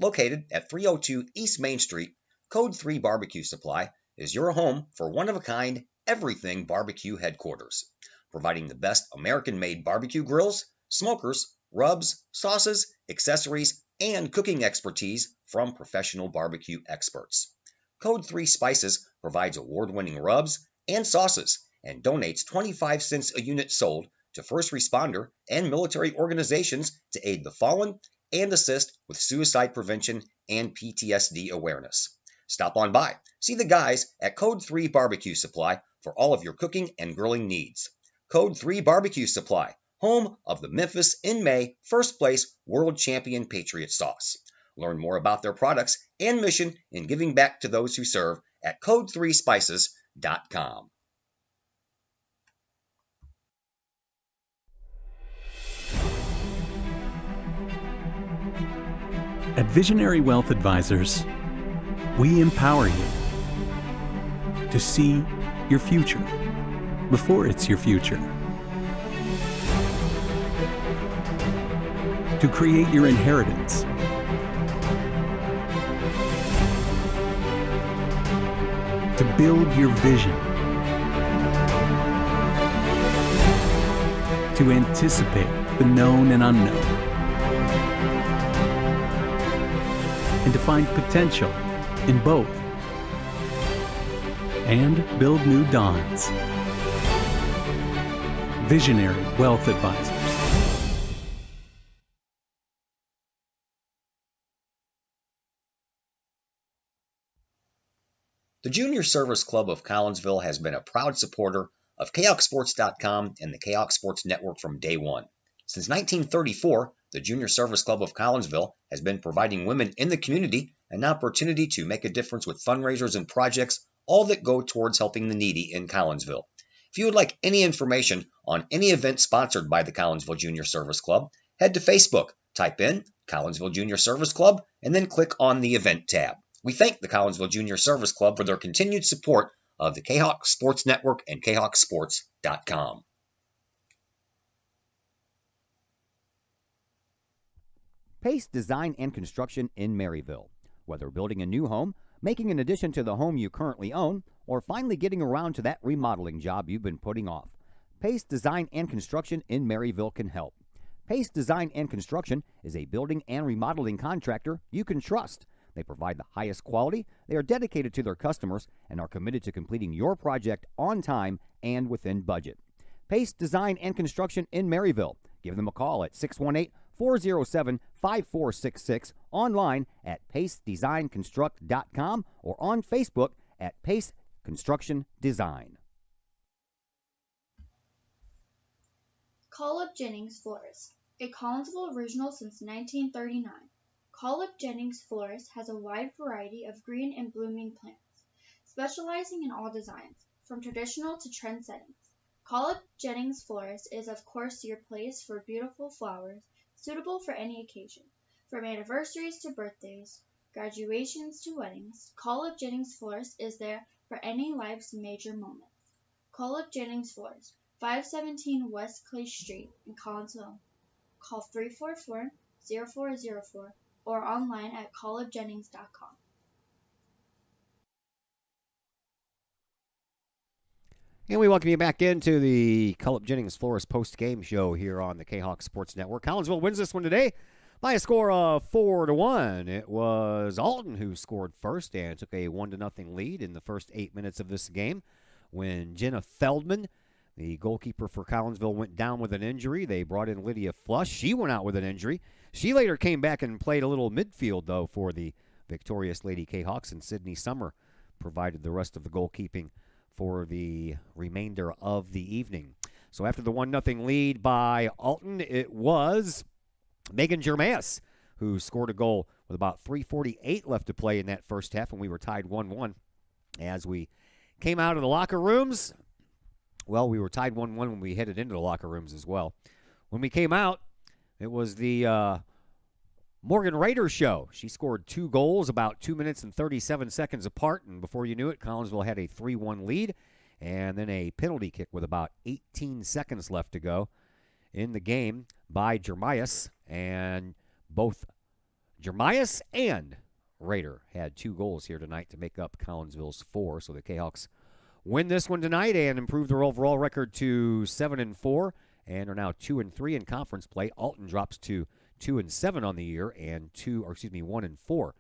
Located at 302 East Main Street, Code 3 Barbecue Supply is your home for one-of-a-kind everything barbecue headquarters, providing the best American-made barbecue grills, smokers, rubs, sauces, accessories, and cooking expertise from professional barbecue experts. Code 3 Spices provides award-winning rubs and sauces and donates 25 cents a unit sold to first responder and military organizations to aid the fallen and assist with suicide prevention and PTSD awareness. Stop on by. See the guys at Code 3 Barbecue Supply for all of your cooking and grilling needs. Code 3 Barbecue Supply, home of the Memphis in May first place world champion Patriot sauce. Learn more about their products and mission in giving back to those who serve at code3spices.com. At Visionary Wealth Advisors, we empower you to see your future before it's your future, to create your inheritance, to build your vision, to anticipate the known and unknown, and to find potential in both, and build new dawns. Visionary Wealth Advisors. The Junior Service Club of Collinsville has been a proud supporter of KahokSports.com and the Kahok Sports Network from day one. Since 1934, the Junior Service Club of Collinsville has been providing women in the community an opportunity to make a difference with fundraisers and projects, all that go towards helping the needy in Collinsville. If you would like any information on any event sponsored by the Collinsville Junior Service Club, head to Facebook, type in Collinsville Junior Service Club, and then click on the event tab. We thank the Collinsville Junior Service Club for their continued support of the Kahok Sports Network and KahokSports.com. Pace Design and Construction in Maryville. Whether building a new home, making an addition to the home you currently own, or finally getting around to that remodeling job you've been putting off, Pace Design and Construction in Maryville can help. Pace Design and Construction is a building and remodeling contractor you can trust. They provide the highest quality, they are dedicated to their customers, and are committed to completing your project on time and within budget. Pace Design and Construction in Maryville. Give them a call at 618-407-5466, online at pacedesignconstruct.com, or on Facebook at Pace Construction Design. Call Up Jennings Florist, a Collinsville original since 1939. Call Up Jennings Florist has a wide variety of green and blooming plants, specializing in all designs, from traditional to trend settings. Call Up Jennings Florist is of course your place for beautiful flowers, suitable for any occasion. From anniversaries to birthdays, graduations to weddings, Call Up Jennings Florist is there for any life's major moments. Call Up Jennings Florist, 517 West Clay Street in Collinsville. Call 344-0404 or online at callupjennings.com. And we welcome you back into the Call Up Jennings Florist post-game show here on the Kahok Sports Network. Collinsville wins this one today by a score of 4-1. It was Alton who scored first and took a 1-0 lead in the first 8 minutes of this game when Jenna Feldman, the goalkeeper for Collinsville, went down with an injury. They brought in Lydia Flush. She went out with an injury. She later came back and played a little midfield, though, for the victorious Lady Kahawks, and Sydney Summer provided the rest of the goalkeeping for the remainder of the evening. So after the 1-0 lead by Alton, it was Megan Germaeus who scored a goal with about 3:48 left to play in that first half, and we were tied 1-1. As we came out of the locker rooms, well, we were tied 1-1 when we headed into the locker rooms as well. When we came out, it was the Morgan Raiders show. She scored 2 goals about 2 minutes and 37 seconds apart, and before you knew it, Collinsville had a 3-1 lead, and then a penalty kick with about 18 seconds left to go in the game by Germaeus, and Both Jeremias and Raider had 2 goals here tonight to make up Collinsville's 4. So the Kahawks win this one tonight and improve their overall record to 7-4 and are now 2-3 in conference play. Alton drops to 2-7 on the year and 1-4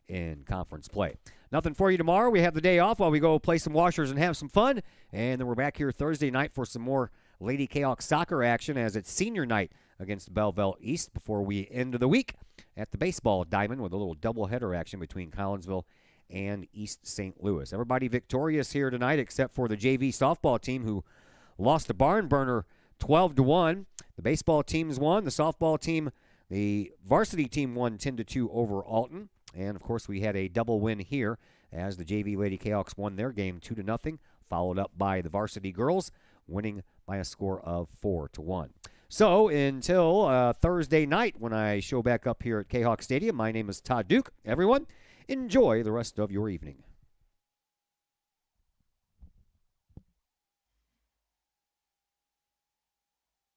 in conference play. Nothing for you tomorrow. We have the day off while we go play some washers and have some fun. And then we're back here Thursday night for some more Lady Kahawk soccer action as it's senior night against Belleville East before we end the week at the baseball diamond with a little doubleheader action between Collinsville and East St. Louis. Everybody victorious here tonight except for the JV softball team who lost a barn burner 12-1. The baseball teams won. The softball team, the varsity team won 10-2 over Alton. And, of course, we had a double win here as the JV Lady Kahawks won their game 2-0, followed up by the varsity girls winning by a score of 4-1. So until Thursday night when I show back up here at Kahawk Stadium, my name is Todd Duke. Everyone, enjoy the rest of your evening.